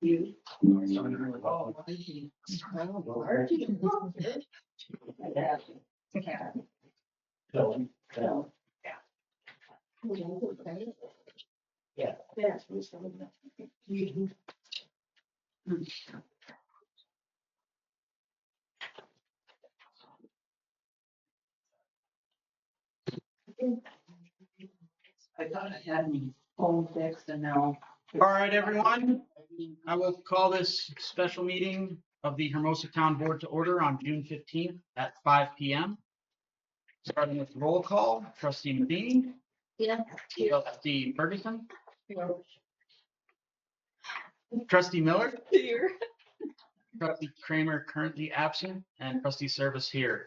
You. Yeah. I thought I had my phone fixed and now. All right, everyone. I will call this special meeting of the Hermosa Town Board to order on June 15th at 5 p.m. Starting with roll call, Trustee Medini. Yeah. Trustee Ferguson. Trustee Miller. Here. Trustee Kramer currently absent, and Trustee Service here.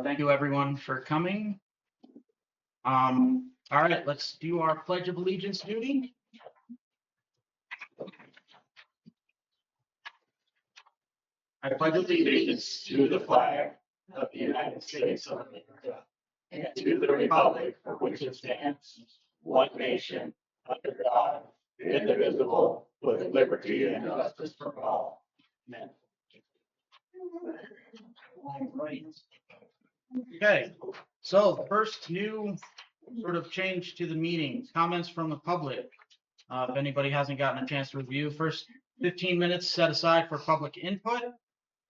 Thank you, everyone, for coming. All right, let's do our Pledge of Allegiance duty. I pledge allegiance to the flag of the United States of America and to the republic for which it stands, one nation, under God, indivisible, with liberty and justice for all. Amen. Okay, so the first new sort of change to the meeting, comments from the public. If anybody hasn't gotten a chance to review, first 15 minutes set aside for public input,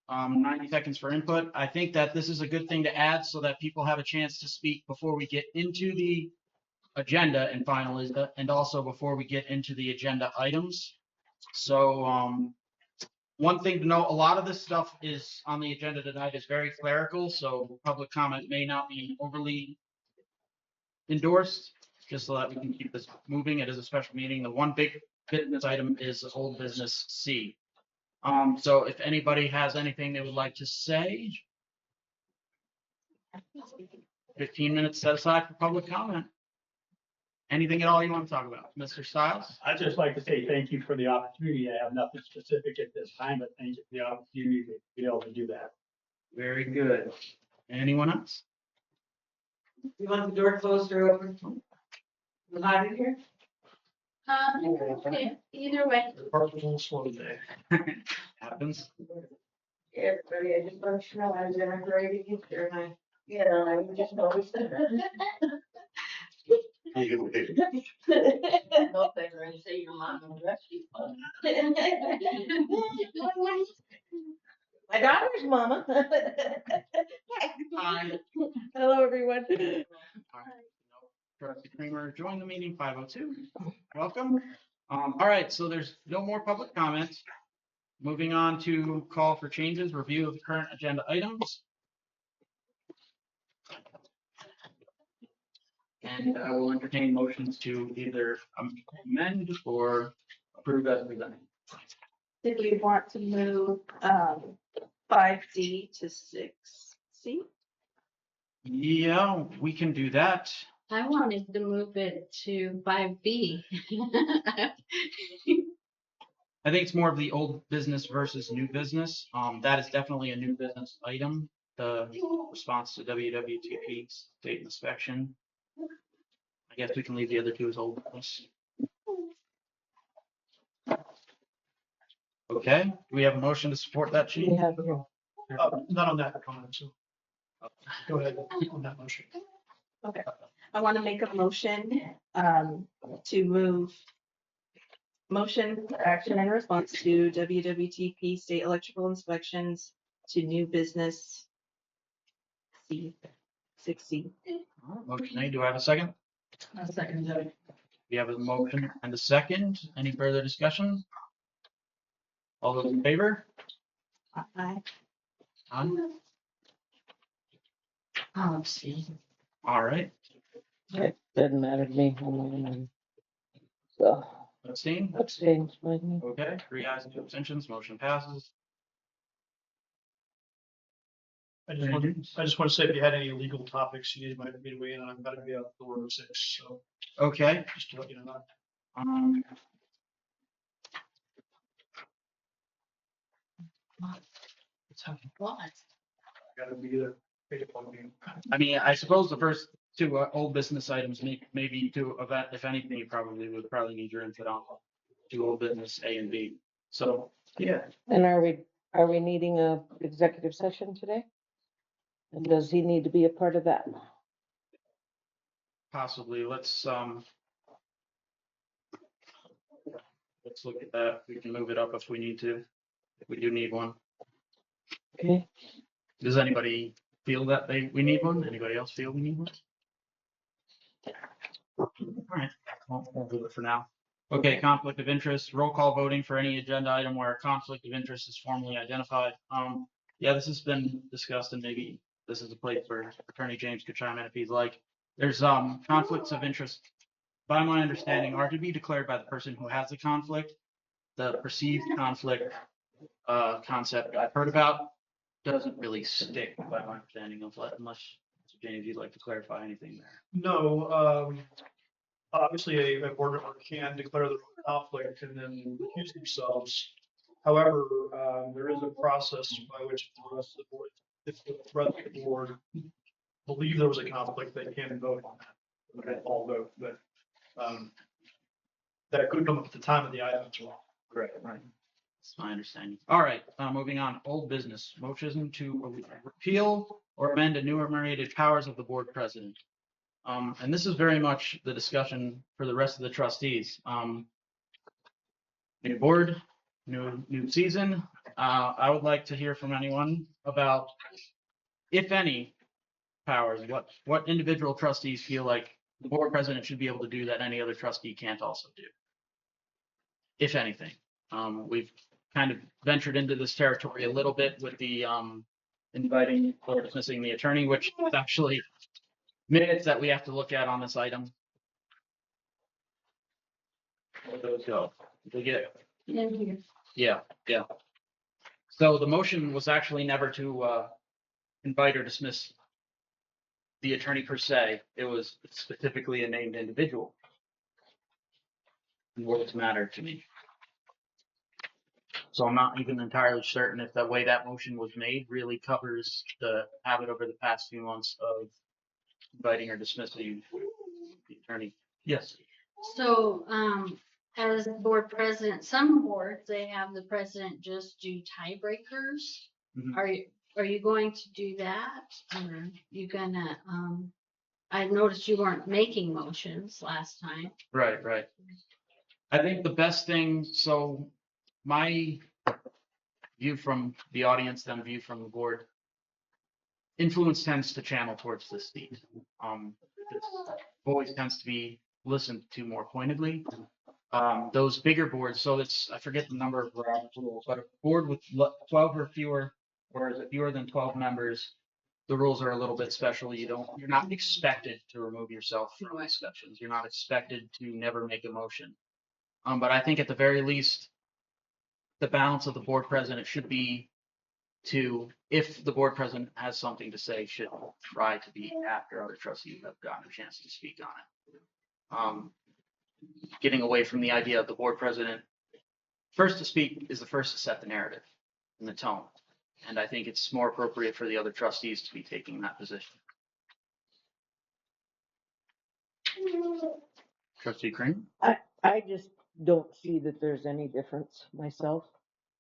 90 seconds for input. I think that this is a good thing to add so that people have a chance to speak before we get into the agenda and finally, and also before we get into the agenda items. So one thing to note, a lot of this stuff is on the agenda tonight is very clerical, so public comment may not be overly endorsed, just so that we can keep this moving. It is a special meeting. The one big business item is old business C. So if anybody has anything they would like to say, 15 minutes set aside for public comment. Anything at all you want to talk about, Mr. Stiles? I'd just like to say thank you for the opportunity. I have nothing specific at this time, but thank you for the opportunity to be able to do that. Very good. Anyone else? You want the door closed or open? You hot in here? Yeah, either way. Slow day. Happens. Everybody, I just want you to know I was in a great picture and I just noticed that. Hope they're going to say your mom and rescue. My daughter's mama. Hi. Hello, everyone. All right. Trustee Kramer joined the meeting, 5:02. Welcome. All right, so there's no more public comments. Moving on to call for changes, review of the current agenda items. And I will entertain motions to either amend or approve as presented. Did we want to move 5D to 6C? Yeah, we can do that. I wanted to move it to 5B. I think it's more of the old business versus new business. That is definitely a new business item. The response to WWTP state inspection. I guess we can leave the other two as old business. Okay, do we have a motion to support that sheet? Not on that comment, so go ahead on that motion. Okay. I want to make a motion to move motion for action in response to WWTP state electrical inspections to new business C, 6C. Motion made. Do I have a second? A second. We have a motion and a second. Any further discussion? All those in favor? Aye. Aye. Oh, see. All right. It doesn't matter to me. So, Abstain? abstain, fine. Okay. 3 ayes and 2 abstentions. Motion passes. I just want to say if you had any legal topics you needed me to weigh in on, I'm going to be out the door at 6. So Okay. just to let you know that. What? Got to be there. I mean, I suppose the first to old business items, maybe to event, if anything, you probably need your input on to old business A and B. So, yeah, And are we needing a executive session today? And does he need to be a part of that? possibly, let's look at that. We can move it up if we need to, if we do need one. Okay, Does anybody feel that we need one? Anybody else feel we need one? All right, we'll do it for now. Okay, conflict of interest, roll call voting for any agenda item where a conflict of interest is formally identified. Yeah, this has been discussed, and maybe this is a place where Attorney James could chime in if he'd like. There's conflicts of interest, by my understanding, are to be declared by the person who has the conflict. The perceived conflict concept I've heard about doesn't really stick, by my understanding of that, unless James, you'd like to clarify anything there. No, obviously a board member can declare their own conflict and then recuse themselves. However, there is a process by which the rest of the board, if the rest of the board believe there was a conflict, they can vote on that. Okay, all vote, but that could come up at the time of the item as well. Correct, right. That's my understanding. All right, moving on, old business, motion to repeal or amend enumerated powers of the board president. And this is very much the discussion for the rest of the trustees. New board, new season. I would like to hear from anyone about, if any, powers, what individual trustees feel like the board president should be able to do that any other trustee can't also do, if anything. We've kind of ventured into this territory a little bit with the inviting or dismissing the attorney, which is actually minutes that we have to look at on this item. Where those go? We get, yeah. So the motion was actually never to invite or dismiss the attorney per se. It was specifically a named individual. And words matter to me. So I'm not even entirely certain if the way that motion was made really covers the habit over the past few months of inviting or dismissing the attorney. Yes. So, as board president, some boards, they have the president just do tiebreakers. Mhm. Are you going to do that? Or you gonna, I noticed you weren't making motions last time. Right. I think the best thing, so my view from the audience, then view from the board, influence tends to channel towards this seat. This voice tends to be listened to more pointedly. Those bigger boards, so it's, I forget the number of Robert's rules, but a board with 12 or fewer, or is it fewer than 12 members, the rules are a little bit special. You're not expected to remove yourself from discussions. You're not expected to never make a motion. But I think at the very least, the balance of the board president should be to, if the board president has something to say, should try to be after other trustees have gotten a chance to speak on it. Getting away from the idea of the board president first to speak is the first to set the narrative and the tone. And I think it's more appropriate for the other trustees to be taking that position. Trustee Crane? I just don't see that there's any difference myself.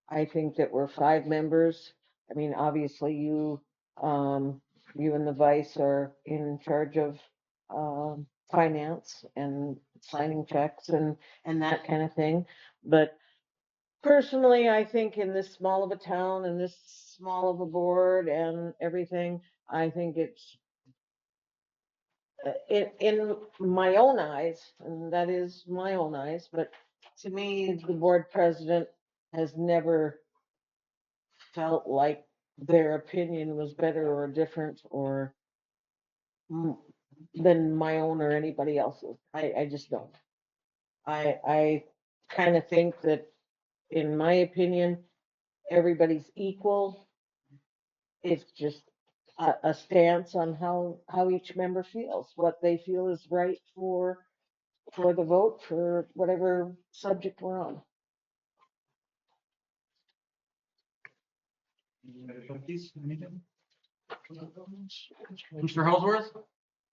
I think that we're 5 members. I mean, obviously you and the vice are in charge of, finance and signing checks and that kind of thing. But personally, I think in this small of a town and this small of a board and everything, I think it's in my own eyes, and that is my own eyes, but to me, the board president has never felt like their opinion was better or different or than my own or anybody else's. I just don't. I kind of think that, in my opinion, everybody's equal. It's just a stance on how each member feels, what they feel is right for the vote for whatever subject we're on. Mr. Holsworth?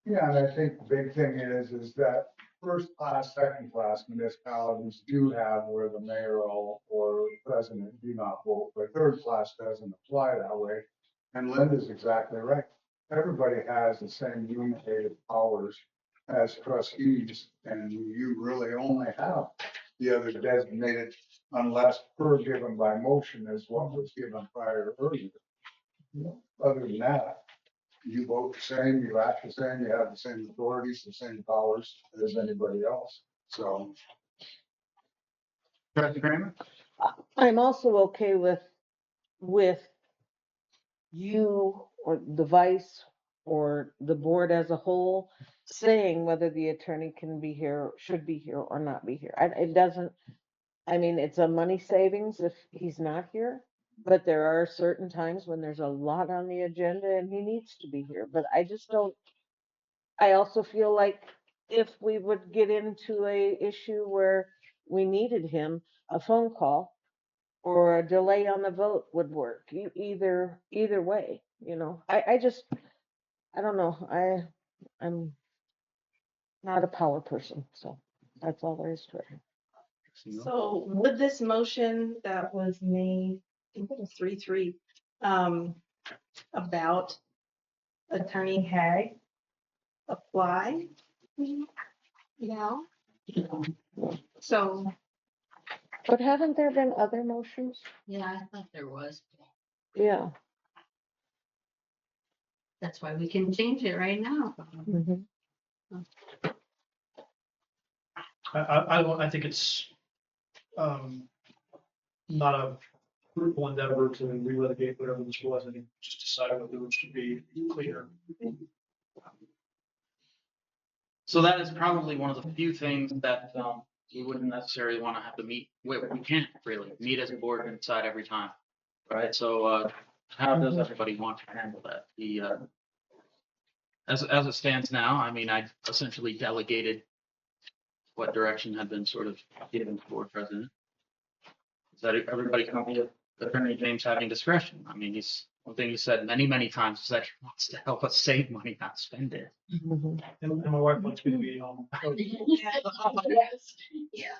Yeah, and I think the big thing is that first class, second class municipalities do have where the mayor or president do not vote, but third class doesn't apply that way. And Linda's exactly right. Everybody has the same unitated powers as trustees, and you really only have the other designated unless per given by motion is what was given prior earlier. Other than that, you vote the same, you act the same, you have the same authorities, the same powers as anybody else. So, Trustee Kramer? I'm also okay with you or the vice or the board as a whole saying whether the attorney can be here, should be here or not be here. It doesn't, I mean, it's a money savings if he's not here, but there are certain times when there's a lot on the agenda and he needs to be here. But I just don't, I also feel like if we would get into a issue where we needed him, a phone call or a delay on the vote would work. Either way, I just, I don't know. I'm not a power person, so that's all there is to it. So would this motion that was made, I think it was 3-3, about Attorney Haig apply? Yeah. So, But haven't there been other motions? yeah, I thought there was. Yeah. That's why we can change it right now. Mhm. I think it's, not a fruitful endeavor to relitigate whatever this was and just decide whether it should be clear. So that is probably one of the few things that we wouldn't necessarily want to have to meet. We can't really meet as a board and decide every time, right? So how does everybody want to handle that? As it stands now, I mean, I essentially delegated what direction had been sort of given to board president. Is that everybody comfortable with Attorney James having discretion? I mean, one thing he said many, many times is that he wants to help us save money, not spend it. Mhm. And my wife wants me to be, Yes. Yeah.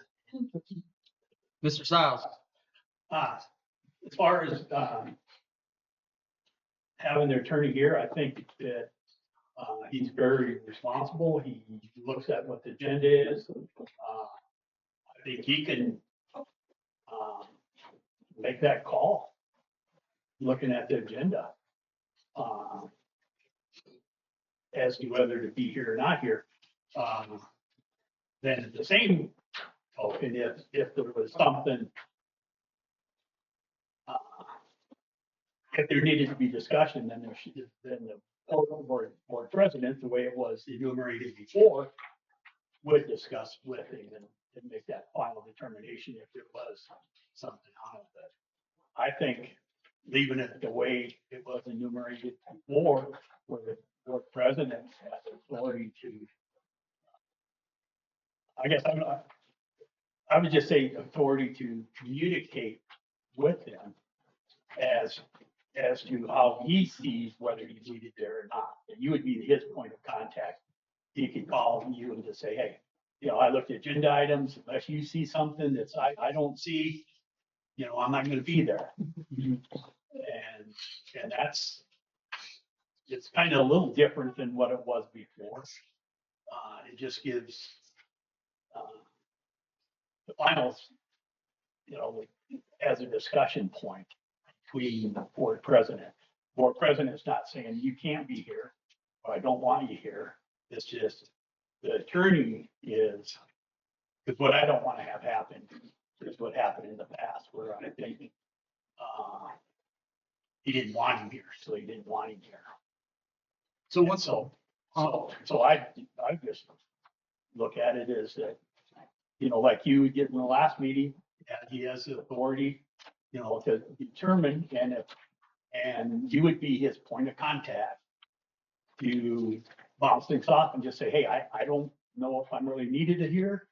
Mr. Stiles, As far as, having the attorney here, I think that, he's very responsible. He looks at what the agenda is. I think he can, make that call, looking at the agenda. As to whether to be here or not here. Then at the same token, if there was something, uh, if there needed to be discussion, then then the board president, the way it was enumerated before, would discuss with him and make that final determination if there was something on it. But I think leaving it the way it was enumerated before, where the board president has authority to, I guess I would just say authority to communicate with him as to how he sees whether he's needed there or not. And you would be his point of contact. He could call you and just say, hey, I looked at agenda items, unless you see something that's I don't see, I'm not gonna be there. And that's, it's kind of a little different than what it was before. It just gives, the finals, as a discussion point between the board president. Board president's not saying you can't be here, or I don't want you here. It's just the attorney is, because what I don't want to have happen is what happened in the past, where I think he didn't want him here, so he didn't want him here. so And what's so I just look at it as that, like you did in the last meeting, and he has the authority, to determine and you would be his point of contact to bounce things off and just say, hey, I don't know if I'm really needed here.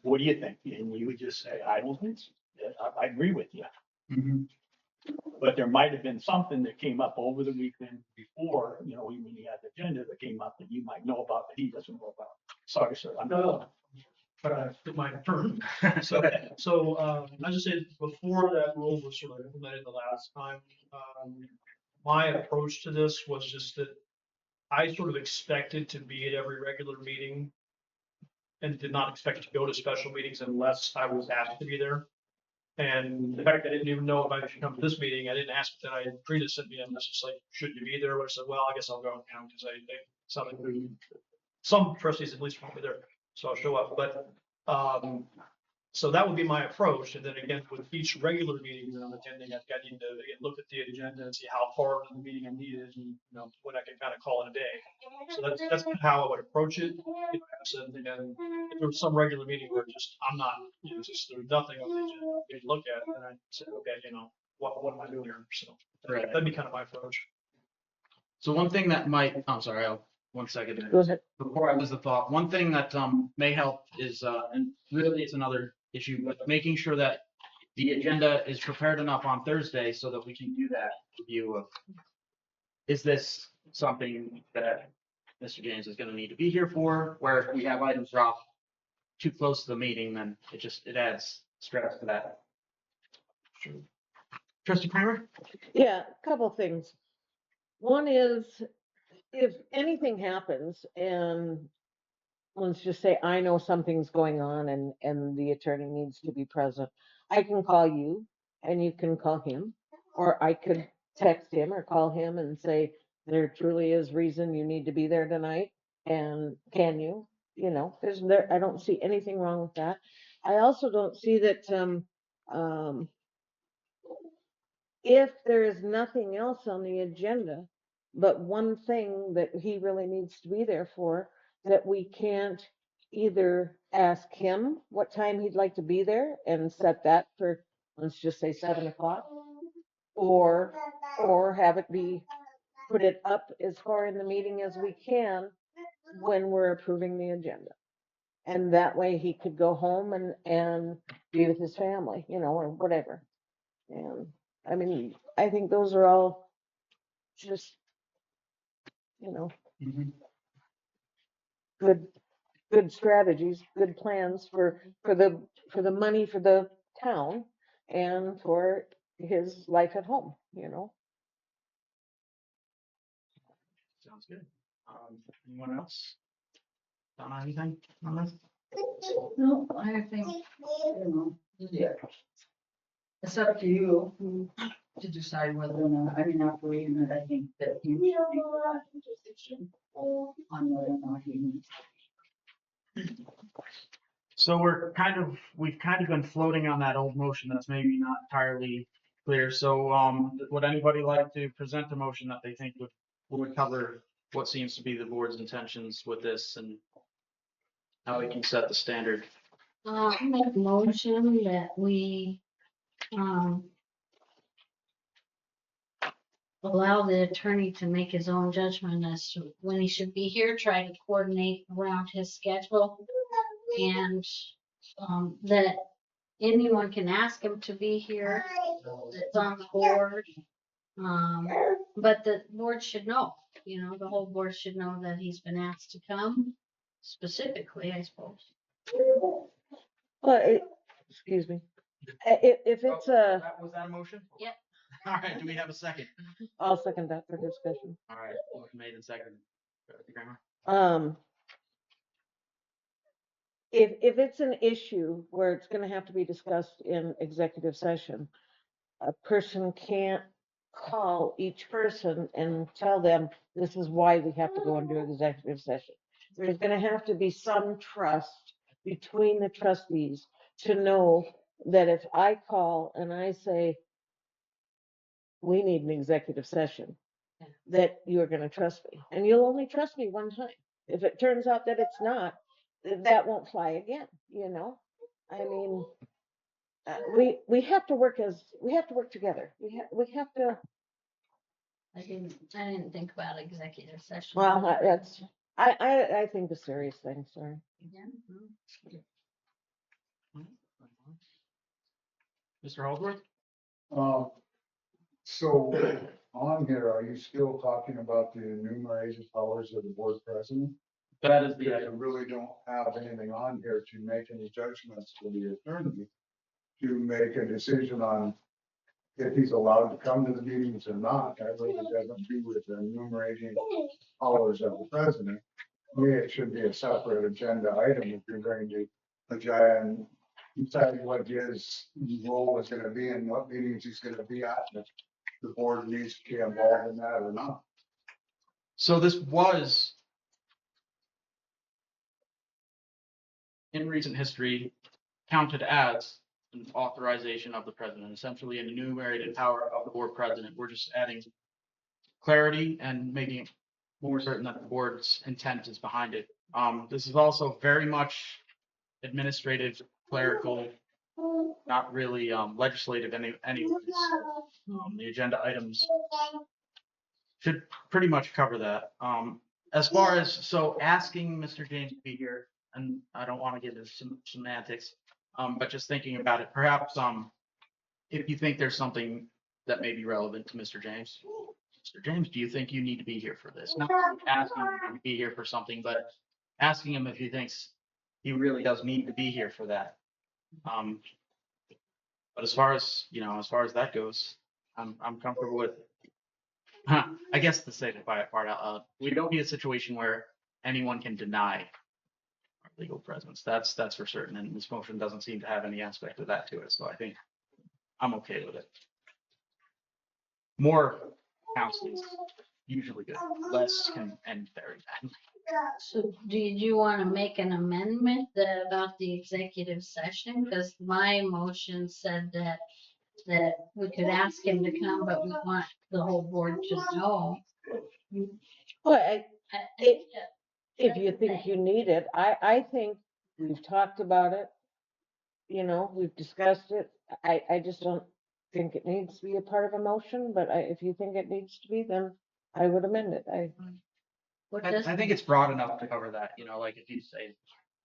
What do you think? And you would just say, I don't think so. I agree with you. Mhm. But there might have been something that came up over the weekend before, when you had the agenda that came up that you might know about that he doesn't know about. Sorry, sir. I'm No. Took my turn. So, I just said, before that rule was sort of implemented the last time, my approach to this was just that I sort of expected to be at every regular meeting and did not expect to go to special meetings unless I was asked to be there. And the fact that I didn't even know if I should come to this meeting, I didn't ask, but then Trina sent me a message like, should you be there? I said, well, I guess I'll go, because I sound like some trustees at least want me there, so I'll show up. But, so that would be my approach. And then again, with each regular meeting that I'm attending, I need to again, look at the agenda and see how far into the meeting I needed and, when I can kind of call it a day. So that's how I would approach it. And again, if there was some regular meeting where just, I'm not, just there's nothing on the agenda to look at, then I said, okay, what am I doing here? So Right. that'd be kind of my approach. So one thing that might, I'm sorry, one second. Go ahead. Before I lose the thought, one thing that may help is, and really it's another issue, but making sure that the agenda is prepared enough on Thursday so that we can do that review of, is this something that Mr. James is going to need to be here for, where if we have items drop too close to the meeting, then it adds stress to that. Trustee Kramer? Yeah, a couple of things. One is, if anything happens and let's just say I know something's going on and the attorney needs to be present, I can call you and you can call him, or I could text him or call him and say, there truly is reason you need to be there tonight, and can you? I don't see anything wrong with that. I also don't see that, if there is nothing else on the agenda, but one thing that he really needs to be there for, that we can't either ask him what time he'd like to be there and set that for, let's just say 7 o'clock, or have it be, put it up as far in the meeting as we can when we're approving the agenda. And that way he could go home and be with his family, or whatever. And I mean, I think those are all just, good strategies, good plans for the money for the town and for his life at home, Sounds good. Anyone else? Donna, anything on this? No, I think, yeah. It's up to you to decide whether or not, after reading it, I think that you should make a decision on whether or not you need. So we've kind of been floating on that old motion that's maybe not entirely clear. So, would anybody like to present a motion that they think would cover what seems to be the board's intentions with this and how we can set the standard? Make a motion that we, allow the attorney to make his own judgment as to when he should be here, try to coordinate around his schedule. And, that anyone can ask him to be here that's on the board. But the board should know, the whole board should know that he's been asked to come specifically, I suppose. Well, excuse me. If it's Was that a motion? Yep. All right, do we have a second? I'll second that for discussion. All right, motion made and seconded. Trustee Kramer? If it's an issue where it's gonna have to be discussed in executive session, a person can't call each person and tell them, this is why we have to go into executive session. There's gonna have to be some trust between the trustees to know that if I call and I say, we need an executive session, that you're gonna trust me. And you'll only trust me one time. If it turns out that it's not, that won't fly again, I mean, we have to work together. We have to. I didn't think about executive session. Well, that's, I think a serious thing, sorry. Yeah. Mr. Holdsworth? So on here, are you still talking about the enumerated powers of the board president? That is Because you really don't have anything on here to make any judgments for the attorney to make a decision on if he's allowed to come to the meetings or not. That really doesn't do with the enumerating powers of the president. To me, it should be a separate agenda item if you're going to and decide what his role is gonna be and what meetings he's gonna be at. And if the board needs to be involved in that or not. So this was in recent history counted as an authorization of the president, essentially an enumerated power of the board president. We're just adding clarity and making it more certain that the board's intent is behind it. This is also very much administrative, clerical, not really legislative anyways. The agenda items should pretty much cover that. As far as, so asking Mr. James to be here, and I don't want to get into some semantics, but just thinking about it, perhaps if you think there's something that may be relevant to Mr. James. Mr. James, do you think you need to be here for this? Not asking him to be here for something, but asking him if he thinks he really does need to be here for that. But as far as, as far as that goes, I'm comfortable with it. I guess to say the quiet part out loud, we don't need a situation where anyone can deny our legal presence. That's for certain, and this motion doesn't seem to have any aspect of that to it, so I think I'm okay with it. More counseling is usually good, less can end very badly. So do you want to make an amendment about the executive session? Because my motion said that we could ask him to come, but we want the whole board to know. Well, I- if you think you need it, I think we've talked about it. We've discussed it. I just don't think it needs to be a part of a motion, but if you think it needs to be, then I would amend it. What does, I think it's broad enough to cover that, like if you say,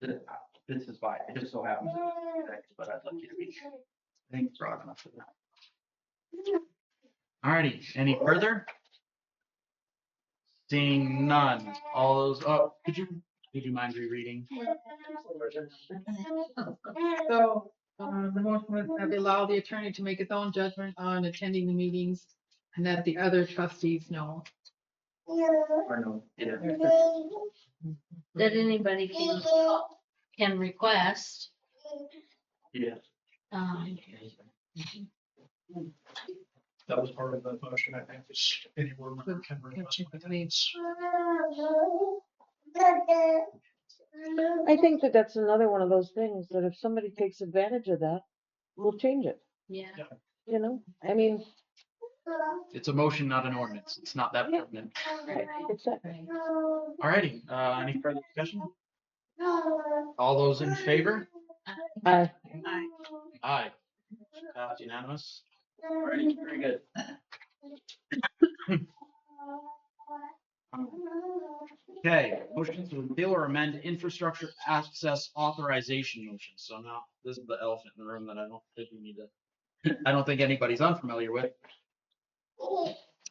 this is why, it just so happens, but I'd like you to be here. I think it's broad enough for that. Alrighty, any further? Seeing none, all those, oh, could you mind rereading? So, the motion was that we allow the attorney to make his own judgment on attending the meetings and that the other trustees know. Or no? Yeah. that anybody can request. Yeah. That was part of the motion, I think, is any board member can request minutes. I think that's another one of those things that if somebody takes advantage of that, we'll change it. Yeah. I mean, It's a motion, not an ordinance. It's not that pertinent. exactly. Alrighty, any further discussion? All those in favor? Aye. Aye. Passed unanimous. Alrighty, very good. Okay, motion to repeal or amend infrastructure access authorization motion. So now this is the elephant in the room that I don't think we need to, I don't think anybody's unfamiliar with.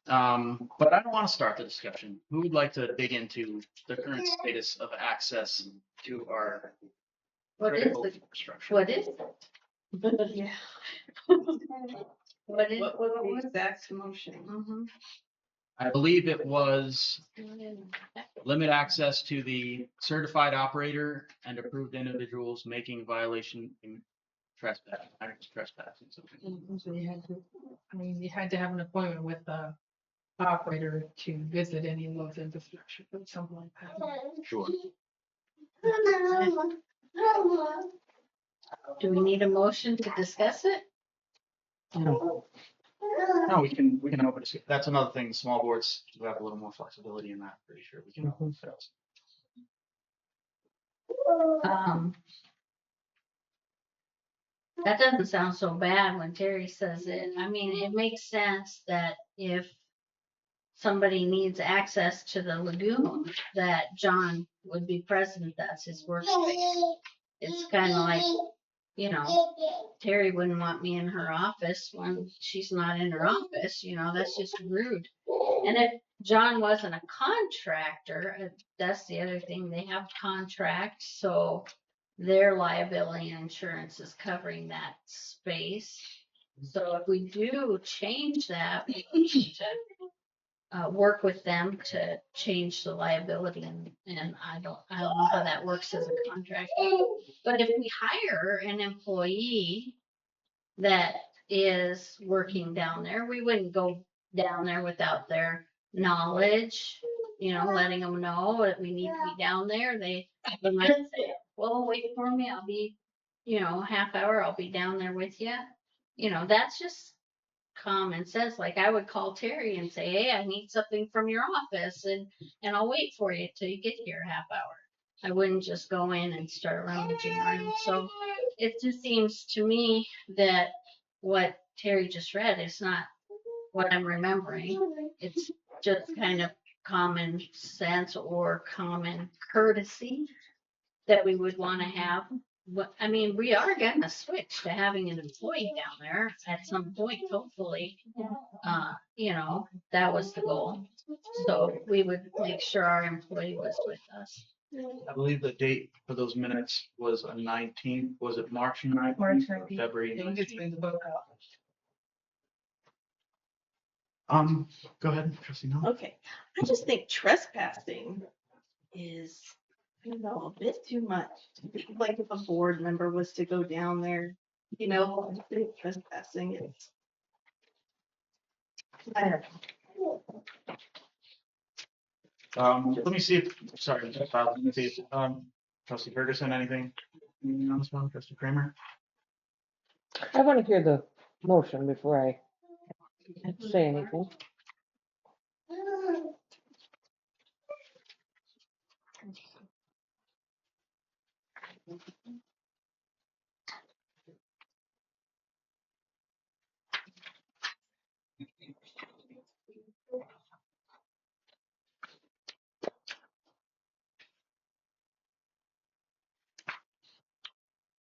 But I don't want to start the discussion. Who would like to dig into the current status of access to our What is critical it? infrastructure? What is it? Yeah. What is? What was the exact motion? Mhm. I believe it was limit access to the certified operator and approved individuals making violation in trespassing. So you had to, you had to have an appointment with the operator to visit any of those infrastructure, or something like that. Sure. Do we need a motion to discuss it? No, we can open it. That's another thing. Small boards do have a little more flexibility in that. Pretty sure we can open it. That doesn't sound so bad when Terry says it. I mean, it makes sense that if somebody needs access to the lagoon, that John would be present. That's his workspace. It's kind of like you know, Terry wouldn't want me in her office when she's not in her office, that's just rude. And if John wasn't a contractor, that's the other thing, they have contracts, so their liability insurance is covering that space. So if we do change that, we need to work with them to change the liability, and I don't know how that works as a contractor. But if we hire an employee that is working down there, we wouldn't go down there without their knowledge, letting them know that we need to be down there. They might say, well, wait for me, I'll be, half hour, I'll be down there with you. That's just common sense. Like I would call Terry and say, hey, I need something from your office, and I'll wait for you till you get here half hour. I wouldn't just go in and start rummaging around. So it just seems to me that what Terry just read is not what I'm remembering. It's just kind of common sense or common courtesy that we would want to have. But I mean, we are going to switch to having an employee down there at some point, hopefully. That was the goal. So we would make sure our employee was with us. I believe the date for those minutes was a 19th. Was it March 9th? March or 19th. February I think it's 19th? been the book out. Go ahead, trustee Miller. Okay, I just think trespassing is, a bit too much. Like if a board member was to go down there, I think trespassing is. I don't know. Let me see if, sorry, let me see if, trustee Ferguson, anything on this one, trustee Kramer? I want to hear the motion before I say anything.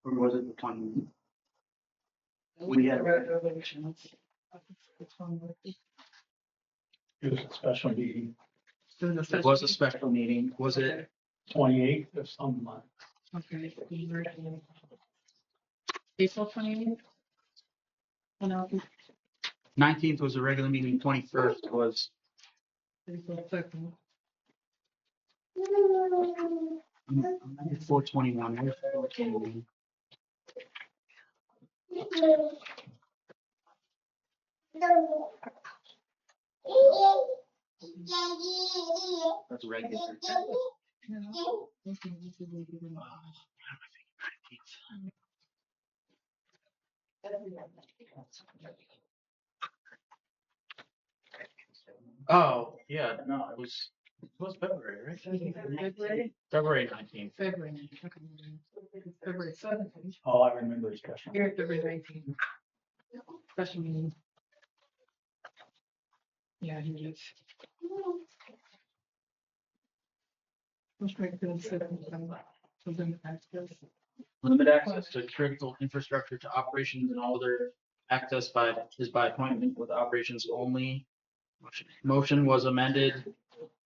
Or was it the one? We had, It was a special meeting, it was a special meeting, was it? 28th of some month. Okay. April 28th? No, 19th was a regular meeting, 21st was, April 2nd. 421. Where's 421? That's regular. Oh, yeah, no, it was February, right? February 19th. February. Okay. February 17th. All I remember is special. Here, February 19th. Special meeting. Yeah, he is. Let's make it to the 7th. So then access. Limit access to critical infrastructure to operations and all other access is by appointment with operations only. Motion was amended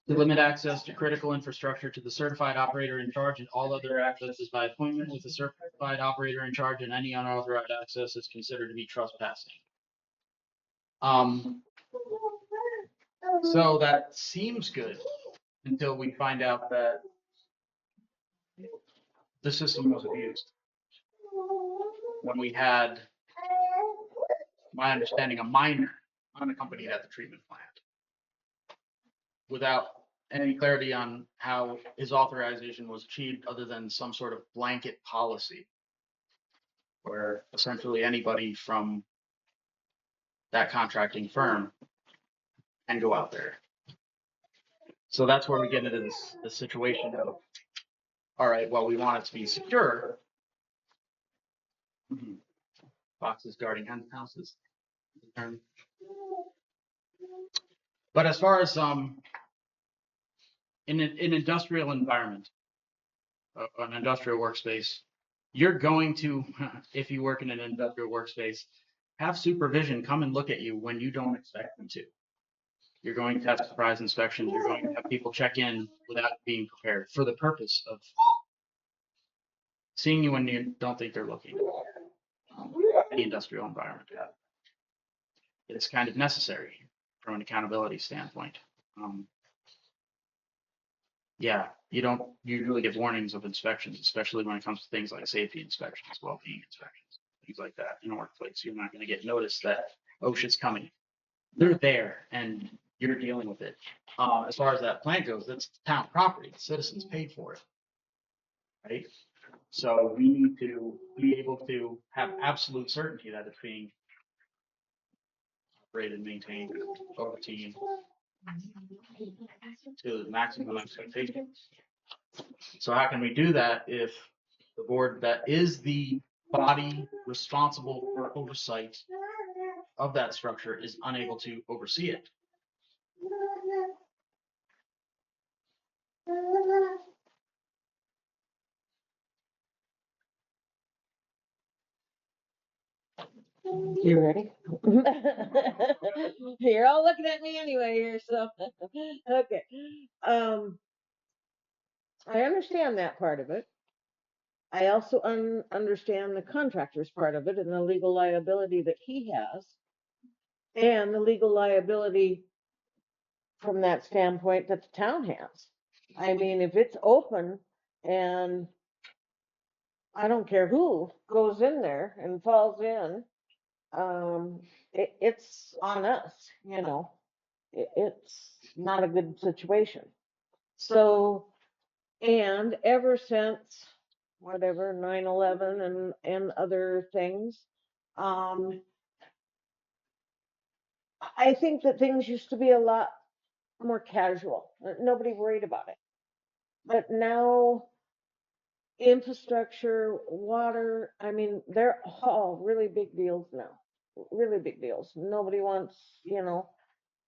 to limit access to critical infrastructure to the certified operator in charge, and all other access is by appointment with the certified operator in charge, and any unauthorized access is considered to be trespassing. So that seems good until we find out that the system was abused. When we had, my understanding, a minor unaccompanied at the treatment plant, without any clarity on how his authorization was achieved, other than some sort of blanket policy where essentially anybody from that contracting firm can go out there. So that's where we get into this situation of, all right, well, we want it to be secure. Foxes guarding hen houses. But as far as in an industrial environment, an industrial workspace, you're going to, if you work in an industrial workspace, have supervision come and look at you when you don't expect them to. You're going to have surprise inspections. You're going to have people check in without being prepared for the purpose of seeing you when you don't think they're looking. The industrial environment. It's kind of necessary from an accountability standpoint. Yeah, you don't usually give warnings of inspections, especially when it comes to things like safety inspections, well-being inspections, things like that in a workplace. You're not going to get notice that OSHA's coming. They're there and you're dealing with it. As far as that plant goes, that's town property. The citizens paid for it, right? So we need to be able to have absolute certainty that it's being operated, maintained, overseen to the maximum expectations. So how can we do that if the board that is the body responsible for oversight of that structure is unable to oversee it? You ready? You're all looking at me anyway here, so, okay. I understand that part of it. I also understand the contractor's part of it and the legal liability that he has. And the legal liability from that standpoint that the town has. I mean, if it's open and I don't care who goes in there and falls in, it's on us, you know. It's not a good situation. So, and ever since whatever 9/11 and other things, I think that things used to be a lot more casual. Nobody worried about it. But now infrastructure, water, I mean, they're all really big deals now. Really big deals. Nobody wants, you know,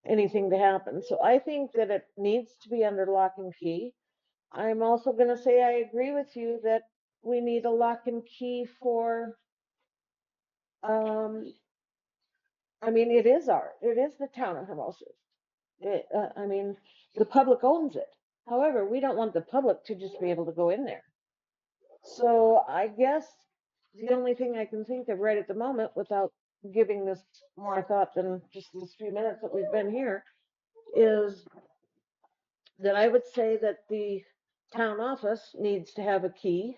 anything to happen. So I think that it needs to be under lock and key. I'm also going to say I agree with you that we need a lock and key for, I mean, it is the town of Hermosa. I mean, the public owns it. However, we don't want the public to just be able to go in there. So I guess the only thing I can think of right at the moment, without giving this more thought than just these few minutes that we've been here, is that I would say that the town office needs to have a key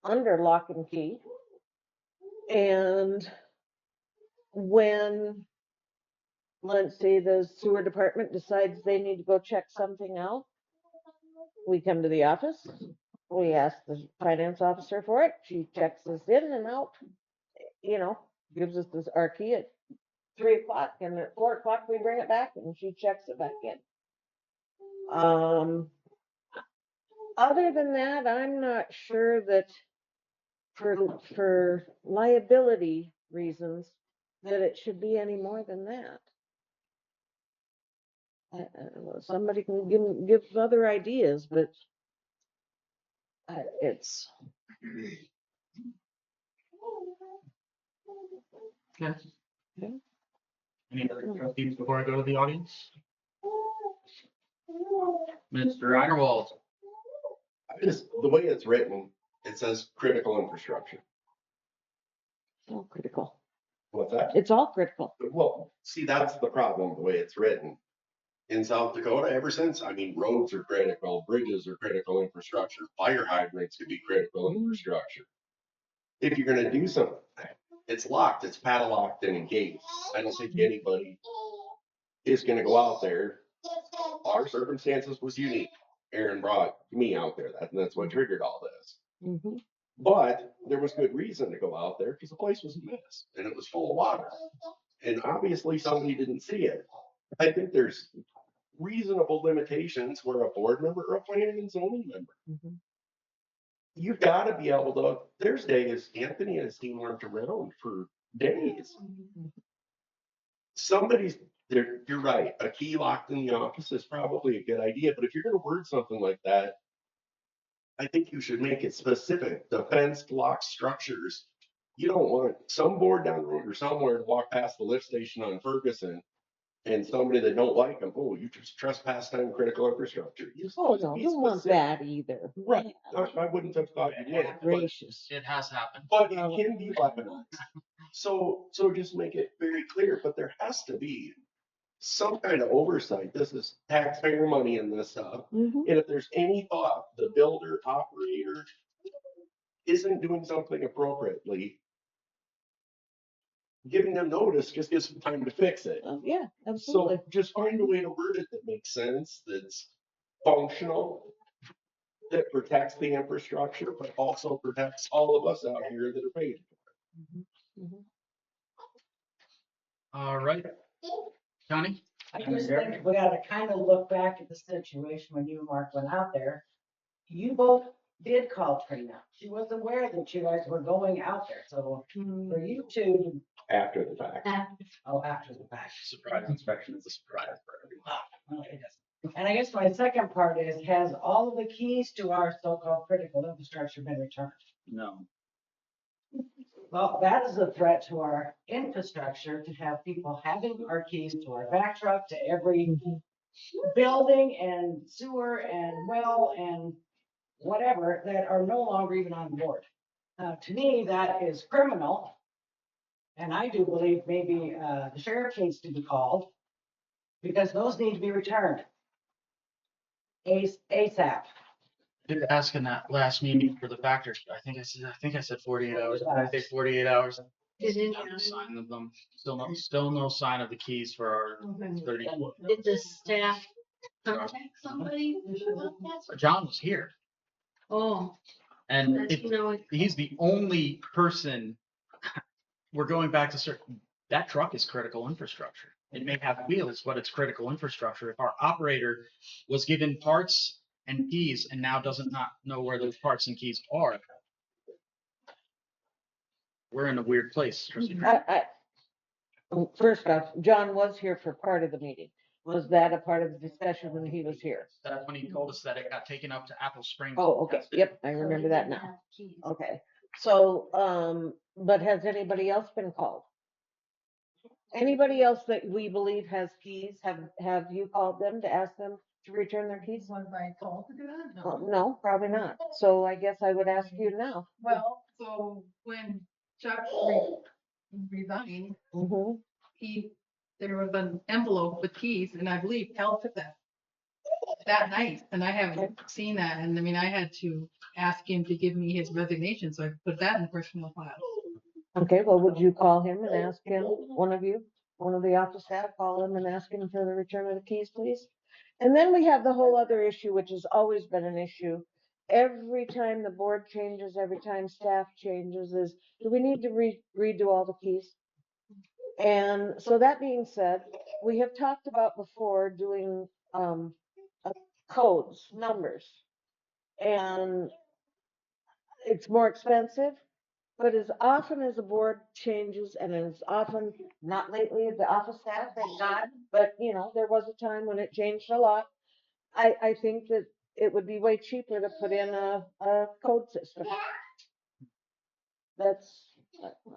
under lock and key. And when, let's say, the sewer department decides they need to go check something out, we come to the office, we ask the finance officer for it, she checks us in and out, you know, gives us our key at 3:00, and at 4:00 we bring it back and she checks it back in. Other than that, I'm not sure that for liability reasons that it should be any more than that. Somebody can give other ideas, but it's. Okay. Yeah. Any other trustees before I go to the audience? Mr. Einerwald. The way it's written, it says critical infrastructure. All critical. What's that? It's all critical. Well, see, that's the problem, the way it's written. In South Dakota, ever since, I mean, roads are critical, bridges are critical infrastructure, fire hydrants could be critical infrastructure. If you're going to do something, it's locked, it's padlocked and engaged. I don't think anybody is going to go out there. Our circumstances was unique. Aaron brought me out there. That's what triggered all this. Mm-hmm. But there was good reason to go out there because the place was a mess and it was full of water. And obviously somebody didn't see it. I think there's reasonable limitations where a board member or a planning and zoning member. Mm-hmm. You've got to be able to, there's days Anthony and his team weren't around for days. Somebody's there, you're right. A key locked in the office is probably a good idea, but if you're going to word something like that, I think you should make it specific, defense lock structures. You don't want some board down the road or somewhere to walk past the lift station on Ferguson and somebody that don't like them, oh, you just trespassed on critical infrastructure. You just Oh, need to no, be don't want specific. that either. Right, I wouldn't have thought you would, Gracious. It has happened. but it can be weaponized. So just make it very clear, but there has to be some kind of oversight. This is taxpayer money in this stuff. Mhm. And if there's any thought the builder, operator isn't doing something appropriately, giving them notice just gives them time to fix it. Yeah, absolutely. So just find a way to word it that makes sense, that's functional, that protects the infrastructure, but also protects all of us out here that are paid. Mhm. All right. Connie? I just think we gotta kind of look back at the situation when you and Mark went out there. You both did call Trina. She was aware that you guys were going out there, so for you two, After the fact. after the fact. Surprise inspection is a surprise for everyone. Well, it is. And I guess my second part is, has all of the keys to our so-called critical infrastructure been returned? No. Well, that is a threat to our infrastructure, to have people having our keys to our back truck, to every building and sewer and well and whatever that are no longer even on board. To me, that is criminal. And I do believe maybe the sheriff needs to be called, because those need to be returned. ASAP. Did ask in that last meeting for the factors. I think I said 48 hours. Did I say 48 hours? Did any, No sign of them. Still no sign of the keys for our 30. did the staff contact somebody? John was here, Oh, and that's, you know, he's the only person. We're going back to certain. That truck is critical infrastructure. It may have wheels, but it's critical infrastructure. If our operator was given parts and keys and now doesn't not know where those parts and keys are, we're in a weird place. First off, John was here for part of the meeting. Was that a part of the discussion when he was here? That's when he told us that it got taken up to Apple Springs. Oh, okay, yep, I remember that now. Okay, so, but has anybody else been called? Anybody else that we believe has keys, have you called them to ask them to return their keys? Was I called to do that? No, probably not. So I guess I would ask you now. Well, so when Chuck resigned, Mhm. there was an envelope with keys, and I believe Cal took that night, and I haven't seen that. And I mean, I had to ask him to give me his resignation, so I put that in personal file. Okay, well, would you call him and ask him, one of the office staff, call him and ask him for the return of the keys, please? And then we have the whole other issue, which has always been an issue. Every time the board changes, every time staff changes, is, do we need to redo all the keys? And so that being said, we have talked about before doing, codes, numbers. And it's more expensive. But as often as the board changes, and as often, not lately, the office staff, thank God, but you know, there was a time when it changed a lot. I think that it would be way cheaper to put in a code system. That's,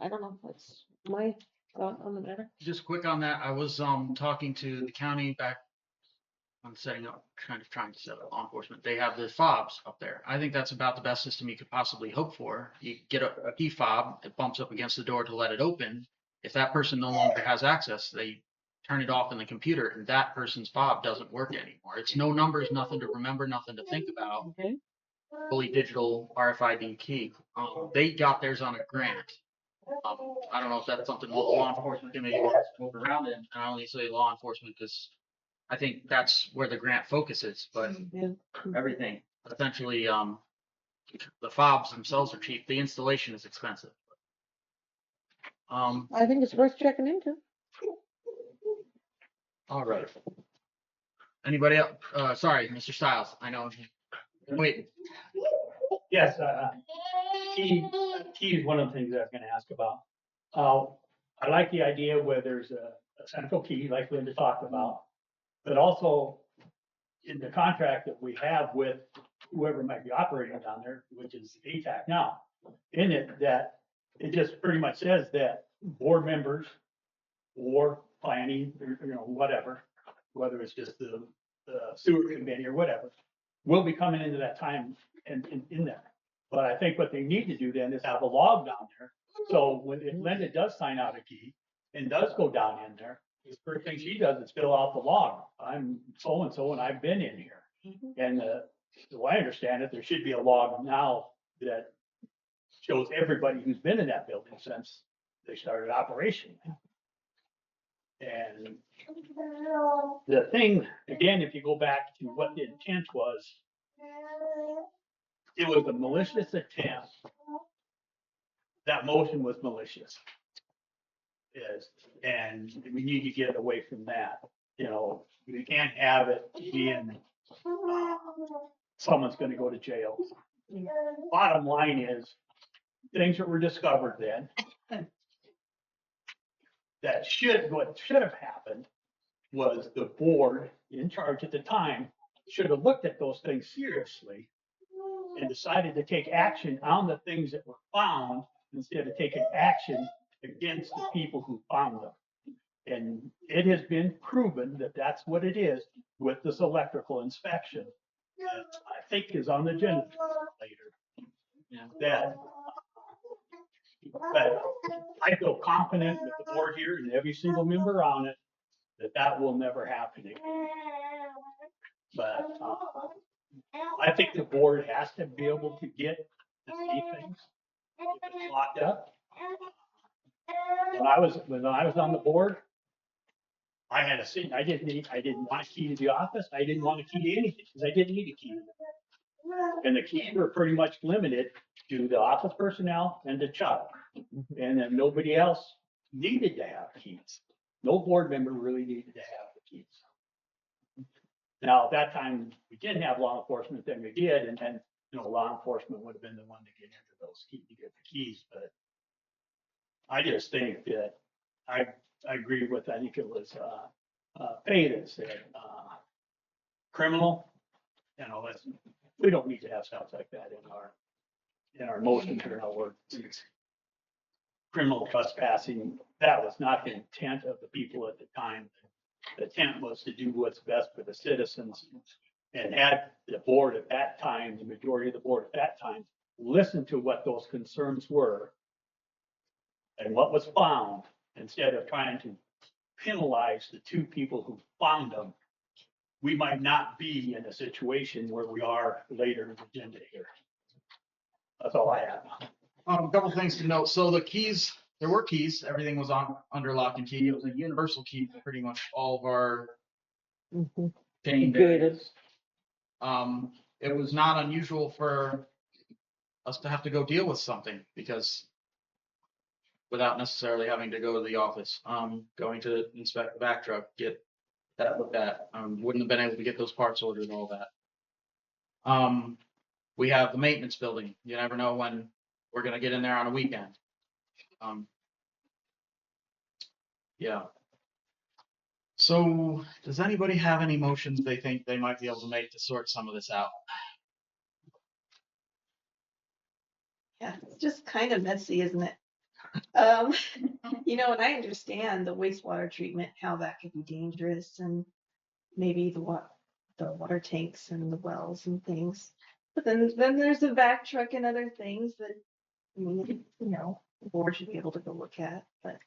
I don't know, that's my thought on the matter. Just quick on that, I was talking to the county back on setting up, trying to set up law enforcement. They have the fobs up there. I think that's about the best system you could possibly hope for. You get a key fob, it bumps up against the door to let it open. If that person no longer has access, they turn it off in the computer, and that person's fob doesn't work anymore. It's no numbers, nothing to remember, nothing to think about. Okay. Fully digital RFID key. They got theirs on a grant. I don't know if that's something law enforcement committee wants to move around in. I only say law enforcement because I think that's where the grant focuses, but Yeah. everything, essentially, the fobs themselves are cheap. The installation is expensive. I think it's worth checking into. All right. Anybody else? Sorry, Mr. Stiles, I know. Wait, Yes, key is one of the things I was gonna ask about. I like the idea where there's a central key, like Linda talked about, but also in the contract that we have with whoever might be operating down there, which is ATAC now, in it, that it just pretty much says that board members or planning, or, whatever, whether it's just the sewer committee or whatever, will be coming into that time and in there. But I think what they need to do then is have a log down there. So when, if Linda does sign out a key and does go down in there, the first thing she does is fill out the log. I'm so-and-so and I've been in here. And the way I understand it, there should be a log now that shows everybody who's been in that building since they started operation. And the thing, again, if you go back to what the intent was, it was a malicious attempt. That motion was malicious. Yes, and we need to get away from that. We can't have it being someone's gonna go to jail. Bottom line is, things that were discovered then, what should have happened was the board in charge at the time should have looked at those things seriously and decided to take action on the things that were found instead of taking action against the people who found them. And it has been proven that that's what it is with this electrical inspection. That I think is on the agenda later. That I feel confident with the board here and every single member on it, that will never happen again. But I think the board has to be able to get to see things if it's locked up. When I was on the board, I had a seat. I didn't want a key to the office. I didn't want a key to anything because I didn't need a key. And the keys were pretty much limited to the office personnel and to Chuck. And then nobody else needed to have keys. No board member really needed to have the keys. Now, at that time, we didn't have law enforcement, then we did, and then, law enforcement would have been the one to get into those keys, to get the keys, but I just think that I agree with, I think it was, Faye that said, criminal, we don't need to have stuff like that in our motions or in our ordinances. Criminal trespassing, that was not the intent of the people at the time. The intent was to do what's best for the citizens, and had the board at that time, the majority of the board at that time, listen to what those concerns were and what was found, instead of trying to penalize the two people who found them, we might not be in a situation where we are later in the agenda here. That's all I have. A couple things to note. So the keys, there were keys. Everything was under lock and key. It was a universal key for pretty much all of our chained areas. It was not unusual for us to have to go deal with something because without necessarily having to go to the office, going to inspect the back truck, get that looked at, wouldn't have been able to get those parts ordered and all that. We have the maintenance building. You never know when we're going to get in there on a weekend. Yeah. So does anybody have any motions they think they might be able to make to sort some of this out? Yeah, it's just kind of messy, isn't it? And I understand the wastewater treatment, how that could be dangerous, and maybe the water tanks and the wells and things. But then there's the vac truck and other things that, the board should be able to go look at. But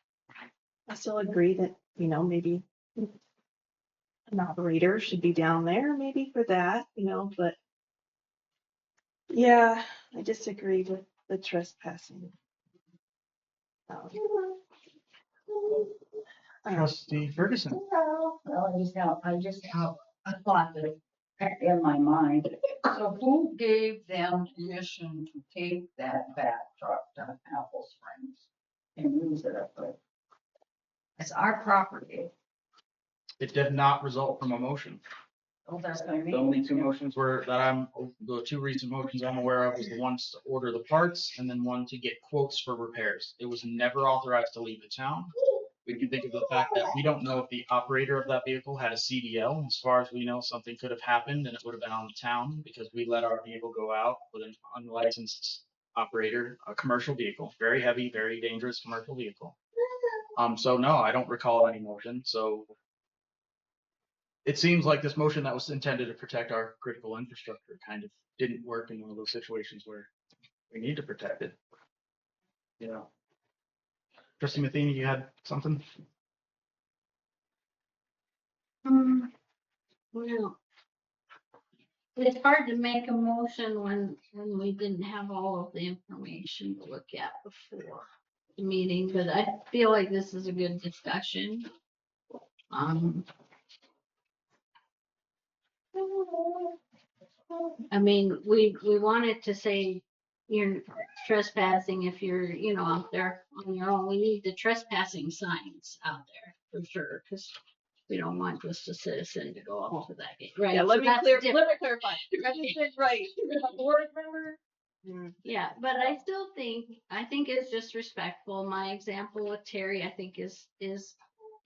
I still agree that, maybe an operator should be down there maybe for that, but yeah, I disagree with the trespassing. Trustee Ferguson. Well, I just have a thought that in my mind. So who gave them permission to take that back truck to Apple Springs and use it up there? It's our property. It did not result from a motion. Oh, that's what I mean. The only two motions the two recent motions I'm aware of was the ones to order the parts and then one to get quotes for repairs. It was never authorized to leave the town. we can think of the fact that we don't know if the operator of that vehicle had a CDL. As far as we know, something could have happened and it would have been on the town because we let our vehicle go out with an unlicensed operator, a commercial vehicle, very heavy, very dangerous commercial vehicle. So no, I don't recall any motion. So it seems like this motion that was intended to protect our critical infrastructure kind of didn't work in one of those situations where we need to protect it. Yeah. Trustee Matheny, you had something? Well, it's hard to make a motion when we didn't have all of the information to look at before the meeting, but I feel like this is a good discussion. I mean, we wanted to say you're trespassing if you're, out there on your own. We need the trespassing signs out there for sure, because we don't want just a citizen to go up to that gate, right? Yeah, let So me that's clarify. different. Registered right. Board member. Yeah, but I think it's just respectful. My example with Terry, I think is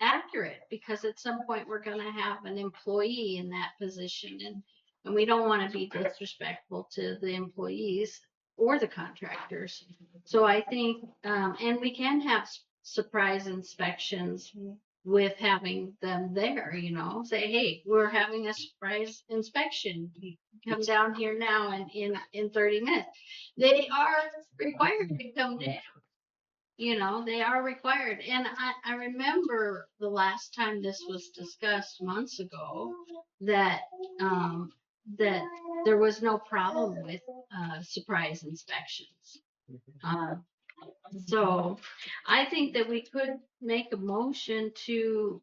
accurate because at some point we're gonna have an employee in that position and we don't want to be disrespectful to the employees or the contractors. So I think, and we can have surprise inspections with having them there, say, hey, we're having a surprise inspection. You come down here now and in 30 minutes. They are required to come down. They are required. And I remember the last time this was discussed months ago that that there was no problem with surprise inspections. So I think that we could make a motion to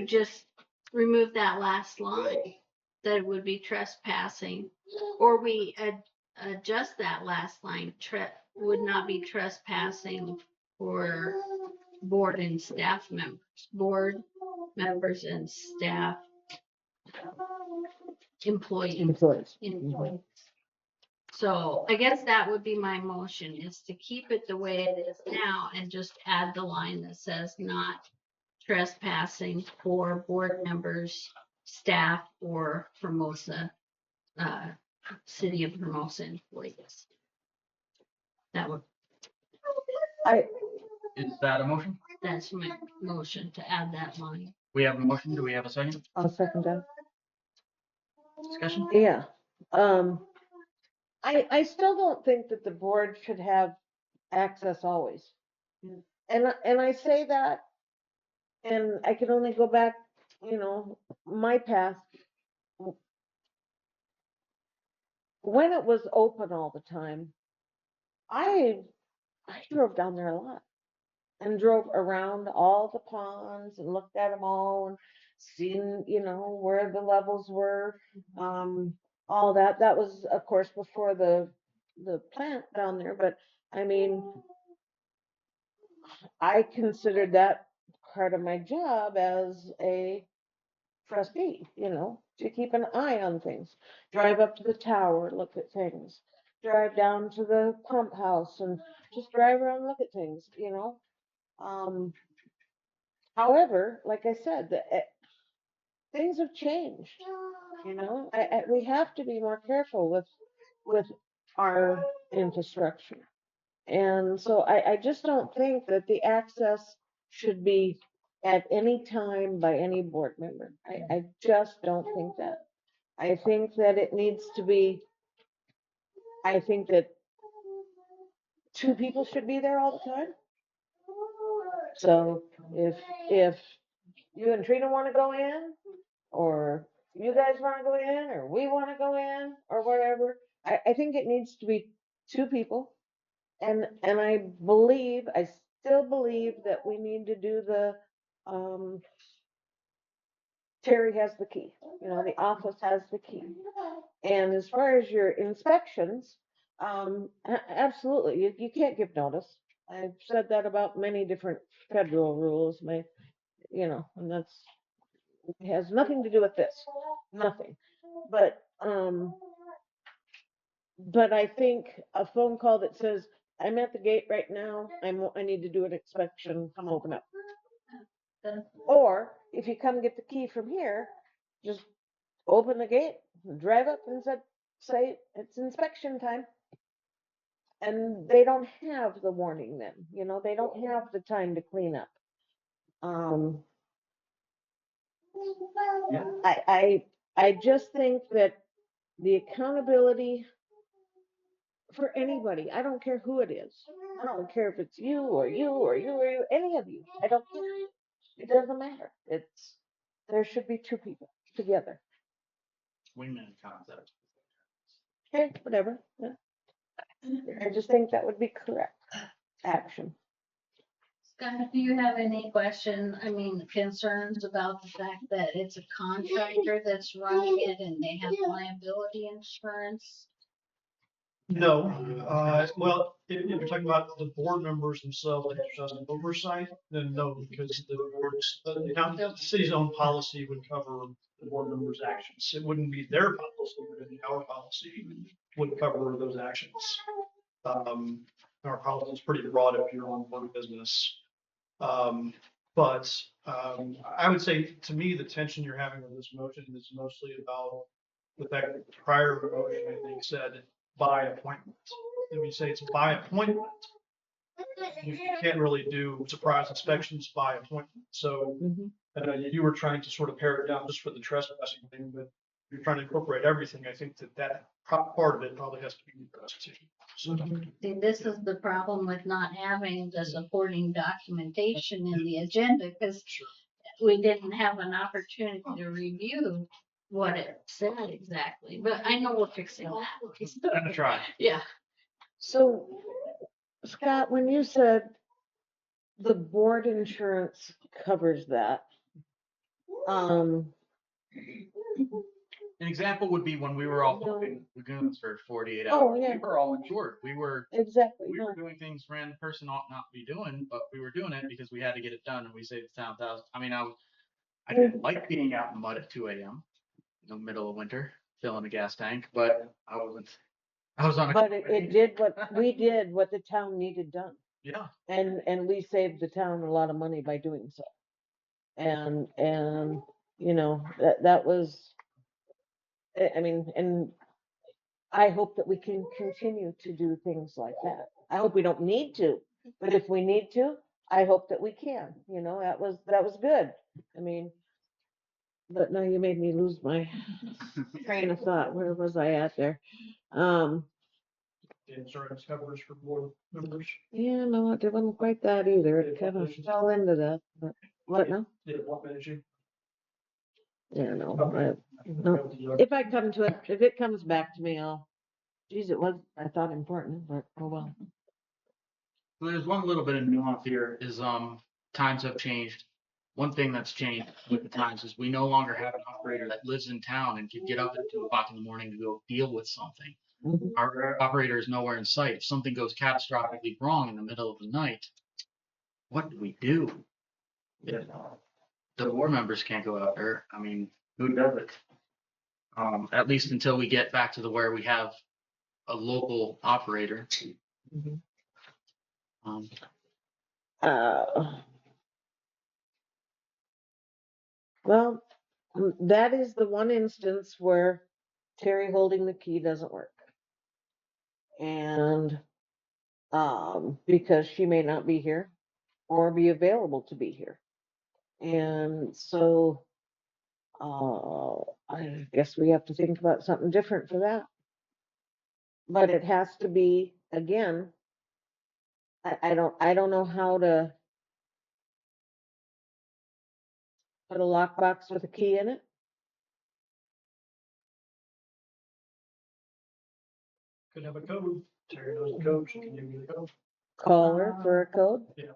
just remove that last line, that it would be trespassing, or we adjust that last line, would not be trespassing for board and staff members, board members and staff employees. So I guess that would be my motion, is to keep it the way it is now and just add the line that says not trespassing for board members, staff, or Hermosa, city of Hermosa employees. That would, Is that a motion? that's my motion, to add that line. We have a motion. Do we have a second? I'll second that. Discussion? Yeah. I still don't think that the board should have access always. And I say that, and I can only go back, my past. When it was open all the time, I drove down there a lot and drove around all the ponds and looked at them all and seen, where the levels were, all that. That was, of course, before the plant down there. But I mean, I considered that part of my job as a trustee, to keep an eye on things. Drive up to the tower, look at things. Drive down to the pump house and just drive around and look at things, However, like I said, things have changed. We have to be more careful with our infrastructure. And so I just don't think that the access should be at any time by any board member. I just don't think that. I think that it needs to be, I think that 2 people should be there all the time. So if you and Trina want to go in, or you guys want to go in, or we want to go in, or whatever, I think it needs to be 2 people. And I still believe that we need to do the, Terry has the key, the office has the key. And as far as your inspections, absolutely, you can't give notice. I've said that about many different federal rules, and that's, it has nothing to do with this, nothing. But I think a phone call that says, I'm at the gate right now. I need to do an inspection. Come open up. Or if you come get the key from here, just open the gate, drive up and say it's inspection time. And they don't have the warning then, they don't have the time to clean up. I just think that the accountability for anybody, I don't care who it is. I don't care if it's you or you or you or you, any of you. I don't care. It doesn't matter. There should be two people together. Wingman concept. Okay, whatever. Yeah. I just think that would be correct action. Scott, do you have any concerns about the fact that it's a contractor that's running it and they have liability insurance? No, well, if you're talking about the board members themselves, as an oversight, then no, because the city's own policy would cover the board members' actions. It wouldn't be their policy, but it'd be our policy would cover those actions. Our policy is pretty broad if you're on board business. But I would say, to me, the tension you're having with this motion is mostly about the fact that the prior motion, I think, said by appointment. And we say it's by appointment. You can't really do surprise inspections by appointment. So you were trying to sort of pare it down just for the trespassing thing, but you're trying to incorporate everything. I think that part of it probably has to be addressed too. So, See, this is the problem with not having the supporting documentation in the agenda, because we didn't have an opportunity to review what it said exactly, but I know we're fixing that. I'm gonna try. Yeah. So, Scott, when you said the board insurance covers that, An example would be when we were all pumping lagoons for 48 hours. Oh, yeah. We were all insured. We were exactly. doing things random person ought not be doing, but we were doing it because we had to get it done and we saved the town thousands. I didn't like being out in the mud at 2 a.m. in the middle of winter, filling a gas tank, but I was on a. But it did what the town needed done. Yeah. And we saved the town a lot of money by doing so. And that was, and I hope that we can continue to do things like that. I hope we don't need to, but if we need to, I hope that we can, that was good. But now you made me lose my train of thought. Where was I at there? the insurance covers for board members. Yeah, no, it wasn't quite that either. It kind of fell into that, but what now? Did what issue? Yeah, no. If I come to it, if it comes back to me, it was, I thought important, but oh well. So there's one little bit of nuance here is times have changed. One thing that's changed with the times is we no longer have an operator that lives in town and can get up at 2 o'clock in the morning to go deal with something. Mhm. Our operator is nowhere in sight. If something goes catastrophically wrong in the middle of the night, what do we do? If the board members can't go out there, who does it? At least until we get back to where we have a local operator. Mhm. Um, Well, that is the one instance where Terry holding the key doesn't work. And because she may not be here or be available to be here. And so I guess we have to think about something different for that. But it has to be, again, I don't know how to put a lockbox with a key in it. Could have a code. Terry knows the code. She can give you the code. Call her for a code. Yeah.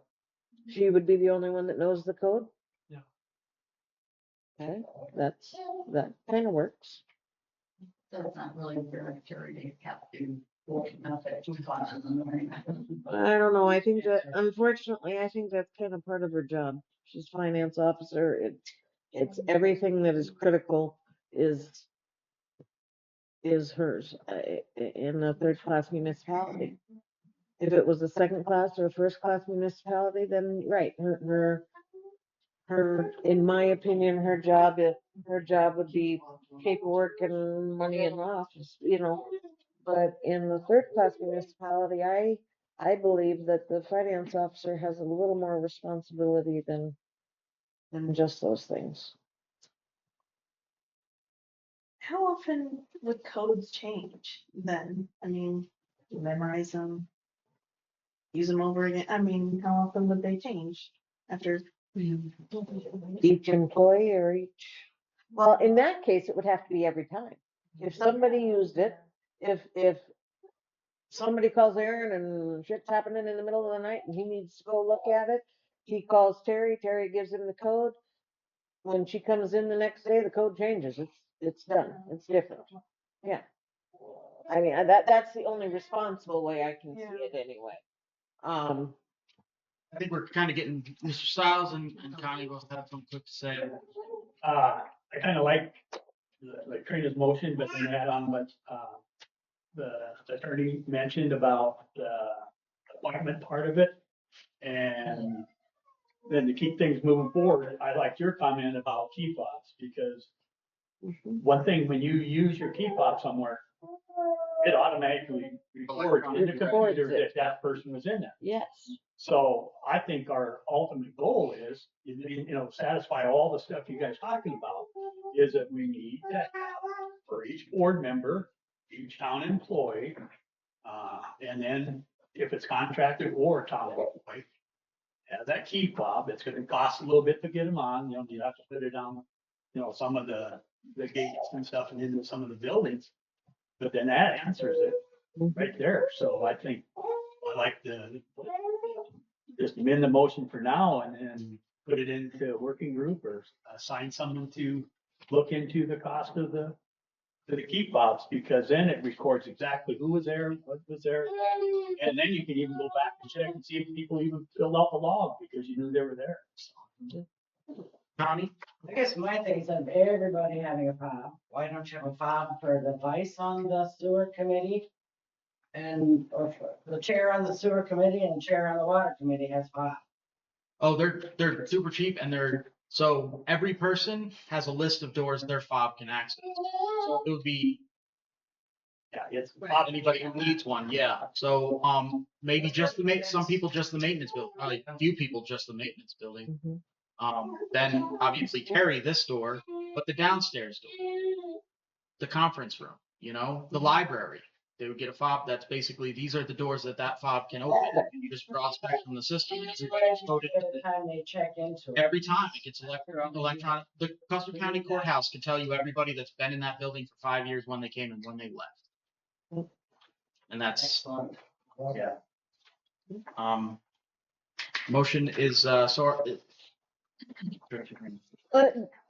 She would be the only one that knows the code. Yeah. Okay, that kind of works. That's not really very Terry to have to work enough at 2 o'clock in the morning. I don't know. I think that, unfortunately, I think that's kind of part of her job. She's finance officer. It's everything that is critical is hers in a third class municipality. If it was a second class or a first class municipality, then right, in my opinion, her job would be paperwork and money in the office, But in the third class municipality, I believe that the finance officer has a little more responsibility than just those things. How often would codes change then? I mean, you memorize them, use them over again. I mean, how often would they change after? Each employee or well, in that case, it would have to be every time. If somebody used it, if somebody calls Aaron and shit's happening in the middle of the night and he needs to go look at it, he calls Terry, Terry gives him the code. When she comes in the next day, the code changes. It's done. It's different. Yeah. I mean, that's the only responsible way I can see it anyway. I think we're kind of getting, Mr. Stiles and Connie both have something quick to say. I kind of like Trina's motion, but then add on what, the attorney mentioned about the appointment part of it. And then to keep things moving forward, I like your comment about key fobs, because one thing, when you use your key fob somewhere, it automatically records in the computer that that person was in there. Yes. So I think our ultimate goal is, satisfy all the stuff you guys talking about, is that we need to have for each board member, each town employee, and then if it's contracted or town employee, have that key fob. It's gonna cost a little bit to get them on, you have to put it on, some of the gates and stuff and into some of the buildings. But then that answers it right there. So I think I like just amend the motion for now and then put it into a working group or assign someone to look into the cost of the key fobs, because then it records exactly who was there, what was there. And then you can even go back and check and see if people even filled out the log because you knew they were there. Connie? I guess my thing is that everybody having a fob, why don't you have a fob for the vice on the sewer committee? Or for the chair on the sewer committee and chair on the water committee has fob. Oh, they're super cheap and so every person has a list of doors their fob can access. So it would be it's anybody who needs one, yeah. So maybe some people just the maintenance building, probably a few people just the maintenance building. Then obviously carry this door, but the downstairs door, the conference room, the library, they would get a fob. That's basically, these are the doors that fob can open. And you just cross back from the system. Everybody's coded. Every time they check into it. Every time it gets electronic. The Custer County Courthouse can tell you everybody that's been in that building for 5 years, when they came and when they left. And that's Excellent. yeah. Motion is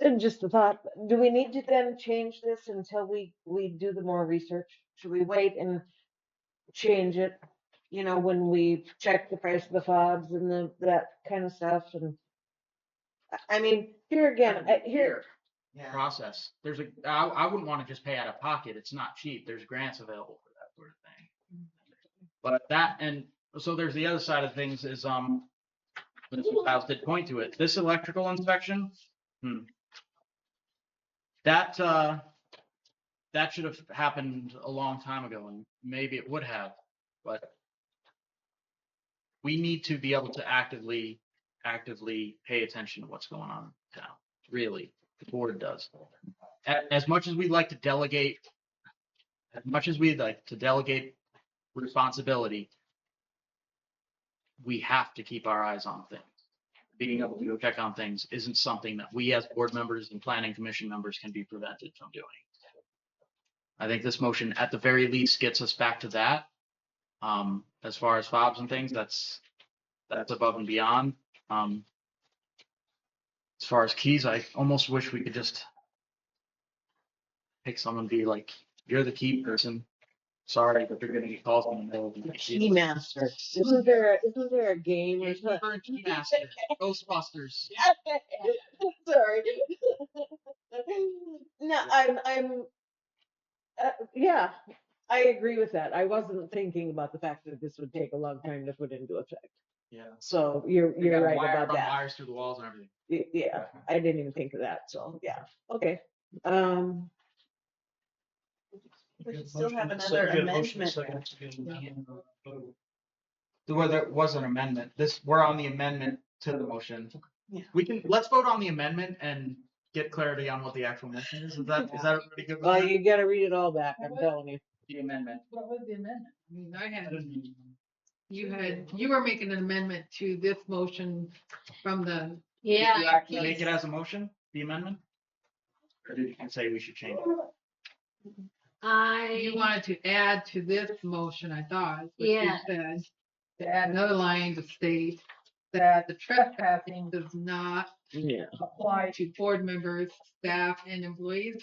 And just a thought, do we need to then change this until we do the more research? Should we wait and change it, when we check the price of the fobs and that kind of stuff? And I mean, here again, process. I wouldn't want to just pay out of pocket. It's not cheap. There's grants available for that sort of thing. But and so there's the other side of things is Mr. Stiles did point to it. This electrical inspection, that should have happened a long time ago, and maybe it would have, but we need to be able to actively pay attention to what's going on in town. Really, the board does. As much as we'd like to delegate, responsibility, we have to keep our eyes on things. Being able to go check on things isn't something that we as board members and planning commission members can be prevented from doing. I think this motion at the very least gets us back to that. As far as fobs and things, that's above and beyond. As far as keys, I almost wish we could just pick someone and be like, you're the key person. Sorry, but you're gonna get calls in the middle of the night. key master. Isn't there a game or something? Key master, Ghostbusters. Sorry. No, I'm yeah. I agree with that. I wasn't thinking about the fact that this would take a long time to put into effect. Yeah. So you're We got right wire about run that. wires through the walls and everything. Yeah, I didn't even think of that. So, yeah, okay. We should still have Motion, another second, motion, amendment. second. Well, there was an amendment. We're on the amendment to the motion. Yeah. Let's vote on the amendment and get clarity on what the actual motion is. Is that everybody good with Well, that? you gotta read it all back, I'm telling you. The amendment. What was the amendment? I mean, you were making an amendment to this motion from the, Did you Yeah. actually make it as a motion, the amendment? Or did you say we should change it? you I, wanted to add to this motion, I thought, is what you Yeah. said. To add another line to state that the trespassing does not Yeah. apply to board members, staff, and employees.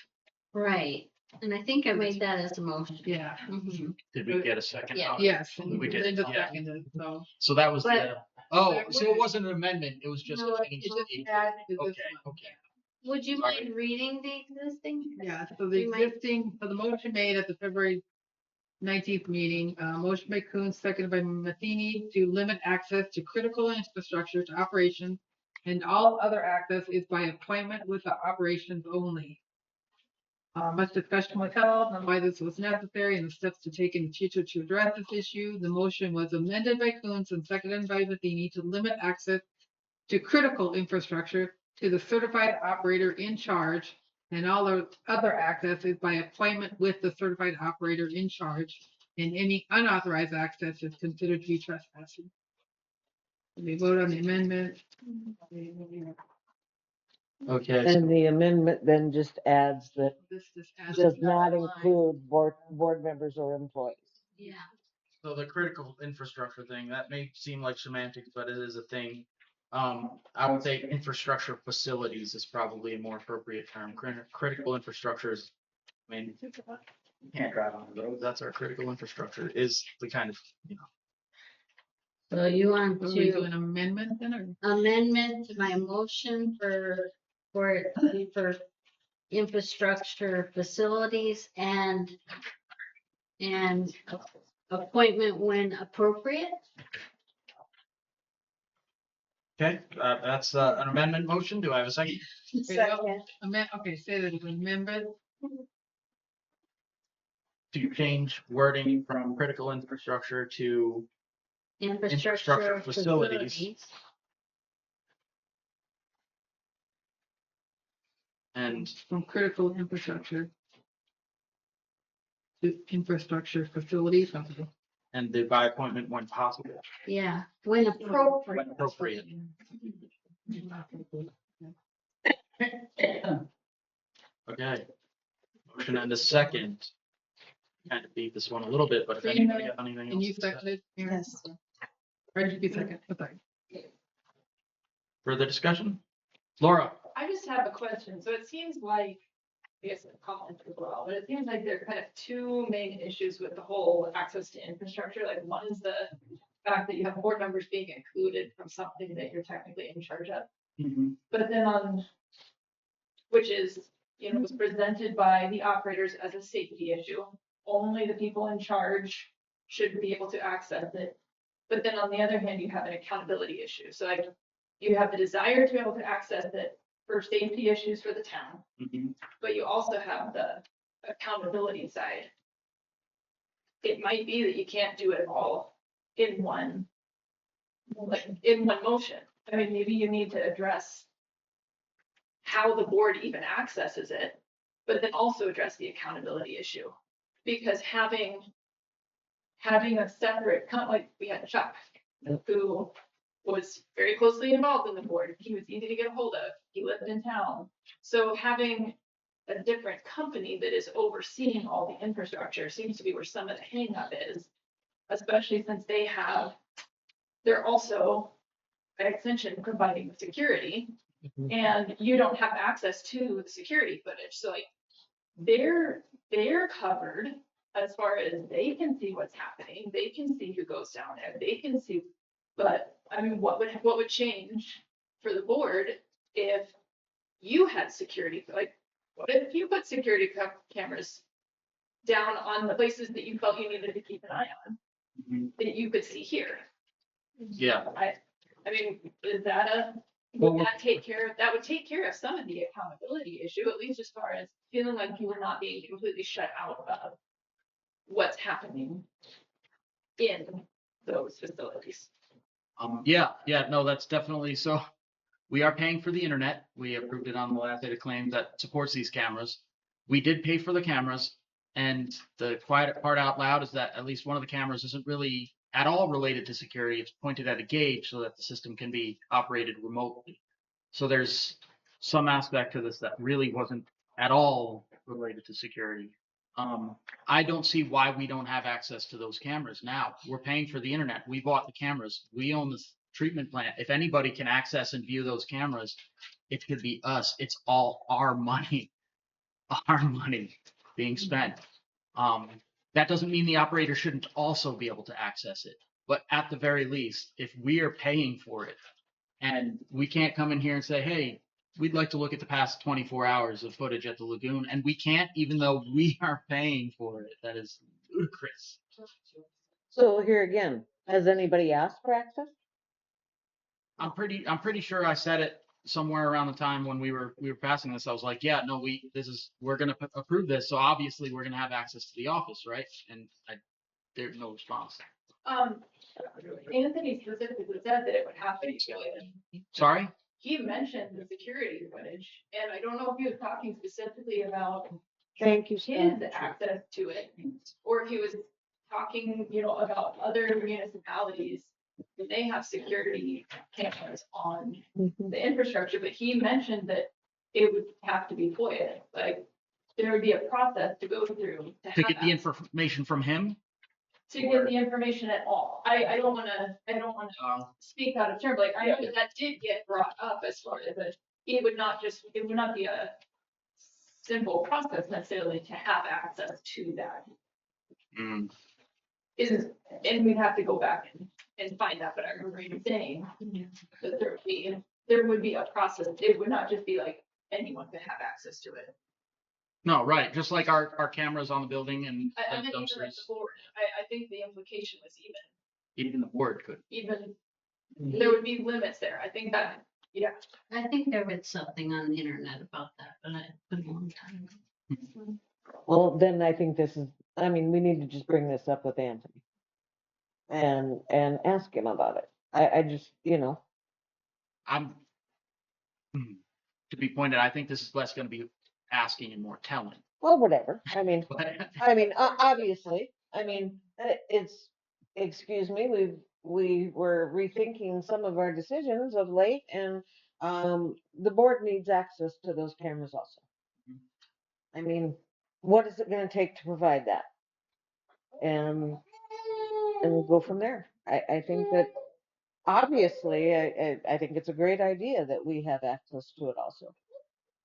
right, and I think I made that as a motion. Yeah. Mhm. Did we get a second? Yeah. on it? Yes, and We did, Linda yeah. seconded, so. So that was But- so it wasn't an amendment, it was just No, a it change. It to just the- added to this Okay, one. okay. Would you Sorry. mind reading the existing? Yeah, so the You might- existing, so the motion made at the February 19th meeting, motion by Coons, seconded by Matheny to limit access to critical infrastructure to operations, and all other access is by appointment with the operations only. Much discussion was held on why this was necessary and the steps to take in the future to address this issue. The motion was amended by Coons and seconded by Matheny to limit access to critical infrastructure to the certified operator in charge, and all the other access is by appointment with the certified operator in charge, and any unauthorized access is considered to be trespassing. We vote on the amendment. Okay, And the amendment then just adds that This just adds. does not include board members or employees. Yeah, so the critical infrastructure thing, that may seem like semantics, but it is a thing. I would say infrastructure facilities is probably a more appropriate term. Critical infrastructure is, I mean, you can't drive on the road. That's our critical infrastructure is the kind of, so you want Are we to doing amendment then, or? amendment to my motion for it to be for infrastructure facilities and appointment when appropriate? okay, that's an amendment motion. Do I have a second? Okay, okay, say that again, amendment. To change wording from critical infrastructure to Infrastructure facilities. facilities. And From critical infrastructure to infrastructure facilities. Okay. and the by appointment when possible. Yeah, when appropriate. When appropriate. Okay. Motion and a second. Kind of beat this one a little bit, but if anybody got anything And you else to say. seconded? Yes. Or did you second? Okay. Further discussion? Laura? I just have a question. So it seems like, I guess a comment as well, but it seems like there are kind of two main issues with the whole access to infrastructure. Like one is the fact that you have board members being excluded from something that you're technically in charge of. But then which is, was presented by the operators as a safety issue. Only the people in charge should be able to access it. But then on the other hand, you have an accountability issue. So like you have the desire to be able to access it for safety issues for the town, but you also have the accountability side. It might be that you can't do it all in one motion. I mean, maybe you need to address how the board even accesses it, but then also address the accountability issue. Because having a separate, kind of like we had Chuck, who was very closely involved in the board. He was easy to get a hold of. He lived in town. So having a different company that is overseeing all the infrastructure seems to be where some of the hang up is, especially since they're also by extension providing security, and you don't have access to the security footage. So like they're covered as far as they can see what's happening. They can see who goes down there. They can see, but I mean, what would change for the board if you had security? Like, what if you put security cameras down on the places that you felt you needed to keep an eye on, Mhm. that you could see here. Yeah. I mean, is that Well, would that would take care of some of the accountability issue, at least as far as feeling like you were not being completely shut out of what's happening in those facilities. Yeah, no, that's definitely so. We are paying for the internet. We approved it on the last date of claim that supports these cameras. We did pay for the cameras, and the quiet part out loud is that at least one of the cameras isn't really at all related to security. It's pointed at a gauge so that the system can be operated remotely. So there's some aspect to this that really wasn't at all related to security. I don't see why we don't have access to those cameras now. We're paying for the internet. We bought the cameras. We own this treatment plant. If anybody can access and view those cameras, it could be us. It's all our money, being spent. That doesn't mean the operator shouldn't also be able to access it. But at the very least, if we are paying for it and we can't come in here and say, hey, we'd like to look at the past 24 hours of footage at the lagoon, and we can't, even though we are paying for it. That is ludicrous. So here again, has anybody asked for access? I'm pretty sure I said it somewhere around the time when we were passing this. I was like, yeah, no, we're gonna approve this, so obviously we're gonna have access to the office, right? And there's no response. Anthony specifically said that it would have to be voided. Sorry? He mentioned the security footage, and I don't know if he was talking specifically about Thank you, his Scott. access to it, or if he was talking, about other municipalities. They have security cameras on Mhm. the infrastructure, but he mentioned that it would have to be FOIA. Like, there would be a process to go through To have get the access. information from him? To get the information at all. I don't wanna speak out of turn, but like, I know that did get brought up as far as it would not be a simple process necessarily to have access to that. Mm. And we'd have to go back and find that, but I remember him saying that there would be a process. It would not just be like anyone could have access to it. No, right. Just like our cameras on the building and I the meant even at dumpsters. the board. I think the implication was Even the board could. there would be limits there. I think that, yeah. I think I read something on the internet about that, but it's been a long time ago. Well, then I think we need to just bring this up with Anthony. And ask him about it. I just, I'm to be pointed. I think this is less going to be asking and more telling. well, whatever. But Obviously, excuse me, we were rethinking some of our decisions of late, and the board needs access to those cameras also. What is it gonna take to provide that? And we'll go from there. I think that obviously, I think it's a great idea that we have access to it also.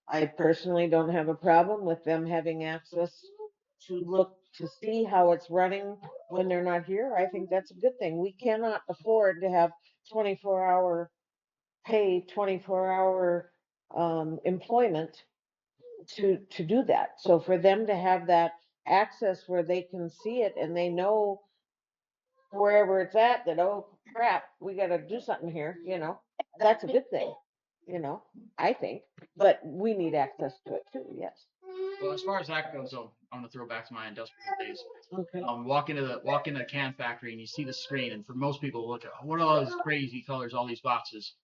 I personally don't have a problem with them having access to look to see how it's running when they're not here. I think that's a good thing. We cannot afford to have 24-hour pay, 24-hour employment to do that. So for them to have that access where they can see it and they know wherever it's at, that, oh crap, we got to do something here, that's a good thing, I think, but we need access to it too. Yes. well, as far as that goes, I'm going to throw back to my industrial days. Okay. Walk into the can factory and you see the screen, and for most people, look at what are all these crazy colors, all these boxes,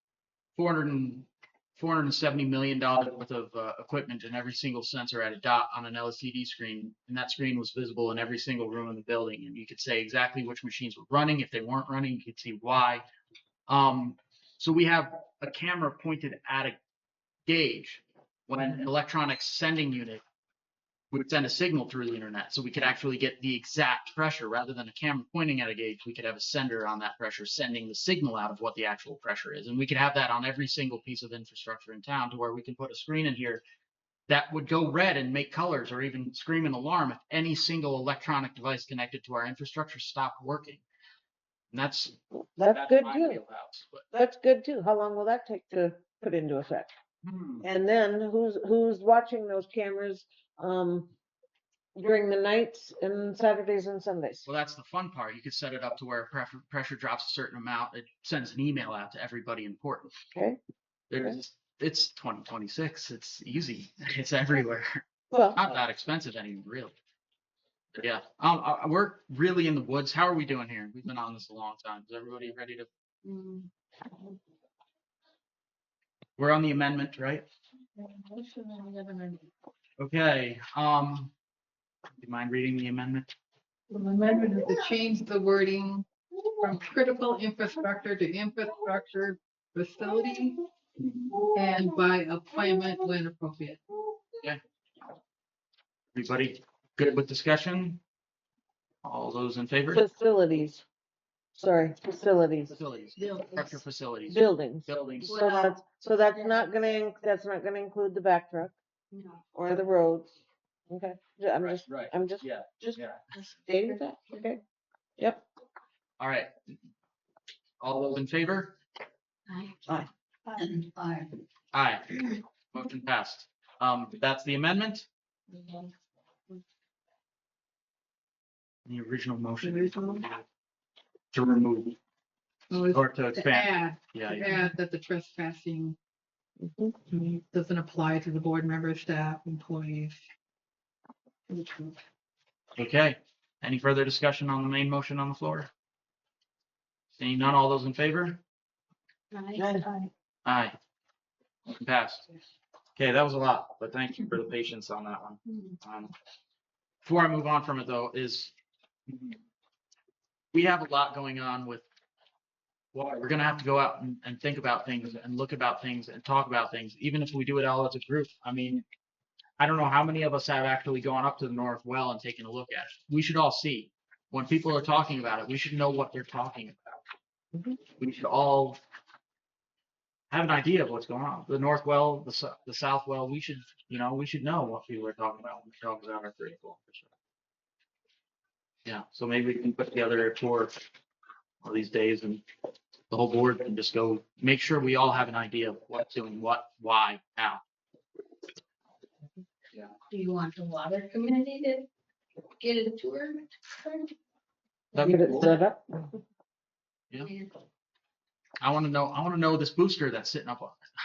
$470 million worth of equipment, and every single sensor had a dot on an LCD screen, and that screen was visible in every single room in the building, and you could say exactly which machines were running. If they weren't running, you could see why. So we have a camera pointed at a gauge when an electronic sending unit would send a signal through the internet, so we could actually get the exact pressure rather than a camera pointing at a gauge. We could have a sender on that pressure sending the signal out of what the actual pressure is, and we could have that on every single piece of infrastructure in town, to where we can put a screen in here that would go red and make colors or even scream an alarm if any single electronic device connected to our infrastructure stopped working. And that's good my too. wheelhouse, but That's good too. How long will that take to put into effect? And then who's watching those cameras? during the nights and Saturdays and Sundays. Well, that's the fun part. You could set it up to where pressure drops a certain amount. It sends an email out to everybody important. Okay, It's 2026. It's easy. It's everywhere. well, Not that expensive anymore, really. But yeah, we're really in the woods. How are we doing here? We've been on this a long time. Is everybody ready to? We're on the amendment, right? Okay. Do you mind reading the amendment? The amendment is to change the wording from critical infrastructure to infrastructure facility and by appointment when appropriate. Everybody good with discussion? All those in favor? facilities, sorry, facilities, Facilities. Structure facilities. buildings. Buildings. So that's not gonna include the back truck No. or the roads. Okay, Right. I'm just Yeah. stating that, okay? Yep. All right. All those in favor? Aye. And I, Aye. Motion passed. That's the amendment. The original motion to remove or to To expand. add, add that the trespassing doesn't apply to the board members, staff, employees. Okay. Any further discussion on the main motion on the floor? Seeing none, all those in favor? Aye. Motion passed. Okay, that was a lot, but thank you for the patience on that one. Before I move on from it though, we have a lot going on with water. We're gonna have to go out and think about things and look about things and talk about things, even if we do it all as a group. I mean, I don't know how many of us have actually gone up to the North Well and taken a look at it. We should all see. When people are talking about it, we should know what they're talking about. We should all have an idea of what's going on. The North Well, the South Well, we should know what people are talking about when we're talking about our critical infrastructure. Yeah, so maybe we can put together a tour one of these days and the whole board can just go make sure we all have an idea of what's doing what, why, how. Do you want the water committee to get a tour? That'd Get be it cool. set up. Yeah. I want to know this booster that's sitting up.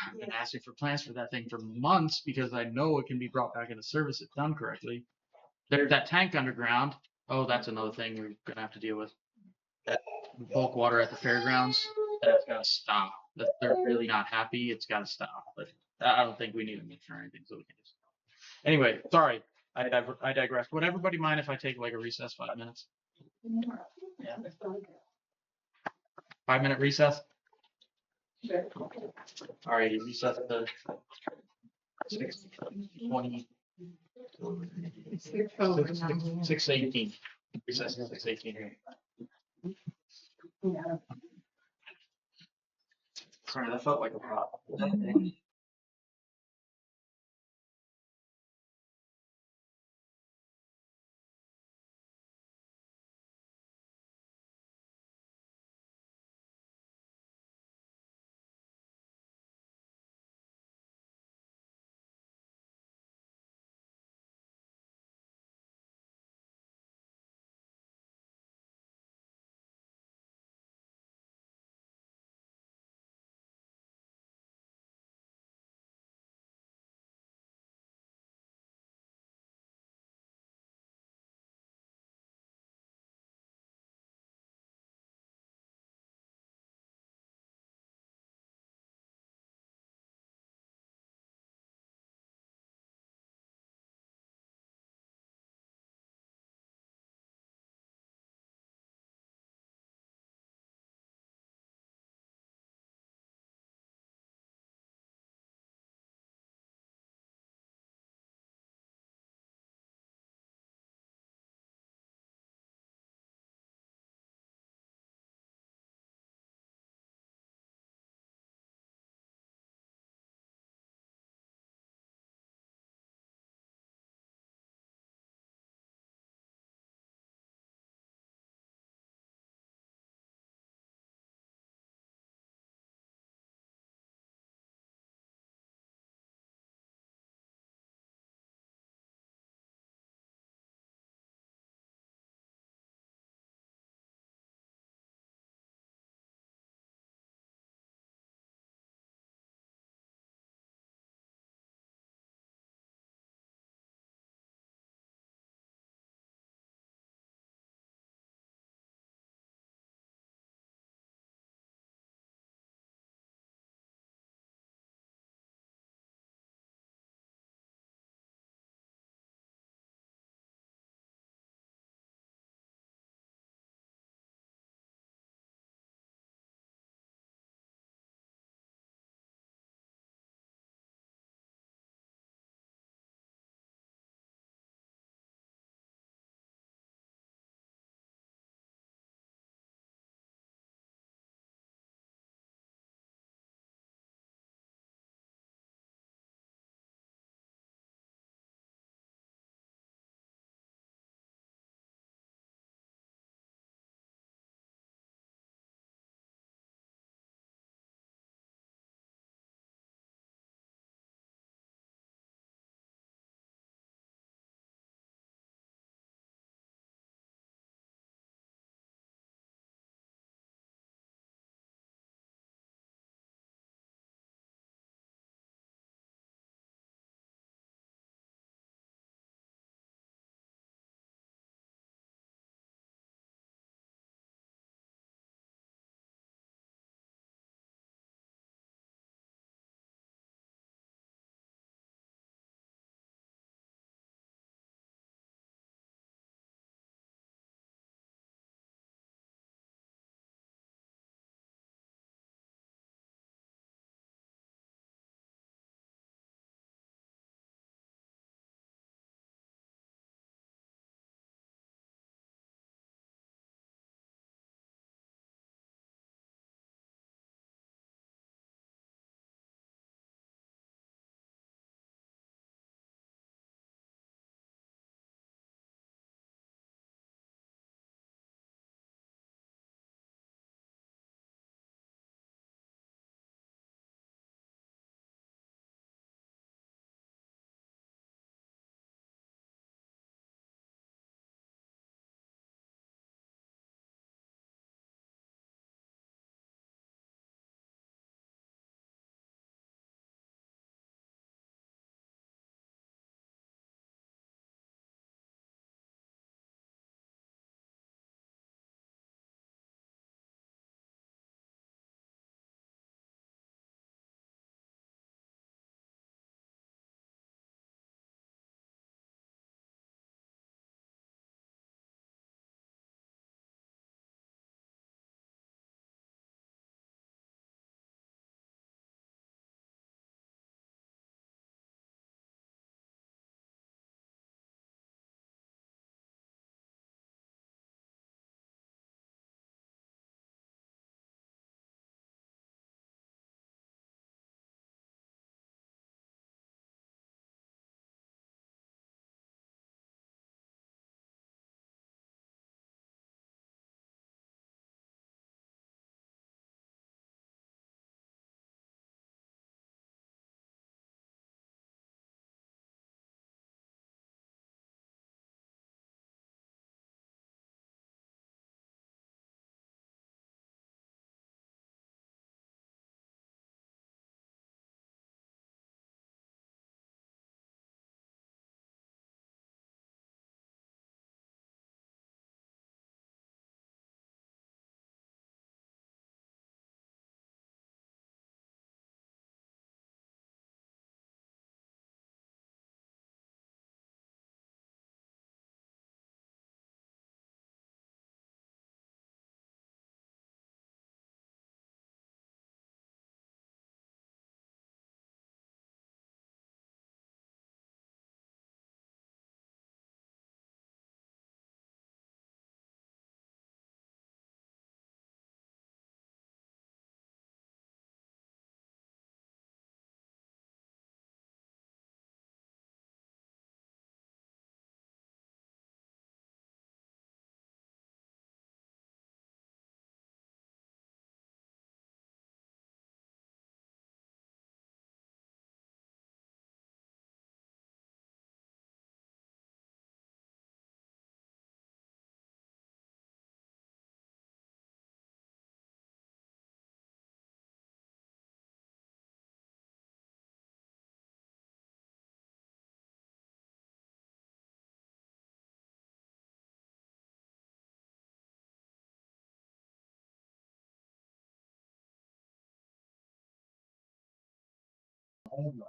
I've been asking for plans for that thing for months because I know it can be brought back into service if done correctly. There's that tank underground. Oh, that's another thing we're gonna have to deal with. That bulk water at the fairgrounds. That's gotta stop. They're really not happy. It's gotta stop. But I don't think we need a meter or anything, so we can just. Anyway, sorry. I digress. Would everybody mind if I take like a recess 5 minutes? Yeah. 5 minute recess. All right, recess to 6:20. 6:18. Recess to 6:18. Sorry, that felt like a problem.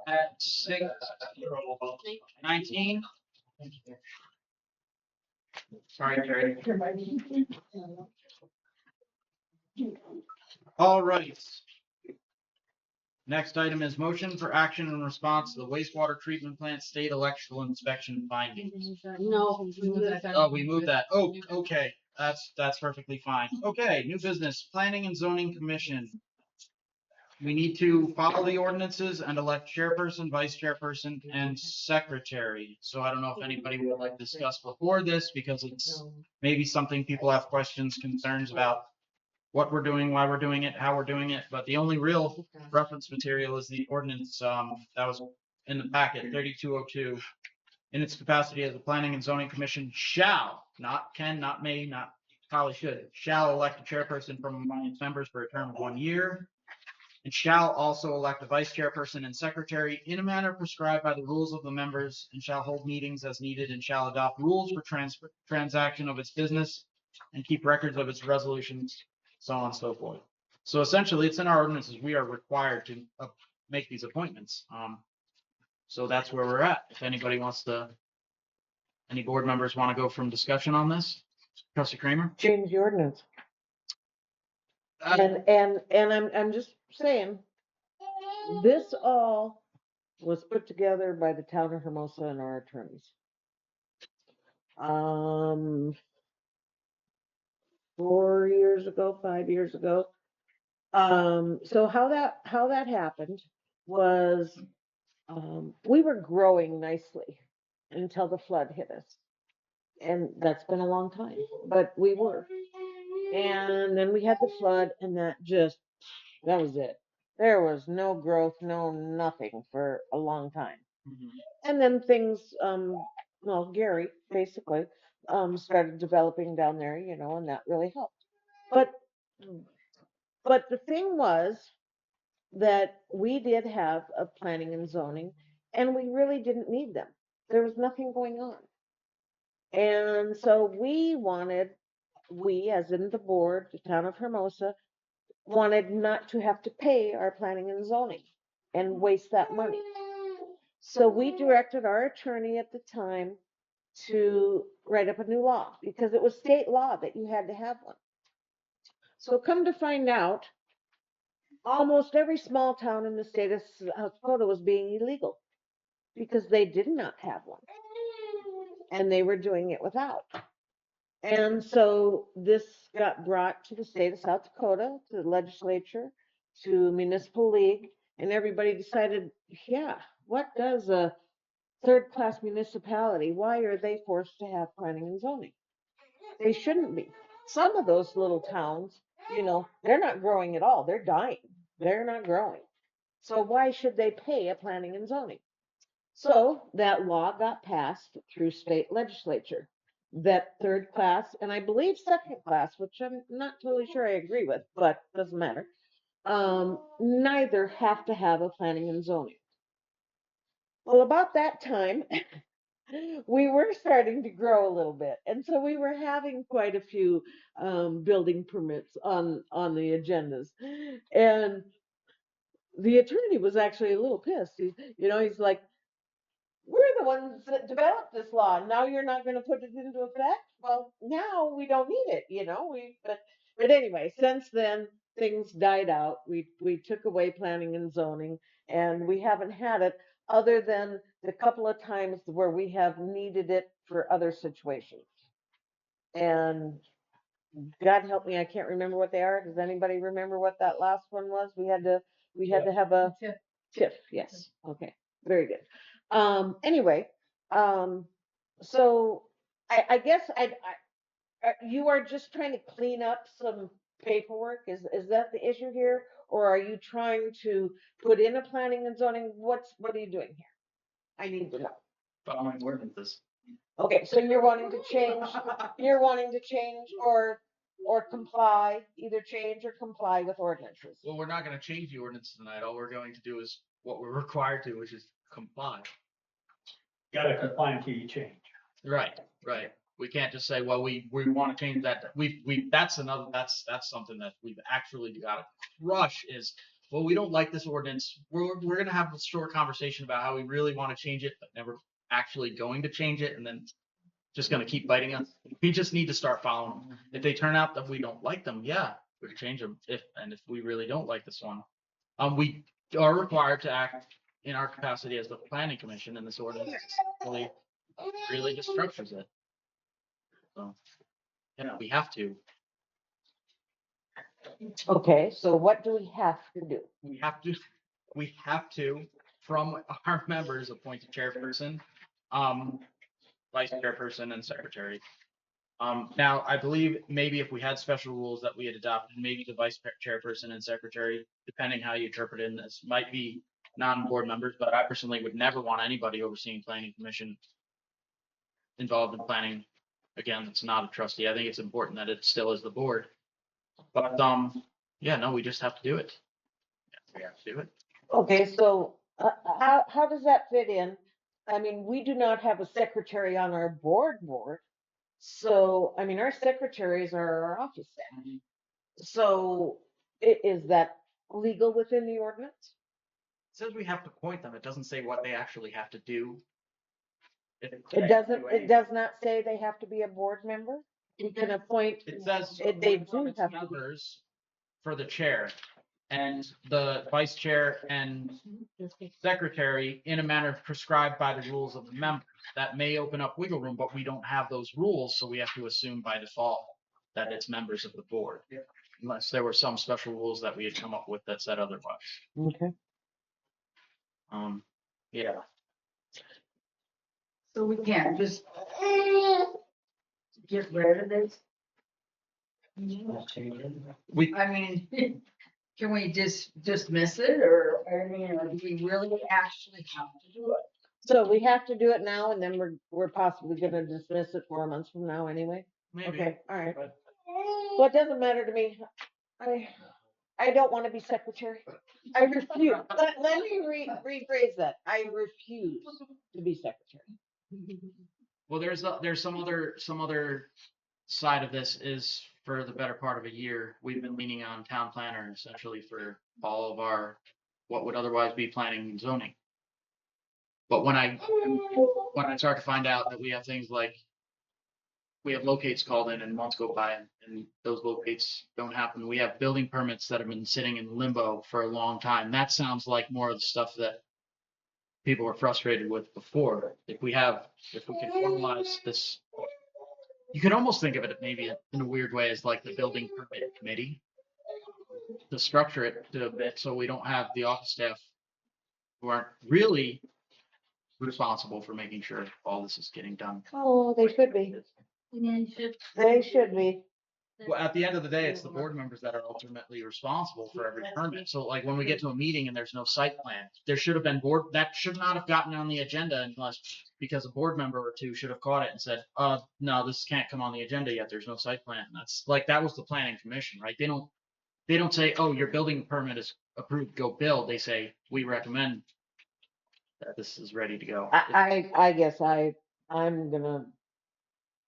at 6:19. Sorry, Terry. All right. Next item is motion for action in response to the wastewater treatment plant state electrical inspection findings. No. Oh, we moved that. Oh, okay. That's perfectly fine. Okay, new business, planning and zoning commission. We need to follow the ordinances and elect chairperson, vice chairperson, and secretary. So I don't know if anybody would like to discuss before this, because it's maybe something people have questions, concerns about what we're doing, why we're doing it, how we're doing it. But the only real reference material is the ordinance that was in the packet, 3202. In its capacity as a planning and zoning commission shall, not can, not may, not probably should, shall elect a chairperson from among its members for a term of 1 year, and shall also elect a vice chairperson and secretary in a manner prescribed by the rules of the members, and shall hold meetings as needed, and shall adopt rules for transaction of its business and keep records of its resolutions, so on and so forth. So essentially, it's in our ordinances. We are required to make these appointments. So that's where we're at. If anybody wants to, any board members want to go from discussion on this? Trustee Kramer? Change the ordinance. And I'm just saying, this all was put together by the town of Hermosa and our attorneys. 4 years ago, 5 years ago. So how that happened was, we were growing nicely until the flood hit us. And that's been a long time, but we were. And then we had the flood, and that was it. There was no growth, no nothing for a long time. And then things, well, Gary basically started developing down there, and that really helped. But the thing was that we did have a planning and zoning, and we really didn't need them. There was nothing going on. And so we, as in the board, the town of Hermosa, wanted not to have to pay our planning and zoning and waste that money. So we directed our attorney at the time to write up a new law, because it was state law that you had to have one. So come to find out, almost every small town in the state of South Dakota was being illegal because they did not have one. And they were doing it without. And so this got brought to the state of South Dakota, to the legislature, to municipal league, and everybody decided, yeah, what does a third-class municipality, why are they forced to have planning and zoning? They shouldn't be. Some of those little towns, they're not growing at all. They're dying. They're not growing. So why should they pay a planning and zoning? So that law got passed through state legislature, that third class, and I believe second class, which I'm not totally sure I agree with, but doesn't matter. Neither have to have a planning and zoning. Well, about that time, we were starting to grow a little bit. And so we were having quite a few building permits on the agendas. And the attorney was actually a little pissed. He's like, we're the ones that developed this law. Now you're not going to put it into effect? Well, now we don't need it, but anyway, since then things died out. We took away planning and zoning, and we haven't had it other than the couple of times where we have needed it for other situations. And God help me, I can't remember what they are. Does anybody remember what that last one was? We had to have a TIF. Yes. Okay. Very good. Anyway, so I guess you are just trying to clean up some paperwork. Is that the issue here? Or are you trying to put in a planning and zoning? What are you doing here? I need to know. Following ordinances. Okay, so you're wanting to change or comply, either change or comply with ordinances. Well, we're not going to change the ordinance tonight. All we're going to do is what we're required to, which is comply. Gotta comply until you change. Right. We can't just say, well, we want to change that. That's something that we've actually got to crush is well, we don't like this ordinance. We're gonna have a short conversation about how we really want to change it, but never actually going to change it, and then just gonna keep biting us. We just need to start following them. If they turn out that we don't like them, yeah, we can change them. If we really don't like this one, we are required to act in our capacity as the planning commission, and this ordinance really just structures it. So, yeah, we have to. Okay, so what do we have to do? We have to, from our members, appoint a chairperson, vice chairperson, and secretary. Now, I believe maybe if we had special rules that we had adopted, maybe the vice chairperson and secretary, depending how you interpret it, this might be non-board members, but I personally would never want anybody overseeing planning commission involved in planning. Again, it's not a trustee. I think it's important that it still is the board. But yeah, no, we just have to do it. We have to do it. Okay, so how does that fit in? I mean, we do not have a secretary on our board. So, I mean, our secretaries are our office staff. So is that legal within the ordinance? It says we have to appoint them. It doesn't say what they actually have to do. It does not say they have to be a board member? We can appoint, It says they appoint from do its have to be. members for the chair and the vice chair and secretary in a manner prescribed by the rules of the members. That may open up wiggle room, but we don't have those rules, so we have to assume by default that it's members of the board. Unless there were some special rules that we had come up with that said otherwise. Okay. Yeah. So we can't just get rid of this? I mean, can we just dismiss it or, I mean, or do we really actually have to do it? So we have to do it now and then we're possibly gonna dismiss it 4 months from now anyway? Maybe. Okay, all right. Well, it doesn't matter to me. I don't want to be secretary. I refuse. Let me rephrase that. I refuse to be secretary. Well, there's some other side of this is for the better part of a year, we've been leaning on town planner essentially for all of our, what would otherwise be planning and zoning. But when I start to find out that we have things like, we have locates called in and months go by and those locates don't happen. We have building permits that have been sitting in limbo for a long time. That sounds like more of the stuff that people were frustrated with before. If we can formalize this, you can almost think of it maybe in a weird way as like the building permit committee, to structure it a bit so we don't have the office staff who aren't really responsible for making sure all this is getting done. Oh, they should be. They should be. Well, at the end of the day, it's the board members that are ultimately responsible for every permit. So like when we get to a meeting and there's no site plan, there should have been that should not have gotten on the agenda unless, because a board member or two should have caught it and said, no, this can't come on the agenda yet. There's no site plan. That was the planning commission, right? They don't say, oh, your building permit is approved, go build. They say, we recommend that this is ready to go. I guess I'm gonna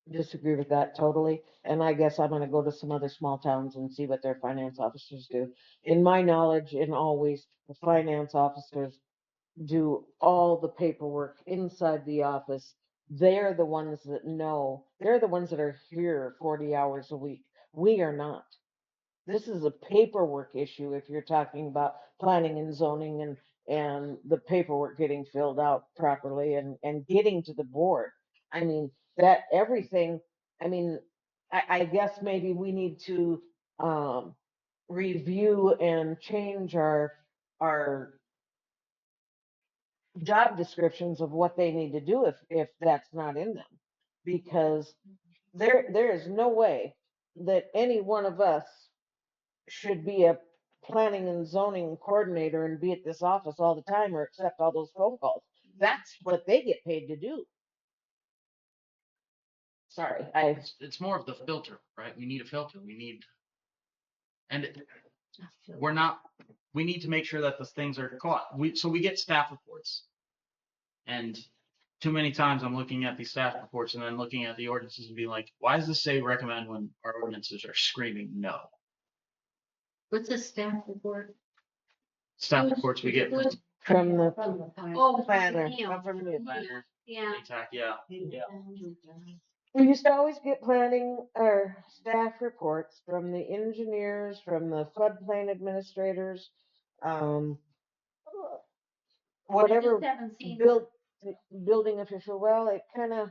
disagree with that totally. And I guess I'm gonna go to some other small towns and see what their finance officers do. In my knowledge, and always, the finance officers do all the paperwork inside the office. They're the ones that know. They're the ones that are here 40 hours a week. We are not. This is a paperwork issue if you're talking about planning and zoning and the paperwork getting filled out properly and getting to the board. I mean, that everything, I mean, I guess maybe we need to review and change our job descriptions of what they need to do if that's not in them. Because there is no way that any one of us should be a planning and zoning coordinator and be at this office all the time or accept all those phone calls. That's what they get paid to do. Sorry, It's more of the filter, right? We need a filter. We need to make sure that the things are caught. So we get staff reports. And too many times I'm looking at these staff reports and then looking at the ordinances and being like, why does this say recommend when our ordinances are screaming no? What's a staff report? staff reports we get from from the Oh, planner, Neil. from the planner, Yeah. ATAC, yeah. We used to always get planning or staff reports from the engineers, from the floodplain administrators, whatever Just haven't seen. building official. Well, it kind of,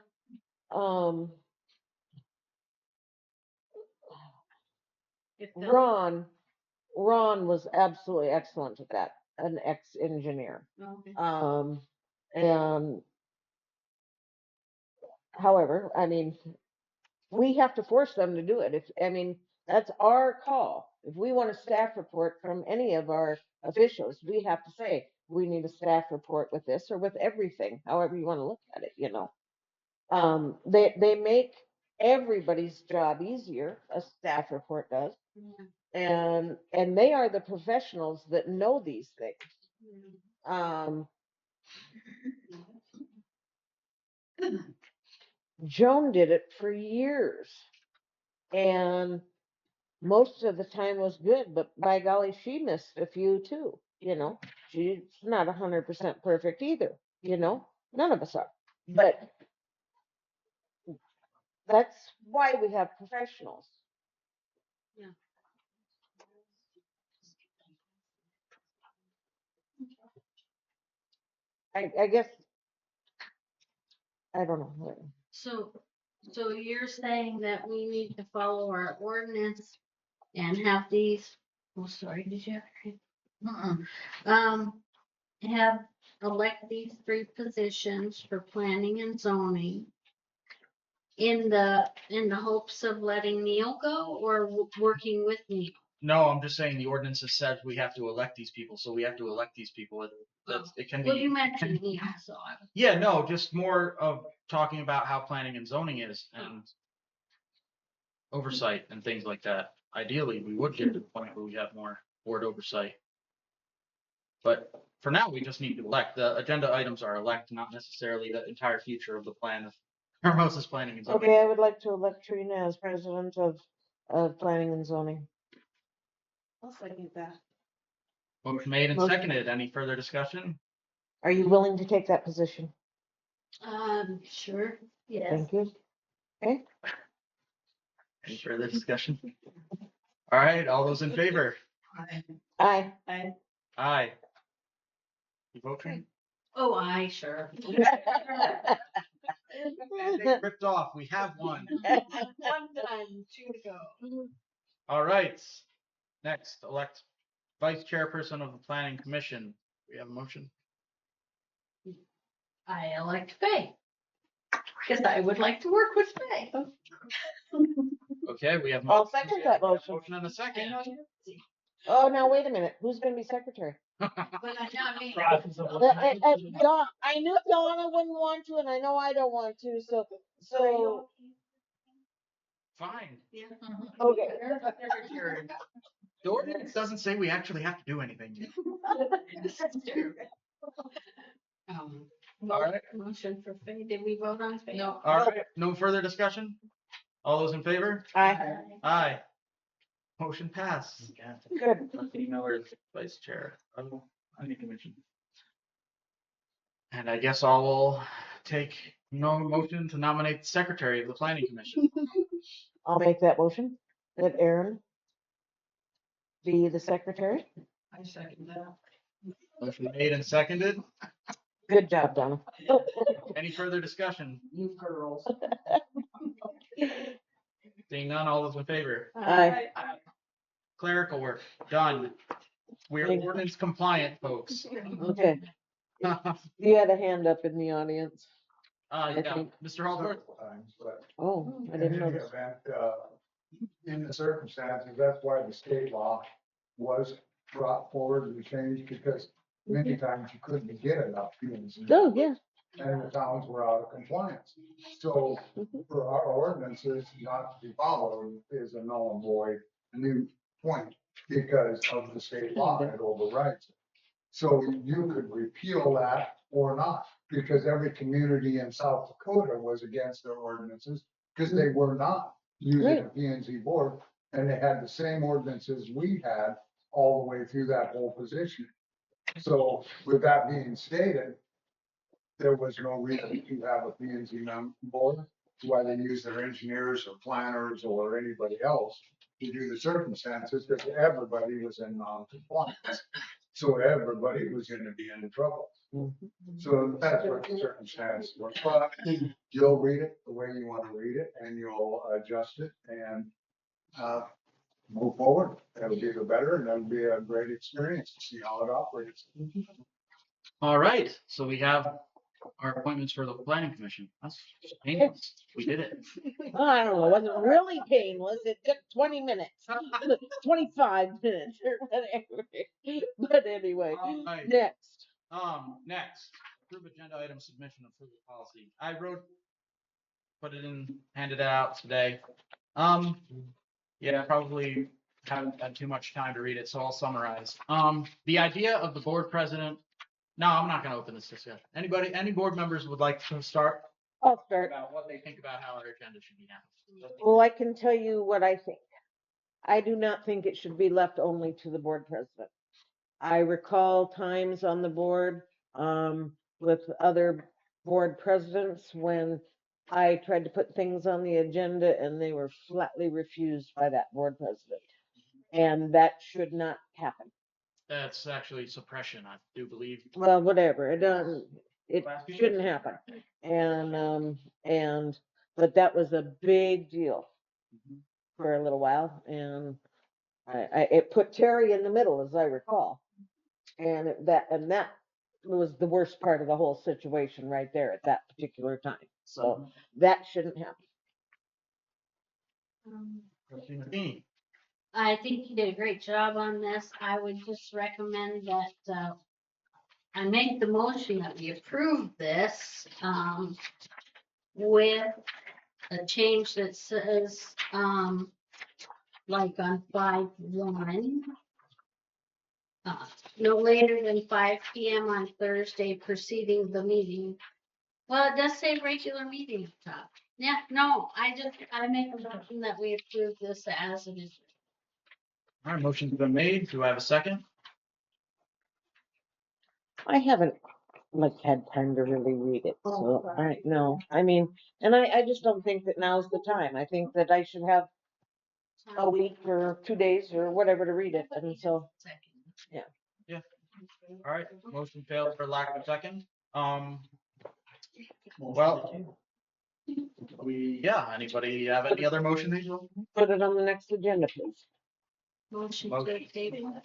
Ron was absolutely excellent at that, an ex-engineer. Okay. And however, I mean, we have to force them to do it. That's our call. If we want a staff report from any of our officials, we have to say, we need a staff report with this or with everything, however you want to look at it, They make everybody's job easier, a staff report does. And they are the professionals that know these things. Joan did it for years, and most of the time was good, but by golly, she missed a few too. She's not 100% perfect either. None of us are, but that's why we have professionals. Yeah. I guess I don't know. So you're saying that we need to follow our ordinance and have these, oh, sorry, did you have? Have elect these 3 positions for planning and zoning in the hopes of letting Neil go or working with Neil? No, I'm just saying the ordinance says we have to elect these people, so we have to elect these people. It can be. Well, you mentioned Neil, so I was. Yeah, no, just more of talking about how planning and zoning is and oversight and things like that. Ideally, we would get to the point where we have more board oversight. But for now, we just need to elect. The agenda items are elect, not necessarily the entire future of the plan of Hermosa's planning and zoning. Okay, I would like to elect Trina as president of planning and zoning. I'll second that. Motion made and seconded. Any further discussion? Are you willing to take that position? Sure, yes. Thank you. Okay. Any further discussion? All right, all those in favor? Aye. Aye. You vote for? Oh, I sure. Mandate ripped off. We have one. One done, 2 to go. All right. Next, elect vice chairperson of the planning commission. We have a motion. I elect Faye. Because I would like to work with Faye. Okay, we have. I'll second that motion. Motion and a second. Oh, now wait a minute. Who's going to be secretary? But I not me. Dawn, I knew Donna wouldn't want to, and I know I don't want to. So. Fine. Yeah. Okay. The ordinance doesn't say we actually have to do anything. This is true. All right. Motion for Faye. Did we vote on Faye? No. All right. No further discussion? All those in favor? Aye. Aye. Motion passed. Good. Trustee Miller is vice chair of the planning commission. And I guess I will take no motion to nominate the secretary of the planning commission. I'll make that motion. Let Aaron be the secretary. I second that. Motion made and seconded. Good job, Donna. Any further discussion? You girls. Seeing none, all those in favor? Aye. Clerical work, done. We're Thank- ordinance compliant, folks. Okay. You had a hand up in the audience. Yeah, think- Mr. Hallworth? Several times, but Oh, I in didn't know any this. event, in the circumstances, that's why the state law was brought forward and changed, because many times you couldn't get enough units. Oh, yeah. And the towns were out of compliance. So for our ordinances not to be followed is a null and void new point because of the state law that overrides it. So you could repeal that or not, because every community in South Dakota was against their ordinances because they were not using a P and Z board, and they had the same ordinances we had all the way through that whole position. So with that being stated, there was no reason to have a P and Z board, whether use their engineers or planners or anybody else to do the circumstances, because everybody was in non-compliance. So everybody was gonna be in trouble. So that's what the circumstance was. But you'll read it the way you want to read it, and you'll adjust it and move forward. That'll be the better, and that'll be a great experience to see how it operates. All right, so we have our appointments for the planning commission. That's painless. We did it. I don't know, it wasn't really painless, it took 20 minutes, 25 minutes or whatever. But anyway, All right. next. Next, approve agenda item submission of approval policy. I put it in, handed it out today. Yeah, probably haven't had too much time to read it, so I'll summarize. The idea of the board president. No, I'm not gonna open this discussion. Any board members would like to start I'll start. about what they think about how our agenda should be handled? Well, I can tell you what I think. I do not think it should be left only to the board president. I recall times on the board, with other board presidents when I tried to put things on the agenda and they were flatly refused by that board president. And that should not happen. That's actually suppression, I do believe. Well, whatever, it shouldn't happen. But that was a big deal for a little while, and it put Terry in the middle, as I recall. And that was the worst part of the whole situation right there at that particular time. So that shouldn't happen. Trustee McKean. I think you did a great job on this. I would just recommend that, I make the motion that we approve this, with a change that says, like on 5/1, no later than 5 PM on Thursday preceding the meeting. Well, it does say regular meeting top. Yeah, no, I make a motion that we approve this as it is. All right, motion's been made. Do I have a second? I haven't had time to really read it, so I no. I mean, and I just don't think that now's the time. I think that I should have a week or 2 days or whatever to read it, and so All right, motion failed for lack of a second. Well, anybody have any other motion? put it on the next agenda, please. Motion to table.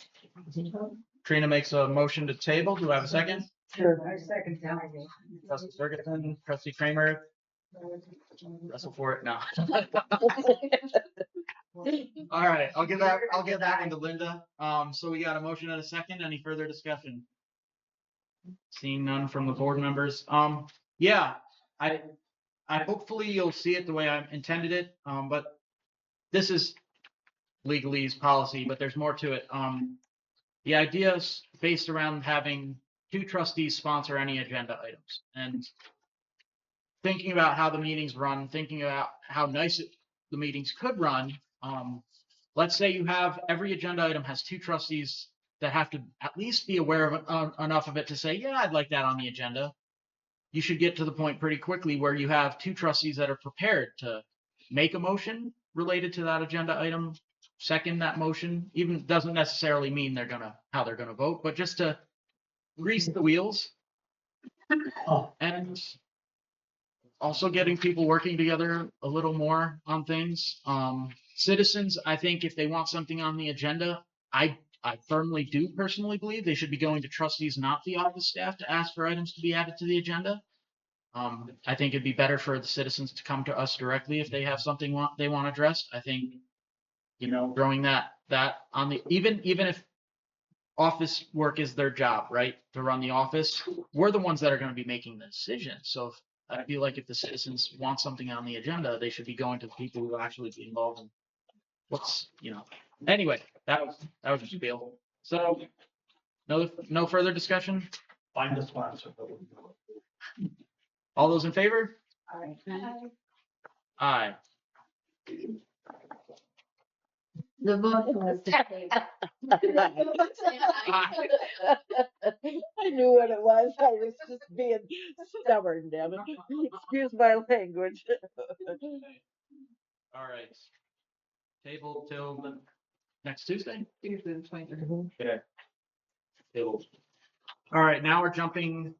Trina makes a motion to table. Do I have a second? Sure. I second that. Trustee Ferguson, trustee Kramer, wrestle for it now. All right, I'll give that one to Linda. So we got a motion and a second. Any further discussion? Seeing none from the board members. Yeah, I hopefully you'll see it the way I intended it. But this is legalese policy, but there's more to it. The idea is based around having 2 trustees sponsor any agenda items, and thinking about how the meetings run, thinking about how nice the meetings could run. Let's say you have every agenda item has 2 trustees that have to at least be aware of enough of it to say, yeah, I'd like that on the agenda. You should get to the point pretty quickly where you have 2 trustees that are prepared to make a motion related to that agenda item, second that motion. Even doesn't necessarily mean how they're gonna vote, but just to grease the wheels. And also getting people working together a little more on things. Citizens, I think if they want something on the agenda, I firmly do personally believe they should be going to trustees, not the office staff, to ask for items to be added to the agenda. I think it'd be better for the citizens to come to us directly if they have something they want addressed. I think, throwing that on the, even if office work is their job, right, to run the office, we're the ones that are going to be making the decision. So I feel like if the citizens want something on the agenda, they should be going to the people who actually be involved in anyway, that was just spiel. So no further discussion. Find a sponsor. All those in favor? Aye. Aye. The vote was to table. I knew what it was. I was just being stubborn, damn it. Excuse my language. All right. Table till the next Tuesday? Tuesday the 23rd. Okay. Table. All right, now we're jumping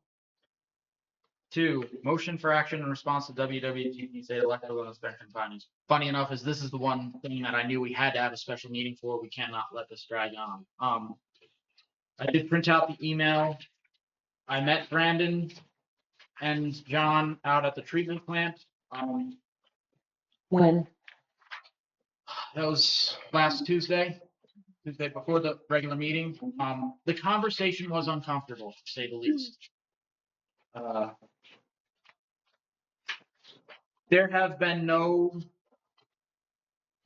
to motion for action in response to WWTP state electrical inspection findings. Funny enough, is this is the one thing that I knew we had to have a special meeting for. We cannot let this drag on. I did print out the email. I met Brandon and John out at the treatment plant. When? That was last Tuesday before the regular meeting. The conversation was uncomfortable, to say the least. There have been no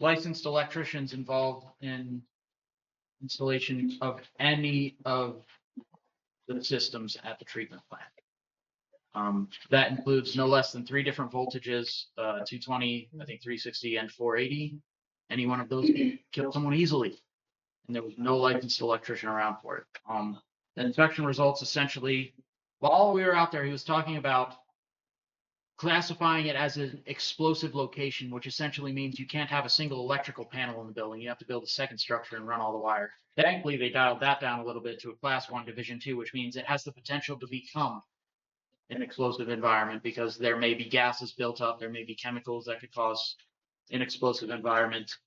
licensed electricians involved in installation of any of the systems at the treatment plant. That includes no less than 3 different voltages, 220, I think 360 and 480. Any one of those can kill someone easily. And there was no licensed electrician around for it. The inspection results essentially, while we were out there, he was talking about classifying it as an explosive location, which essentially means you can't have a single electrical panel in the building. You have to build a second structure and run all the wire. Thankfully, they dialed that down a little bit to a class 1 division 2, which means it has the potential to become an explosive environment because there may be gases built up, there may be chemicals that could cause an explosive environment.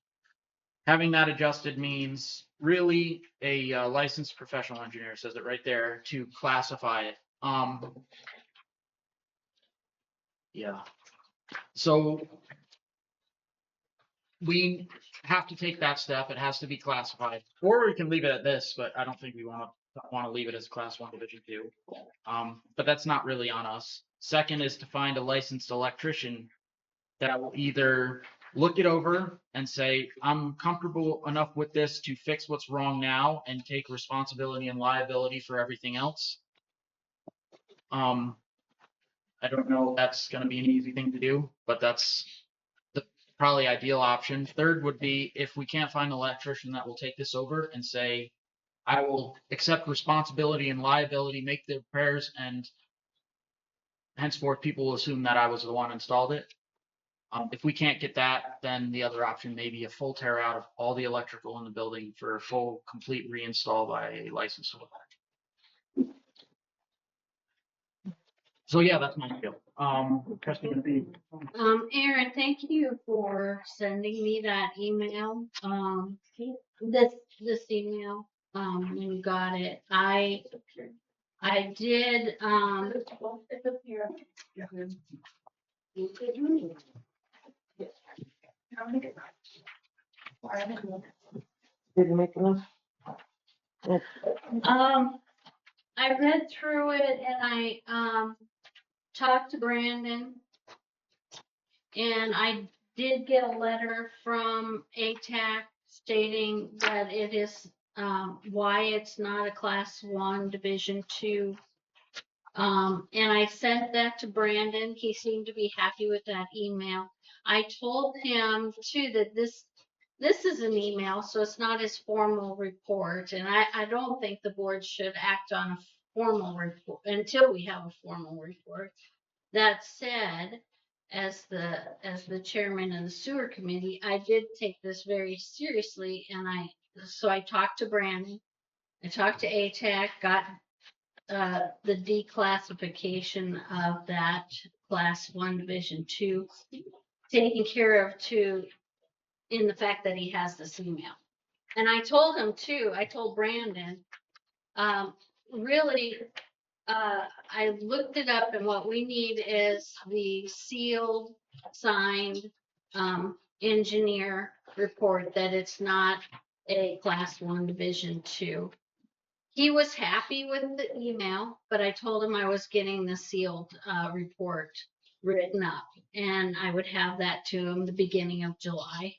Having that adjusted means really a licensed professional engineer, says it right there, to classify it. Yeah. So we have to take that step. It has to be classified, or we can leave it at this. But I don't think we want to leave it as class 1 division 2. But that's not really on us. Second is to find a licensed electrician that will either look it over and say, I'm comfortable enough with this to fix what's wrong now and take responsibility and liability for everything else. I don't know if that's going to be an easy thing to do, but that's the probably ideal option. Third would be if we can't find an electrician that will take this over and say, I will accept responsibility and liability, make the repairs, and henceforth people will assume that I was the one who installed it. If we can't get that, then the other option may be a full tear out of all the electrical in the building for a full, complete reinstall by a licensed electrician. So yeah, that's my deal. Trustee McPhee. Aaron, thank you for sending me that email. This email, when you got it, I did, Didn't make enough? I read through it and I, talked to Brandon. And I did get a letter from ATAC stating that it is, why it's not a class 1 division 2. And I sent that to Brandon. He seemed to be happy with that email. I told him too that this is an email, so it's not his formal report. And I don't think the board should act on a formal report until we have a formal report. That said, as the chairman of the sewer committee, I did take this very seriously, and I talked to Brandon, I talked to ATAC, got the declassification of that class 1 division 2 taken care of too, in the fact that he has this email. And I told him too, I told Brandon, really, I looked it up, and what we need is the sealed, signed, engineer report that it's not a class 1 division 2. He was happy with the email, but I told him I was getting the sealed report written up, and I would have that to him the beginning of July.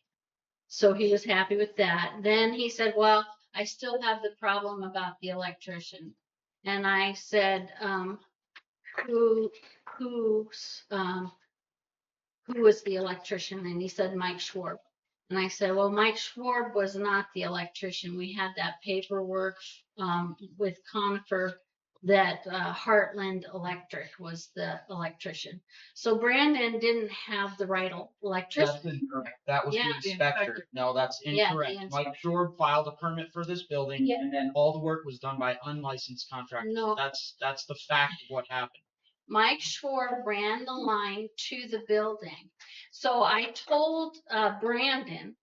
So he was happy with that. Then he said, well, I still have the problem about the electrician. And I said, who was the electrician? And he said, Mike Schwarb. And I said, well, Mike Schwarb was not the electrician. We had that paperwork with Conifer that Heartland Electric was the electrician. So Brandon didn't have the right That's electrician. incorrect. That was the Yeah. The inspector. inspector. No, that's Yeah, the incorrect. Mike inspector. Shore filed a permit for this building Yeah. and then all the work was done by unlicensed contractors. No. That's the fact of what happened. Mike Schwarb ran the line to the building. So I told Brandon,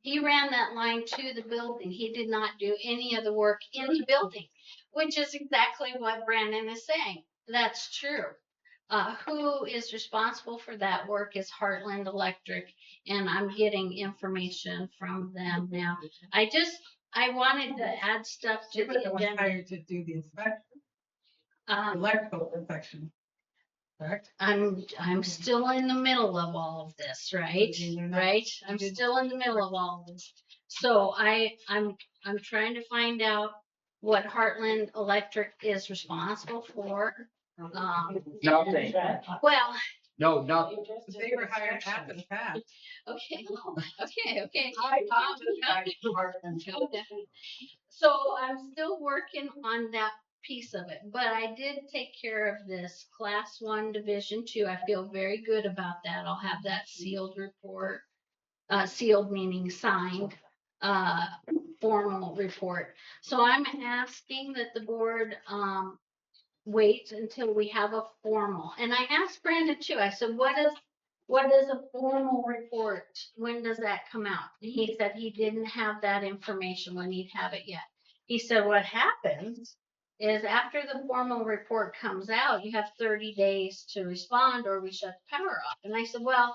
he ran that line to the building. He did not do any of the work in the building, which is exactly what Brandon is saying. That's true. Who is responsible for that work is Heartland Electric, and I'm getting information from them now. I wanted to add stuff to You were the the one agenda. hired to do the inspection, electrical inspection, correct? I'm still in the middle of all of this, right? You're not- Right? you I'm didn't- still in the middle of all of this. So I'm trying to find out what Heartland Electric is responsible for. Nothing. Well, No, no. They were hired after the fact. okay, okay. I apologize to Heartland. Okay. So I'm still working on that piece of it, but I did take care of this class 1 division 2. I feel very good about that. I'll have that sealed report, sealed meaning signed, formal report. So I'm asking that the board, wait until we have a formal. And I asked Brandon too, I said, what is a formal report? When does that come out? And he said he didn't have that information when he'd have it yet. He said, what happens is after the formal report comes out, you have 30 days to respond or we shut the power off. And I said, well,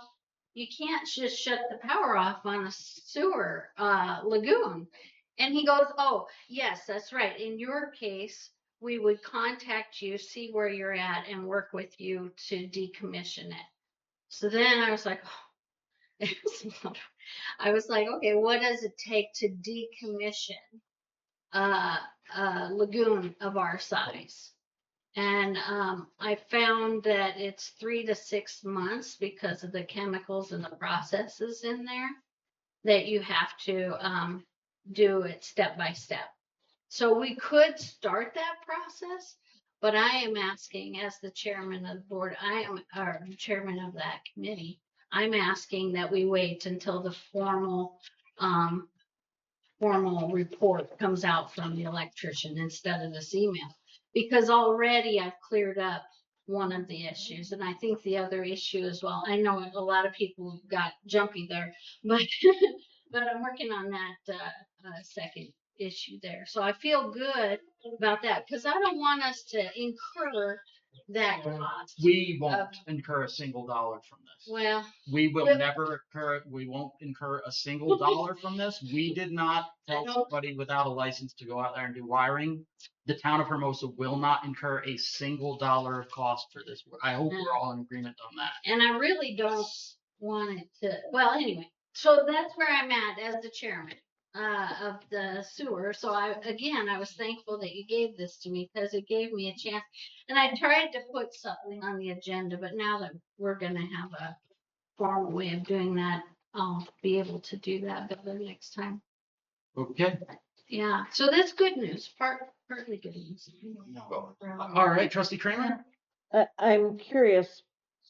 you can't just shut the power off on a sewer lagoon. And he goes, oh, yes, that's right. In your case, we would contact you, see where you're at, and work with you to decommission it. So then I was like, oh. I was like, okay, what does it take to decommission a lagoon of our size? And I found that it's 3 to 6 months because of the chemicals and the processes in there that you have to do it step by step. So we could start that process, but I am asking as the chairman of the board, or chairman of that committee, I'm asking that we wait until the formal report comes out from the electrician instead of this email. Because already I've cleared up one of the issues, and I think the other issue as well. I know a lot of people got jumpy there, but but I'm working on that second issue there. So I feel good about that because I don't want us to incur that cost. We won't incur a single dollar from this. Well, We will never we won't incur a single dollar from this. We did not tell somebody without a license to go out there and do wiring. The town of Hermosa will not incur a single dollar of cost for this. I hope we're all in agreement on that. and I really don't want it to, well, anyway, so that's where I'm at as the chairman of the sewer. So I was thankful that you gave this to me because it gave me a chance. And I tried to put something on the agenda, but now that we're going to have a formal way of doing that, I'll be able to do that better next time. Okay. Yeah, so that's good news, partly good news. All right, Trustee Kramer? I'm curious,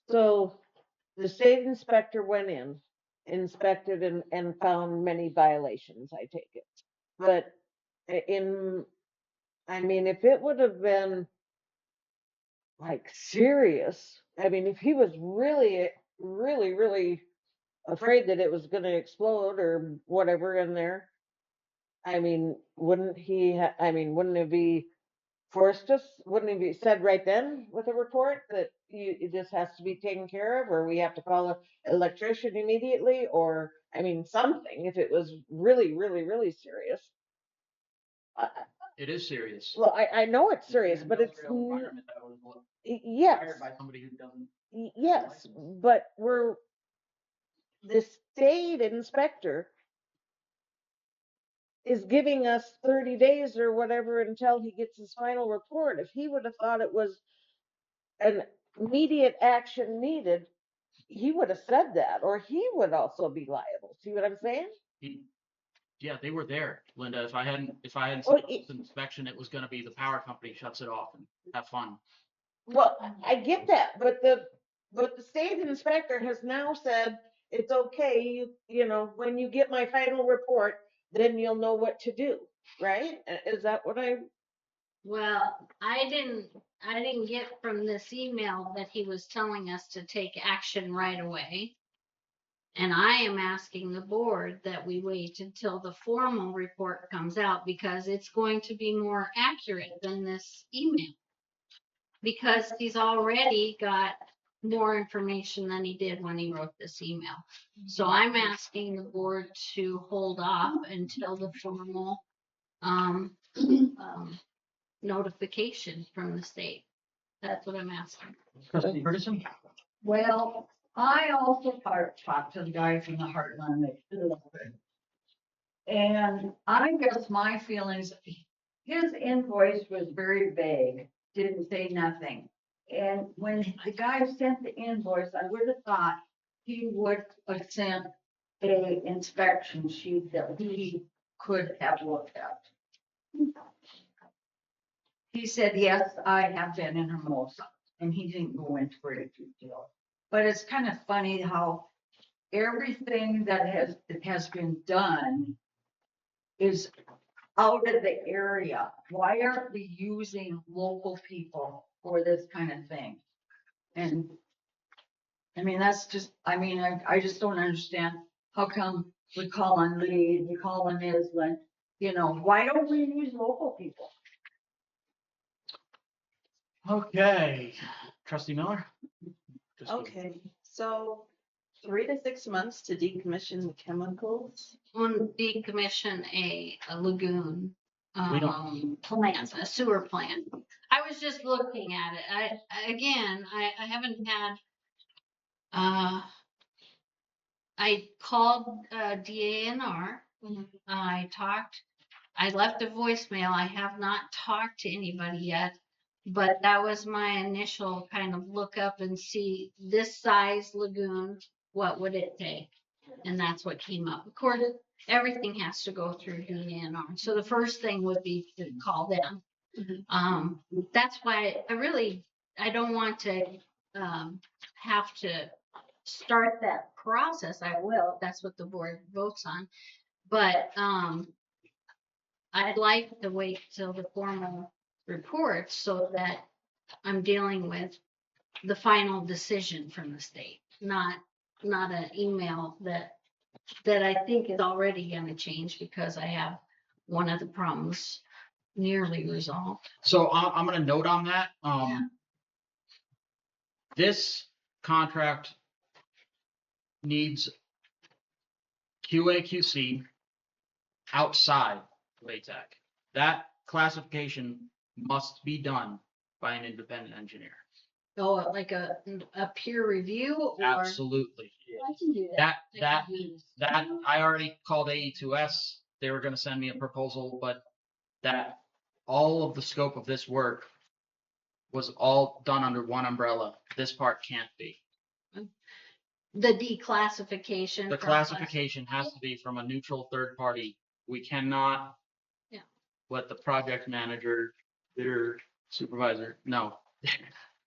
so the state inspector went in, inspected and found many violations, I take it. But I mean, if it would have been like serious, I mean, if he was really, really, really afraid that it was gonna explode or whatever in there, I mean, wouldn't it be forced us, wouldn't it be said right then with a report that this has to be taken care of, or we have to call an electrician immediately, or, I mean, something, if it was really, really, really serious. It is serious. Well, I know it's serious, but it's, yes, Hired by somebody who doesn't. yes, but the state inspector is giving us 30 days or whatever until he gets his final report. If he would have thought it was an immediate action needed, he would have said that, or he would also be liable. See what I'm saying? Yeah, they were there, Linda. If I hadn't Oh, said this inspection, it was gonna be the power company shuts it off and have fun. Well, I get that, but the state inspector has now said it's okay, you know, when you get my final report, then you'll know what to do, right? Is that what I, Well, I didn't get from this email that he was telling us to take action right away. And I am asking the board that we wait until the formal report comes out because it's going to be more accurate than this email. Because he's already got more information than he did when he wrote this email. So I'm asking the board to hold off until the formal notification from the state. That's what I'm asking. Trustee Ferguson? Well, I also talked to the guy from the Heartland. They did it. And I guess my feelings, his invoice was very vague, didn't say nothing. And when the guy sent the invoice, I would have thought he would have sent a inspection sheet that he could have looked at. He said, yes, I have been in Hermosa, and he didn't go into great detail. But it's kind of funny how everything that has been done is out of the area. Why aren't we using local people for this kind of thing? And I mean, that's just, I mean, I just don't understand how come we call on Lee, we call on Island, you know, why don't we use local people? Okay, Trustee Miller? Just go. Okay, so 3 to 6 months to decommission the chemicals. On decommission a lagoon, We don't- plant, a sewer plant. I was just looking at it. I haven't had, I called, DANR. I left a voicemail. I have not talked to anybody yet, but that was my initial kind of look up and see this size lagoon, what would it take? And that's what came up. Of course, everything has to go through DNR. So the first thing would be to call them. That's why I don't want to have to start that process. I will, if that's what the board votes on. But I'd like to wait till the formal report so that I'm dealing with the final decision from the state, not an email that I think is already going to change because I have one of the problems nearly resolved. So I'm gonna note on that, Yeah. this contract needs QA/QC outside of ATAC. That classification must be done by an independent engineer. Oh, like a peer review or? Absolutely. I can do that. That, I already called AE2S. They were gonna send me a proposal, but that all of the scope of this work was all done under one umbrella. This part can't be. The declassification. The classification has to be from a neutral third party. We cannot Yeah. let the project manager, their supervisor, no.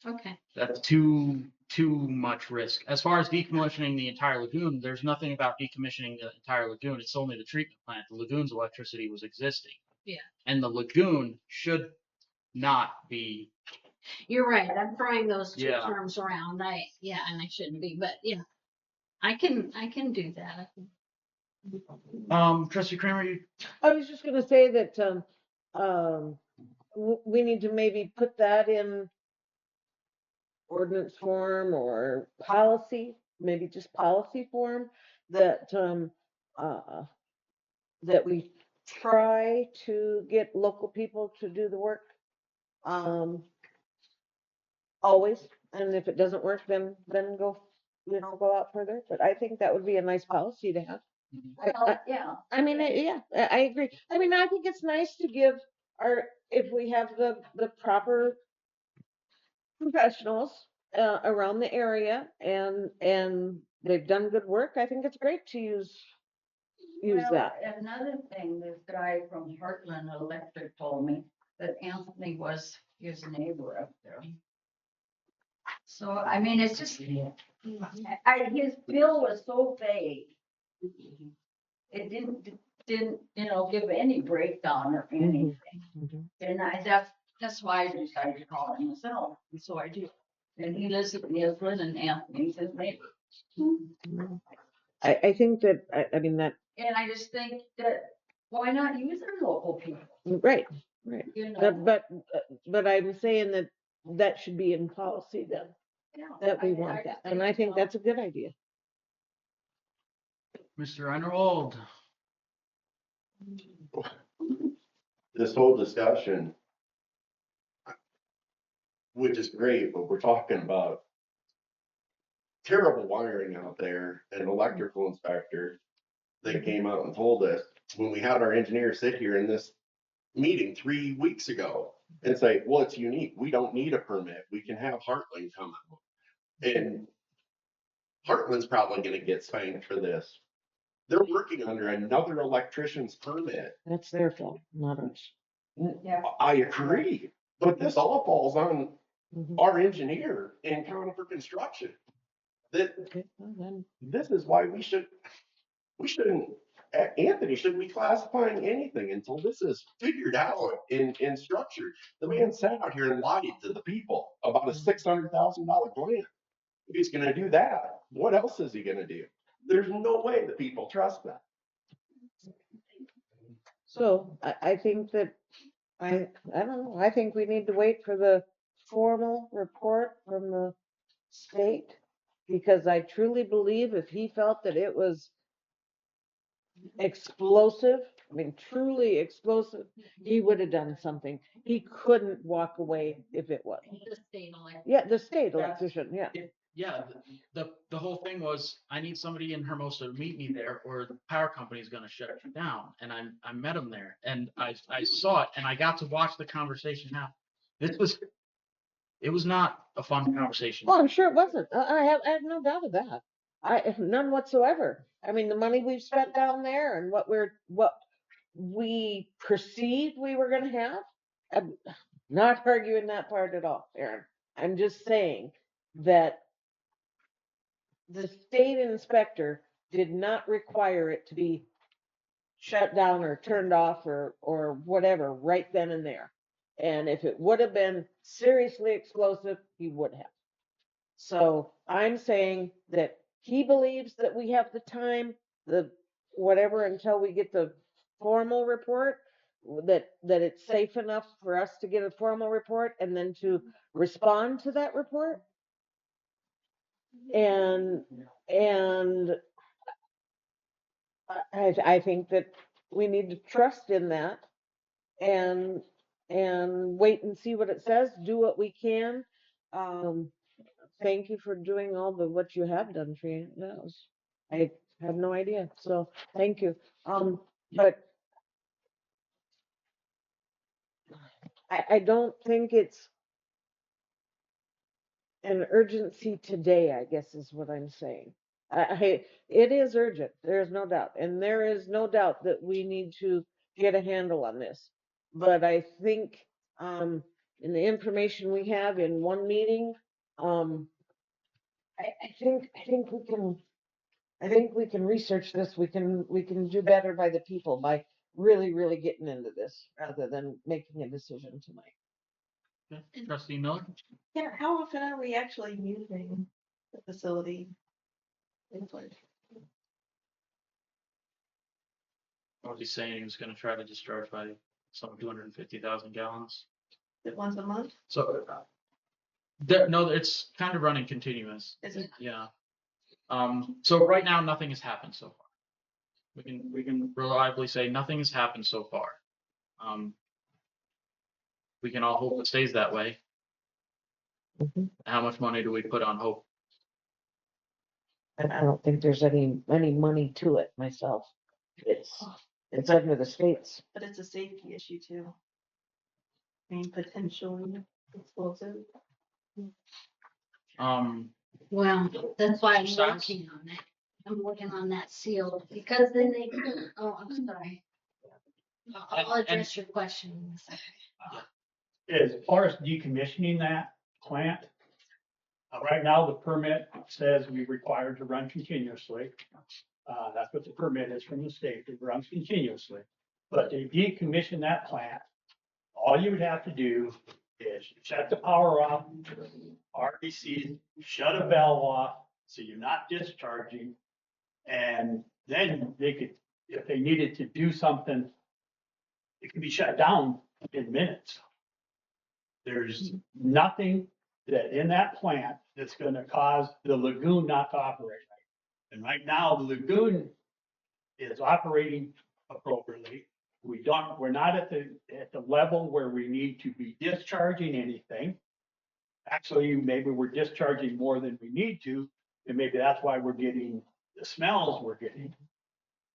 Okay. That's too much risk. As far as decommissioning the entire lagoon, there's nothing about decommissioning the entire lagoon. It's only the treatment plant. The lagoon's electricity was existing. Yeah. And the lagoon should not be. You're right. I'm throwing those two Yeah. terms around. And I shouldn't be, but yeah, I can do that. Trustee Kramer, I was just gonna say that, we need to maybe put that in ordinance form or policy, maybe just policy form, that, that we try to get local people to do the work. Always, and if it doesn't work, then go, go out further, but I think that would be a nice policy to have. Well, yeah. I mean, yeah, I agree. I mean, I think it's nice to give if we have the proper professionals around the area and they've done good work. I think it's great to use Well, that. another thing, this guy from Heartland Electric told me that Anthony was his neighbor up there. So, I mean, it's just, his bill was so vague. It didn't, give any breakdown or anything. Mhm. And that's why I decided to call him myself, and so I do. And he lives in Island and Anthony's his neighbor. I think that, I mean, that, And I just think that, why not use our local people? right. You But, know? but I'm saying that that should be in policy then, Yeah, that we I want just that. And I think that's a good idea. Mr. Underwold, This whole discussion, which is great, but we're talking about terrible wiring out there. An electrical inspector, they came out and told us when we had our engineer sit here in this meeting 3 weeks ago and say, well, it's unique. We don't need a permit. We can have Heartland come out. And Heartland's probably going to get spanked for this. They're working under another electrician's permit. That's their fault, not ours. Yeah. I agree, but this all falls on Mhm. our engineer in Conifer Construction. That Okay, well then, this is why we shouldn't, Anthony shouldn't be classifying anything until this is figured out in structure. The man sat out here and lied to the people about a $600,000 grant. If he's gonna do that, what else is he gonna do? There's no way the people trust that. so I think that, I don't know, I think we need to wait for the formal report from the state. Because I truly believe if he felt that it was explosive, I mean, truly explosive, he would have done something. He couldn't walk away if it was. The state elected. Yeah, the state electrician, yeah. yeah, the whole thing was, I need somebody in Hermosa to meet me there, or the power company is gonna shut it down. And I met him there, and I saw it, and I got to watch the conversation happen. It was not a fun conversation. Well, I'm sure it wasn't. I have no doubt of that. None whatsoever. I mean, the money we've spent down there and what we perceived we were gonna have, I'm not arguing that part at all, Aaron. I'm just saying that the state inspector did not require it to be shut down or turned off or whatever right then and there. And if it would have been seriously explosive, he would have. So I'm saying that he believes that we have the time, the whatever, until we get the formal report, that it's safe enough for us to get a formal report and then to respond to that report. And I think that we need to trust in that and wait and see what it says, do what we can. Thank you for doing all what you have done, Trina. I had no idea, so thank you. But I don't think it's an urgency today, I guess is what I'm saying. It is urgent, there's no doubt, and there is no doubt that we need to get a handle on this. But I think, in the information we have in one meeting, I think we can research this, we can do better by the people by really getting into this rather than making a decision tonight. Okay. Trustee Miller? Yeah, how often are we actually using the facility? What was he saying? He was gonna try to discharge by some 250,000 gallons. Is it once a month? So, no, it's kind of running continuous. Is it? Yeah. So right now, nothing has happened so far. We can reliably say nothing has happened so far. We can all hope it stays that way. Mhm. How much money do we put on hope? And I don't think there's any money to it myself. It's under the states. But it's a safety issue too. I mean, potentially explosive. Well, that's why I'm Exercise? working on it. I'm working on that seal because then they, oh, I'm sorry. I'll address your question in a second. As far as decommissioning that plant, right now the permit says we're required to run continuously. That's what the permit is from the state. It runs continuously. But to decommission that plant, all you would have to do is shut the power off, RDC, shut a valve off, so you're not discharging. And then they could, if they needed to do something, it could be shut down in minutes. There's nothing that in that plant that's gonna cause the lagoon not to operate right. And right now, the lagoon is operating appropriately. We're not at the level where we need to be discharging anything. Actually, maybe we're discharging more than we need to, and maybe that's why we're getting the smells we're getting.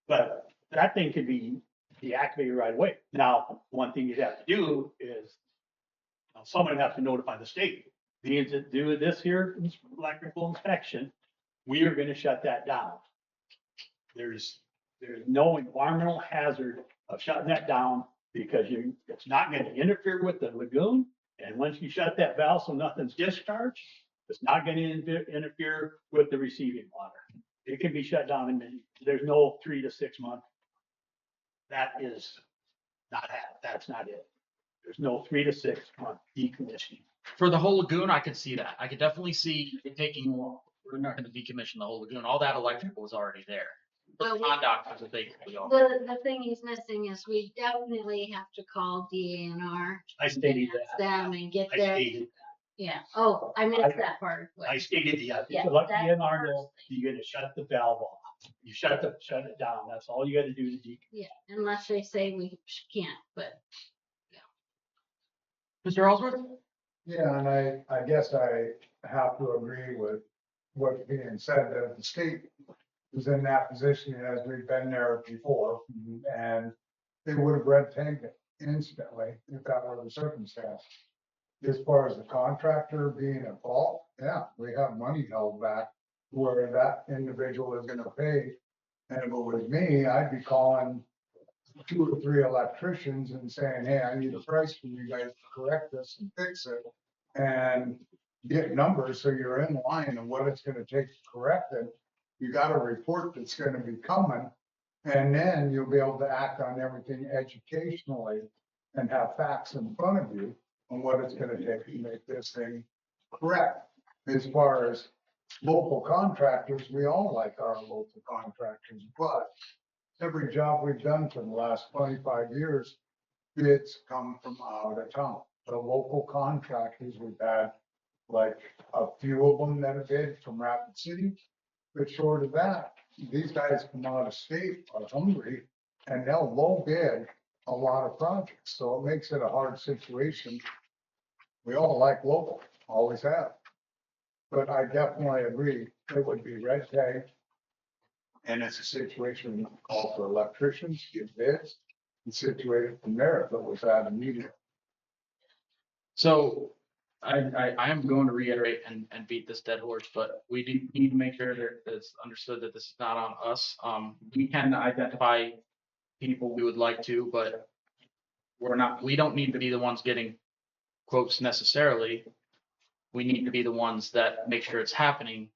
But that thing could be deactivated right away. Now, one thing you'd have to do is someone would have to notify the state. Being to do this here, electrical inspection, we are gonna shut that down. There's no environmental hazard of shutting that down because it's not gonna interfere with the lagoon. And once you shut that valve so nothing's discharged, it's not gonna interfere with the receiving water. It can be shut down in minutes. There's no 3 to 6 months. That is that's not it. There's no 3 to 6 month decommissioning. For the whole lagoon, I could see that. I could definitely see it taking long. We're not gonna decommission the whole lagoon. All that electrical is already there. The conduct is a big deal. The thing he's missing is we definitely have to call DANR. I stated ask that. them and get I their, stated, yeah, oh, I missed that part. I stated Yeah, to let the that DNR part. know you're gonna shut the valve off. You shut it down. That's all you gotta do to decommission. Yeah, unless they say we can't, but Mr. Ellsworth? Yeah, and I guess I have to agree with what's being said, that the state was in that position as we've been there before, and they would have red tagged it instantly if that were the circumstance. As far as the contractor being at fault, yeah, we have money held back where that individual is gonna pay. And if it was me, I'd be calling 2 or 3 electricians and saying, hey, I need a price from you guys to correct this and fix it. And get numbers so you're in line of what it's gonna take to correct it. You got a report that's gonna be coming, and then you'll be able to act on everything educationally and have facts in front of you on what it's gonna take to make this thing correct. As far as local contractors, we all like our local contractors, but every job we've done for the last 25 years, bids come from out of town. The local contractors, we've had like a few of them that have bid from Rapid City. But short of that, these guys come out of state, are hungry, and they'll low bid a lot of projects. So it makes it a hard situation. We all like local, always have. But I definitely agree, it would be red tag. And it's a situation we call for electricians, give bids, and situate it from there if it was that immediate. So I am going to reiterate and beat this dead horse, but we do need to make sure that it's understood that this is not on us. We can identify people we would like to, but we don't need to be the ones getting quotes necessarily. We need to be the ones that make sure it's happening.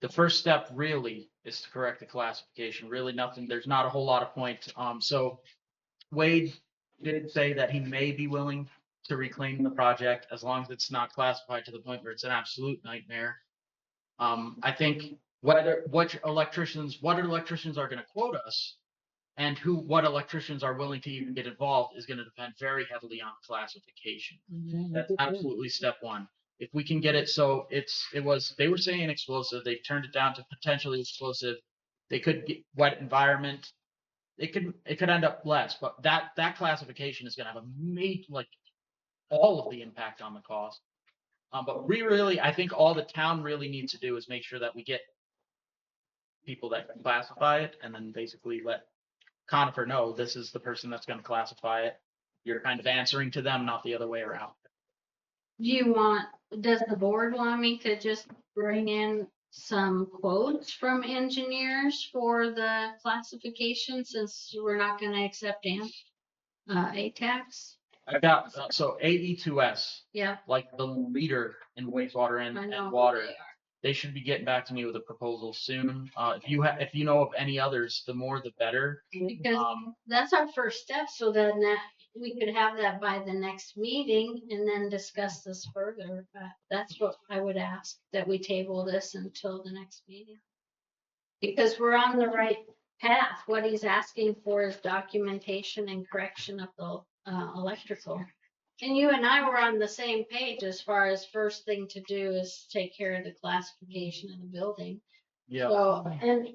The first step really is to correct the classification. Really nothing, there's not a whole lot of point. So Wade did say that he may be willing to reclaim the project as long as it's not classified to the point where it's an absolute nightmare. I think what electricians are going to quote us and what electricians are willing to even get involved is going to depend very heavily on classification. That's absolutely step one. If we can get it so they were saying explosive, they turned it down to potentially explosive. They could get wet environment. It could end up less, but that classification is going to have all of the impact on the cost. But I think all the town really needs to do is make sure that we get people that can classify it, and then basically let Conifer know this is the person that's going to classify it. You're kind of answering to them, not the other way around. do you want does the board want me to just bring in some quotes from engineers for the classification since we're not gonna accept ATAX? I've got, so AE2S, Yeah, like the leader in wastewater I know. and water, they should be getting back to me with a proposal soon. If you know of any others, the more the better. Because that's our first step, so then that, we could have that by the next meeting and then discuss this further. That's what I would ask, that we table this until the next meeting. Because we're on the right path. What he's asking for is documentation and correction of the electrical. And you and I were on the same page as far as first thing to do is take care of the classification of the building. Yeah. So, and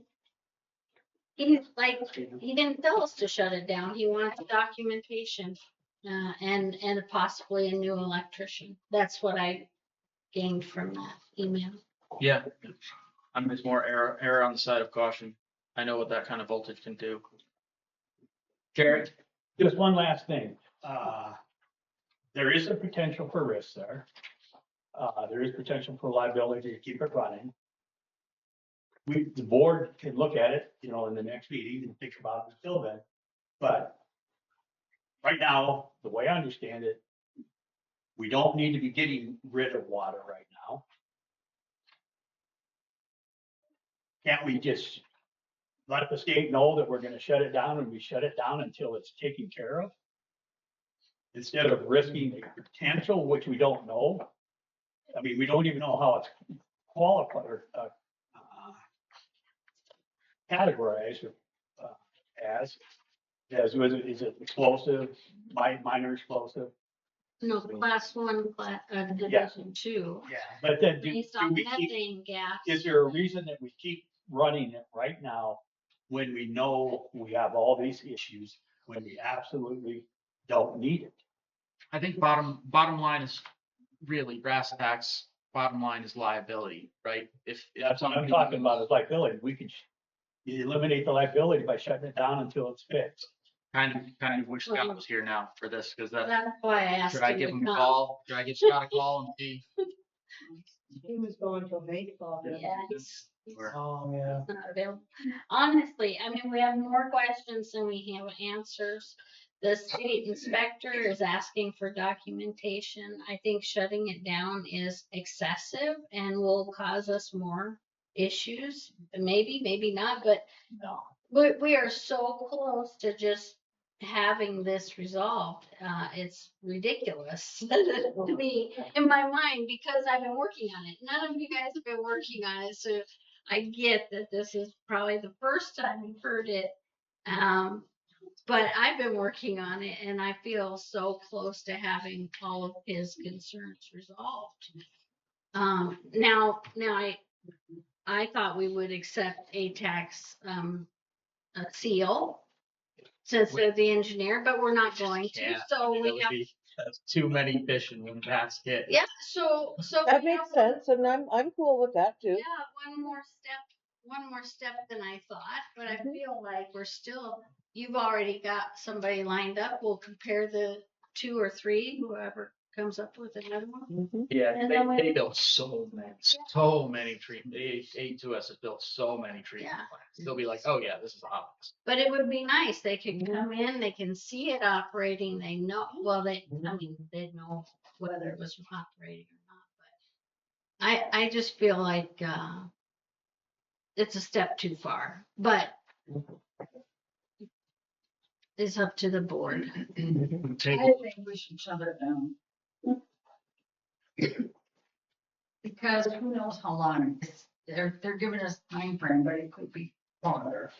he's like, he didn't tell us to shut it down. He wants documentation, and possibly a new electrician. That's what I gained from that email. Yeah. I'm just more error on the side of caution. I know what that kind of voltage can do. Jared? Just one last thing. There is a potential for risk there. There is potential for liability to keep it running. The board can look at it, in the next meeting and think about it until then. But right now, the way I understand it, we don't need to be getting rid of water right now. Can't we just let the state know that we're gonna shut it down and we shut it down until it's taken care of? Instead of risking a potential, which we don't know. I mean, we don't even know how it's qualified or categorized as is it explosive, minor explosive? No, class 1, division 2. Yeah. But then Based on methane gas. is there a reason that we keep running it right now when we know we have all these issues, when we absolutely don't need it? I think bottom line is really brass tacks. Bottom line is liability, right? If That's what I'm talking about is liability. We can eliminate the liability by shutting it down until it's fixed. kind of wish Scott was here now for this, because That's why I asked should I him give to him a come. call? Should I give Scott a call and see? He was going to a baseball. Yes. Oh, yeah. It's not available. Honestly, I mean, we have more questions than we have answers. The state inspector is asking for documentation. I think shutting it down is excessive and will cause us more issues. Maybe, maybe not, but No. we are so close to just having this resolved. It's ridiculous to me in my mind because I've been working on it. None of you guys have been working on it, so I get that this is probably the first time you've heard it. But I've been working on it and I feel so close to having all of his concerns resolved. Now I thought we would accept ATAX seal since they're the engineer, but we're not going to. Yeah, So we have, that's too many fish in one basket. yeah, so That we makes have- sense, and I'm cool with that too. Yeah, one more step than I thought, but I feel like you've already got somebody lined up. We'll compare the 2 or 3, whoever comes up with another one. Mhm. Yeah, And then they we- built so many treatment. A2S has built so many treatment Yeah. plants. They'll be like, oh yeah, this is obvious. But it would be nice. They could come in, they can see it operating. They know, well, they'd know whether it was operating or not. But I just feel like, it's a step too far, but it's up to the board. I think we should shut it down. Because who knows how long, they're giving us time frame, but it could be longer.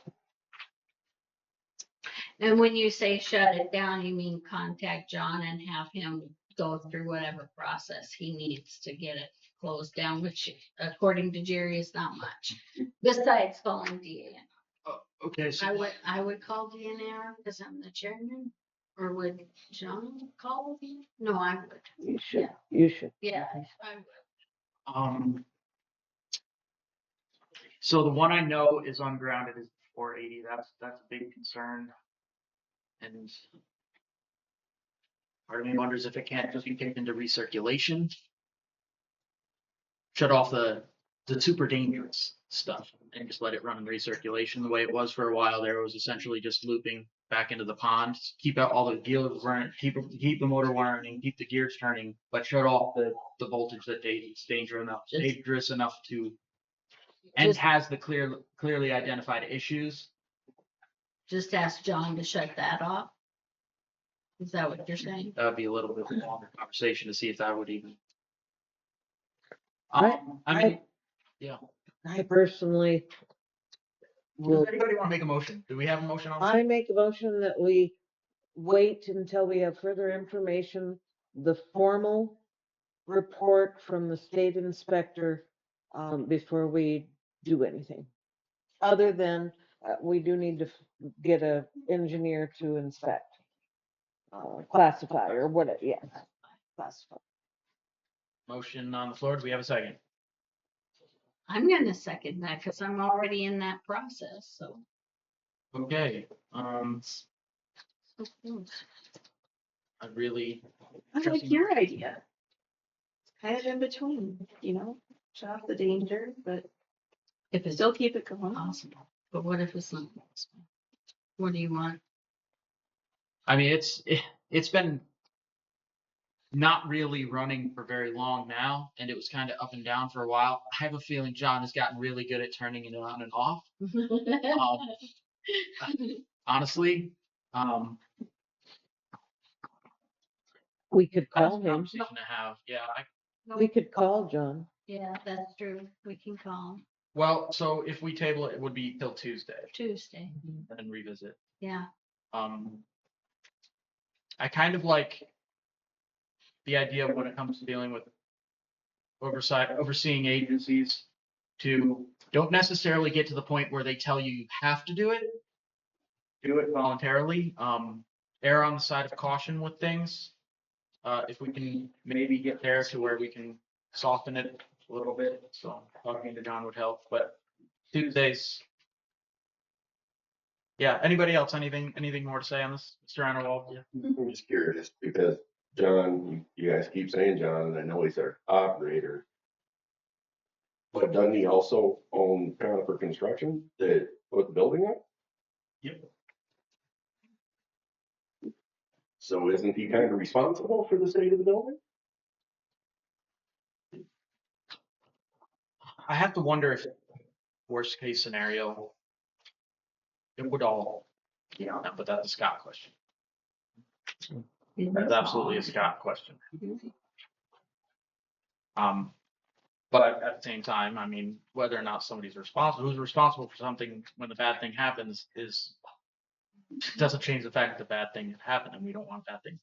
And when you say shut it down, you mean contact John and have him go through whatever process he needs to get it closed down, which according to Jerry is not much. Besides calling DA. Okay, so I would call DNR because I'm the chairman, or would John call me? No, I would. You should, Yeah. you should. Yeah, I would. so the one I know is ungrounded is 480. That's a big concern. And part of me wonders if it can't just be kicked into recirculation. shut off the super dangerous stuff and just let it run in recirculation the way it was for a while there. It was essentially just looping back into the pond, keep out all the gears running, keep the motor running, keep the gears turning, but shut off the voltage that is dangerous enough to, and Just- has the clearly identified issues. Just ask John to shut that off. Is that what you're saying? That would be a little bit longer conversation to see if that would even. I- I mean, yeah. I personally Does will, anybody want to make a motion? Do we have a motion on? I make a motion that we wait until we have further information, the formal report from the state inspector, before we do anything. Other than, we do need to get a engineer to inspect, classify or whatever, yeah. Classify. Motion on the floor. Do we have a second? I'm gonna second that because I'm already in that process, so. Okay. I really. I like your idea. It's kind of in between, shut off the danger, but If it's still keep it going. possible, but what if it's not possible? What do you want? I mean, it's been not really running for very long now, and it was kind of up and down for a while. I have a feeling John has gotten really good at turning it on and off. Honestly, We could that's call a him, conversation to have. Yeah. we could call John. Yeah, that's true. We can call Well, so if we table it, it would be till Tuesday Tuesday. and then revisit. Yeah. I kind of like the idea when it comes to dealing with overseeing agencies to don't necessarily get to the point where they tell you you have to do it. Do it voluntarily. Err on the side of caution with things. If we can maybe get there to where we can soften it a little bit. So talking to John would help. But Tuesdays. Yeah. Anybody else? Anything more to say on this, Mr. Arnold? Yeah. I'm just curious because John, you guys keep saying John, and I know he's our operator. But doesn't he also own Conifer Construction that put the building up? Yep. So isn't he kind of responsible for the state of the building? I have to wonder if worst case scenario, it would all be on that, but that's a Scott question. That's absolutely a Scott question. But at the same time, I mean, whether or not somebody's responsible, who's responsible for something when the bad thing happens doesn't change the fact that the bad thing happened, and we don't want bad things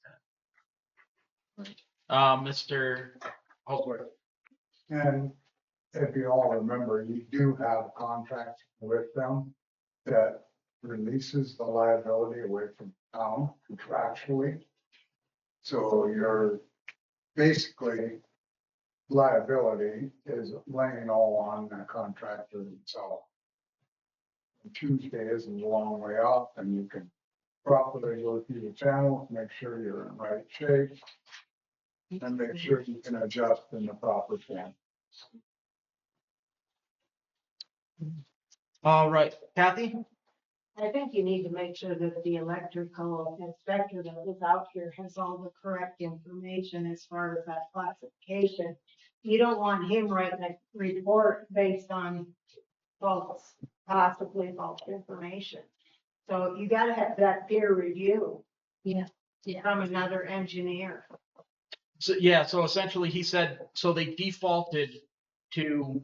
to happen. Mr. Holsworth. And if you all remember, you do have a contract with them that releases the liability away from town contractually. So your basically liability is laying all on the contractor himself. Tuesday isn't a long way off, and you can properly go through the channels, make sure you're in right shape, and make sure you can adjust in the proper form. All right, Kathy? I think you need to make sure that the electrical inspector that is out here has all the correct information as far as that classification. You don't want him writing a report based on possibly false information. So you gotta have that peer review. Yeah. From another engineer. So yeah, so essentially he said, so they defaulted to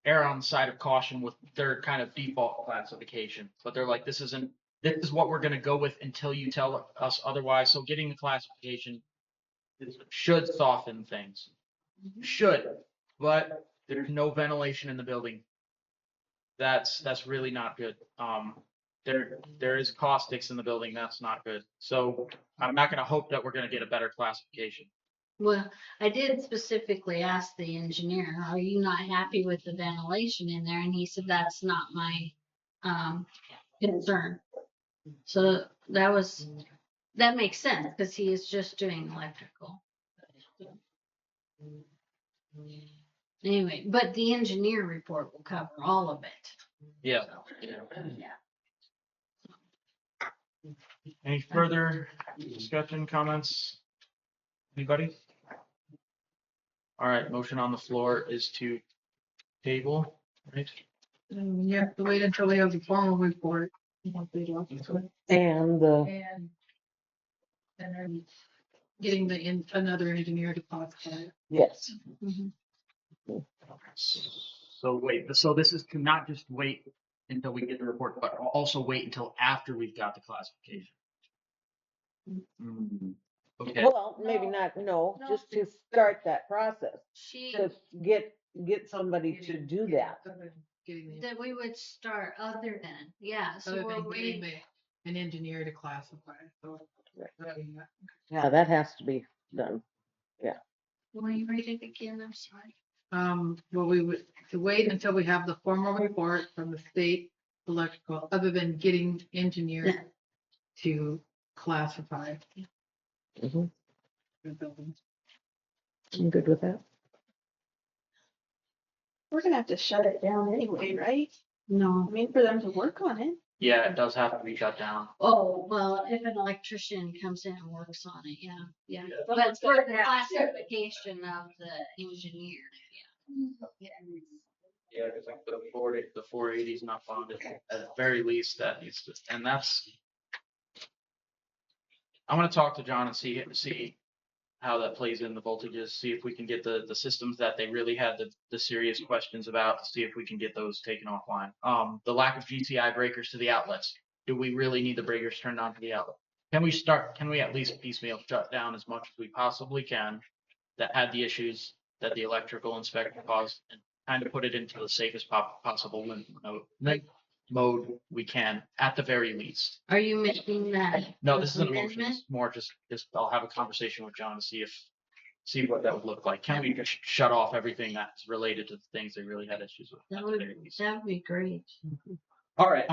err on the side of caution with their kind of default classification, but they're like, this is what we're going to go with until you tell us otherwise. So getting the classification should soften things. Should, but there's no ventilation in the building. That's really not good. There is caustics in the building. That's not good. So I'm not going to hope that we're going to get a better classification. Well, I did specifically ask the engineer, are you not happy with the ventilation in there? And he said, that's not my concern. So that makes sense because he is just doing electrical. Anyway, but the engineer report will cover all of it. Yeah. Yeah. Any further discussion, comments? Anybody? All right, motion on the floor is to table, right? You have to wait until we have the formal report. And the, And then getting another engineer to classify it. yes, So wait, so this is to not just wait until we get the report, but also wait until after we've got the classification. Okay, well, maybe not, no, just to start that process, She, to get somebody to do that. Getting the, that we would start other than, yeah, so other we're than getting waiting. an engineer to classify it. So, Yeah, that has to be done. Will you read it again? I'm sorry. well, we would to wait until we have the formal report from the state electrical, other than getting engineers to classify Mhm. the buildings. I'm good with that. We're gonna have to shut it down anyway, right? No. I mean, for them to work on it. yeah, it does have to be shut down. Oh, well, if an electrician comes in and works on it, yeah. But for the classification of the engineer, yeah. Yeah, because like the 480 is not bonded. At the very least, that needs to, and that's. I'm gonna talk to John and see how that plays in the voltages, see if we can get the systems that they really had the serious questions about, see if we can get those taken offline. The lack of GCI breakers to the outlets. Do we really need the breakers turned on to the outlet? Can we at least piecemeal shut down as much as we possibly can that had the issues that the electrical inspector caused and kind of put it into the safest possible mode we can at the very least. Are you making that? No, this isn't a motion. amendment? It's more just I'll have a conversation with John to see what that would look like. Can we just shut off everything that's related to the things they really had issues with? That at the would, very least? that would be great. All right.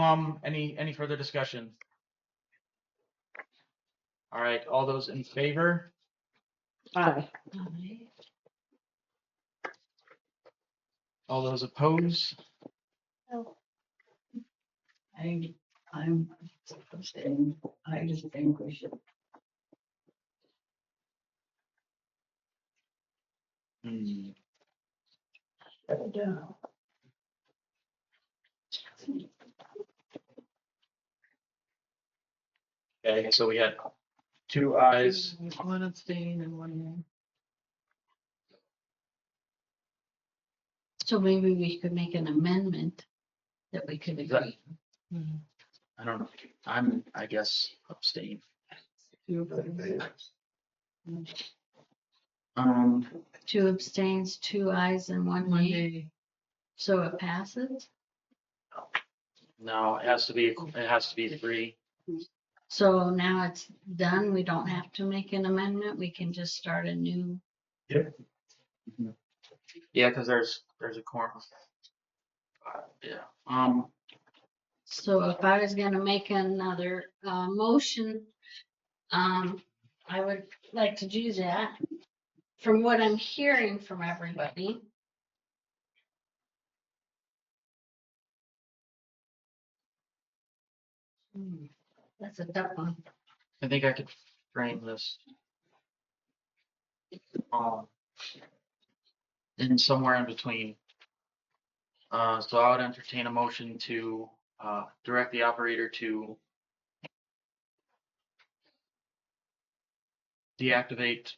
Any further discussion? All right. All those in favor? Aye. All those opposed? I'm saying, I just think we should. Shut it down. Okay. So we had 2 ayes. One abstain and one no. So maybe we could make an amendment that we could agree. I don't know. I guess abstain. Two abstain. Two abstains, 2 ayes and 1 One nay. day. So it passes? No, it has to be 3. So now it's done. We don't have to make an amendment. We can just start a new. Yeah, because there's a quorum. Yeah. So if I was gonna make another motion, I would like to do that. From what I'm hearing from everybody. That's a tough one. I think I could frame this. In somewhere in between. So I would entertain a motion to direct the operator to deactivate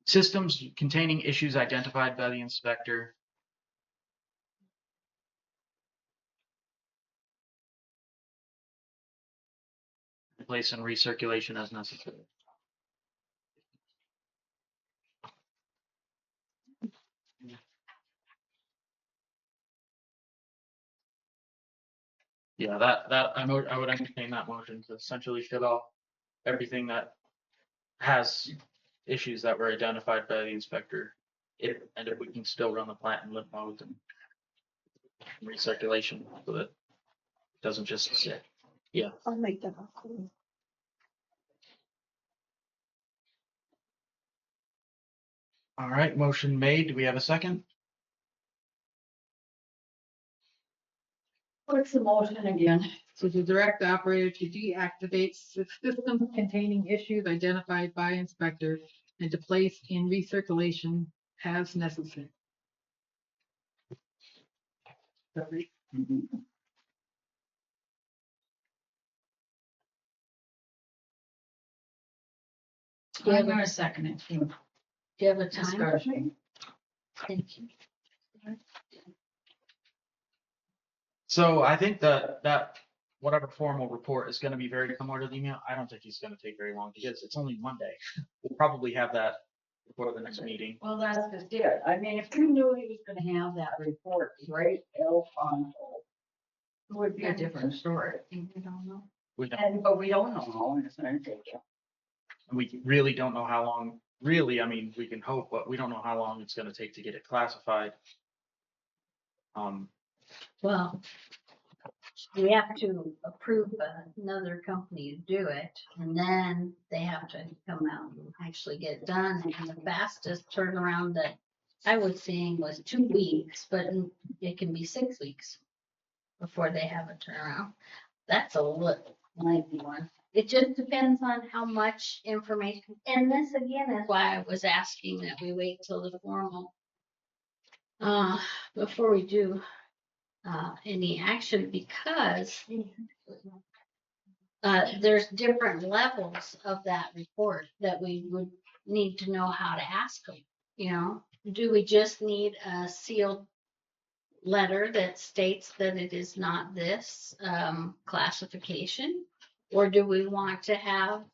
systems containing issues identified by the inspector. Place in recirculation as necessary. Yeah, that I would entertain that motion to essentially shut off everything that has issues that were identified by the inspector. If we can still run the plant in limp mode and recirculation so that it doesn't just sit. Yeah. I'll make that. All right, motion made. Do we have a second? What's the motion again? So to direct the operator to deactivate systems containing issues identified by inspector and to place in recirculation as necessary. I'm gonna second it. Do you have a time? Discussion. Thank you. So I think that whatever formal report is going to be very similar to the email. I don't think he's going to take very long because it's only Monday. We'll probably have that before the next meeting. Well, that's just it. I mean, if you knew he was gonna have that report right out on hold, it would be a different story. We don't know. We don't, And, but we don't know how long it's gonna take. we really don't know how long. Really, I mean, we can hope, but we don't know how long it's going to take to get it classified. Well, we have to approve another company to do it, and then they have to come out and actually get it done. And the fastest turnaround that I was seeing was 2 weeks, but it can be 6 weeks before they have a turnaround. That's a lengthy one. It just depends on how much information. And this again is why I was asking that we wait till the formal before we do any action, because there's different levels of that report that we would need to know how to ask them. You know, do we just need a sealed letter that states that it is not this classification? Or do we want to have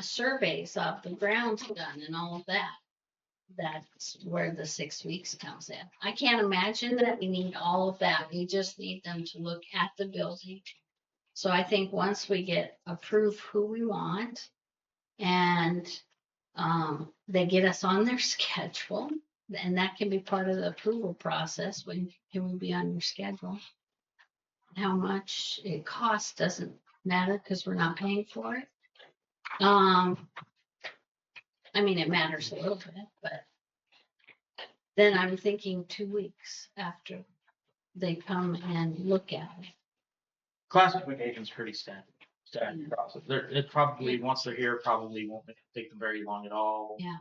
surveys of the grounds done and all of that? That's where the 6 weeks comes in. I can't imagine that we need all of that. We just need them to look at the building. So I think once we get approved who we want and they get us on their schedule, and that can be part of the approval process. When can we be on your schedule? How much it costs doesn't matter because we're not paying for it. I mean, it matters a little bit, but then I'm thinking 2 weeks after they come and look at it. Classification's pretty standard process. It probably, once they're here, probably won't take them very long at all. Yeah.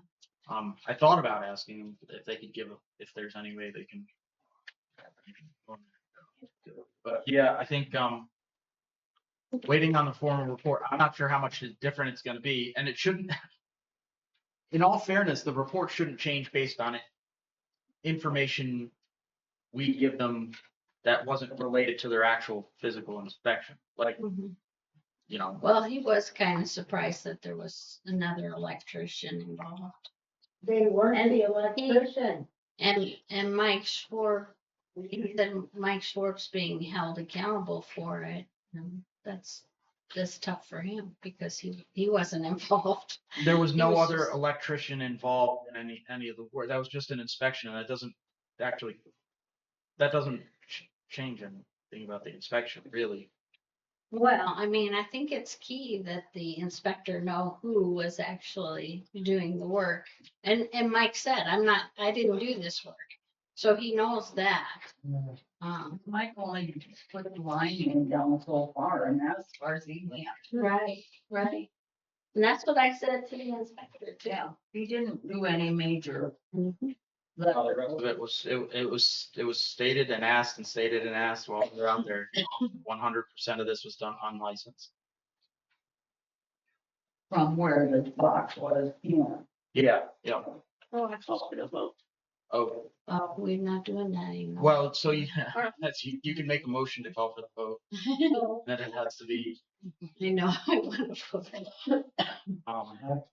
I thought about asking them if they could if there's any way they can. But yeah, I think waiting on the formal report, I'm not sure how much different it's going to be, and it shouldn't. In all fairness, the report shouldn't change based on it. Information we give them that wasn't related to their actual physical inspection. Like, you know. Well, he was kind of surprised that there was another electrician involved. They weren't the electrician. And Mike Schwartz, he said Mike Schwartz being held accountable for it. And that's tough for him because he wasn't involved. There was no was other just- electrician involved in any of the work. That was just an inspection, and that doesn't change anything about the inspection, really. Well, I mean, I think it's key that the inspector know who was actually doing the work. And Mike said, I didn't do this work. So he knows that. Mike only put the line down so far, and that's as far as he went. Right. And that's what I said to the inspector too. Yeah, he didn't do any major. The rest of it was stated and asked while we were out there. 100% of this was done unlicensed. From where the box was, Yeah. Oh, actually, Oh, We're not doing that anymore. well, so you can make a motion to call for the vote. Then it has to be. I know, I want to vote.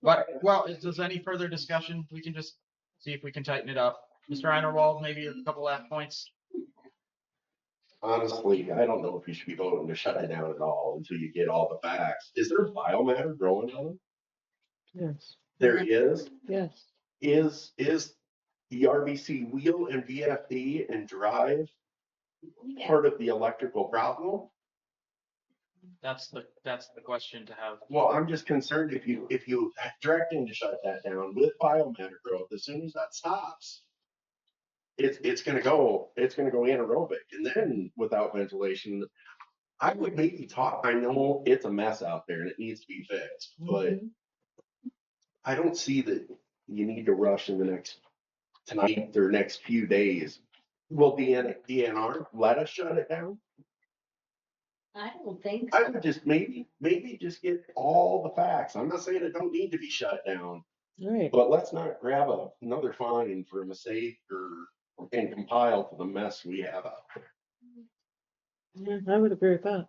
But well, if there's any further discussion, we can just see if we can tighten it up. Mr. Einerwald, maybe a couple last points. Honestly, I don't know if you should be voting to shut it down at all until you get all the facts. Is there biomatter growing on it? Yes, There is. yes. Is the RBC wheel and VFD and drive part of the electrical problem? That's the question to have. Well, I'm just concerned if you direct him to shut that down with biomatter growth, as soon as that stops, it's gonna go anaerobic, and then without ventilation, I would maybe talk. I know it's a mess out there and it needs to be fixed, but I don't see that you need to rush in the next tonight or next few days. Will DNR let us shut it down? I don't think I so. would just maybe just get all the facts. I'm not saying it don't need to be shut down, Right. but let's not grab another fine for a mistake and compile to the mess we have out there. Yeah, I would agree with that.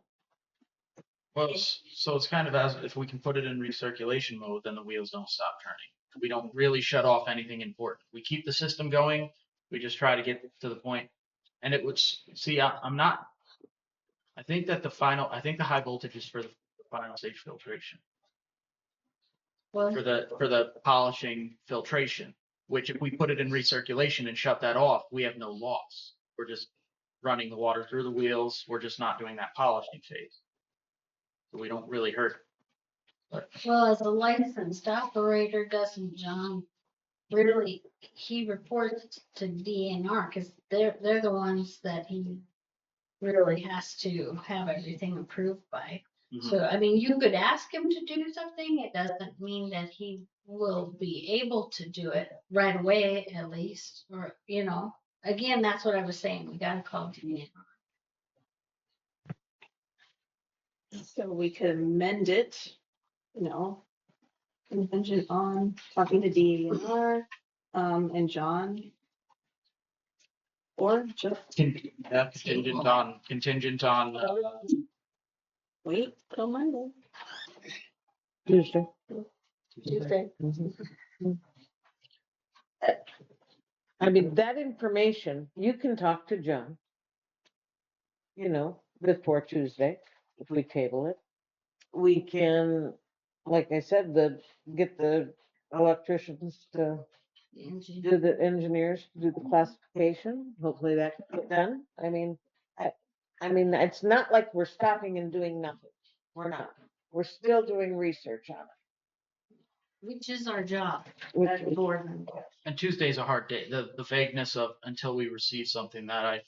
Well, so it's kind of as if we can put it in recirculation mode, then the wheels don't stop turning. We don't really shut off anything important. We keep the system going. We just try to get to the point. And it would see. I'm not. I think that I think the high voltage is for the final stage filtration, Well, for the polishing filtration. Which, if we put it in recirculation and shut that off, we have no loss. We're just running the water through the wheels. We're just not doing that polishing phase. So we don't really hurt. well, as a licensed operator, doesn't John really, he reports to DNR because they're the ones that he really has to have everything approved by. So, I mean, you could ask him to do something. It doesn't mean that he will be able to do it right away, at least, or, again, that's what I was saying. We gotta call DNR. So we could amend it, contingent on talking to DNR, and John. Or just Contingent on. wait till Monday. Tuesday. Tuesday. I mean, that information, you can talk to John. Before Tuesday, if we table it. We can, like I said, get the electricians to do the engineers, do the classification. Hopefully that can get done. I mean, it's not like we're stopping and doing nothing. We're not. We're still doing research on it. Which is our job Which as a is- board member. And Tuesday's a hard day. The vagueness of until we receive something that I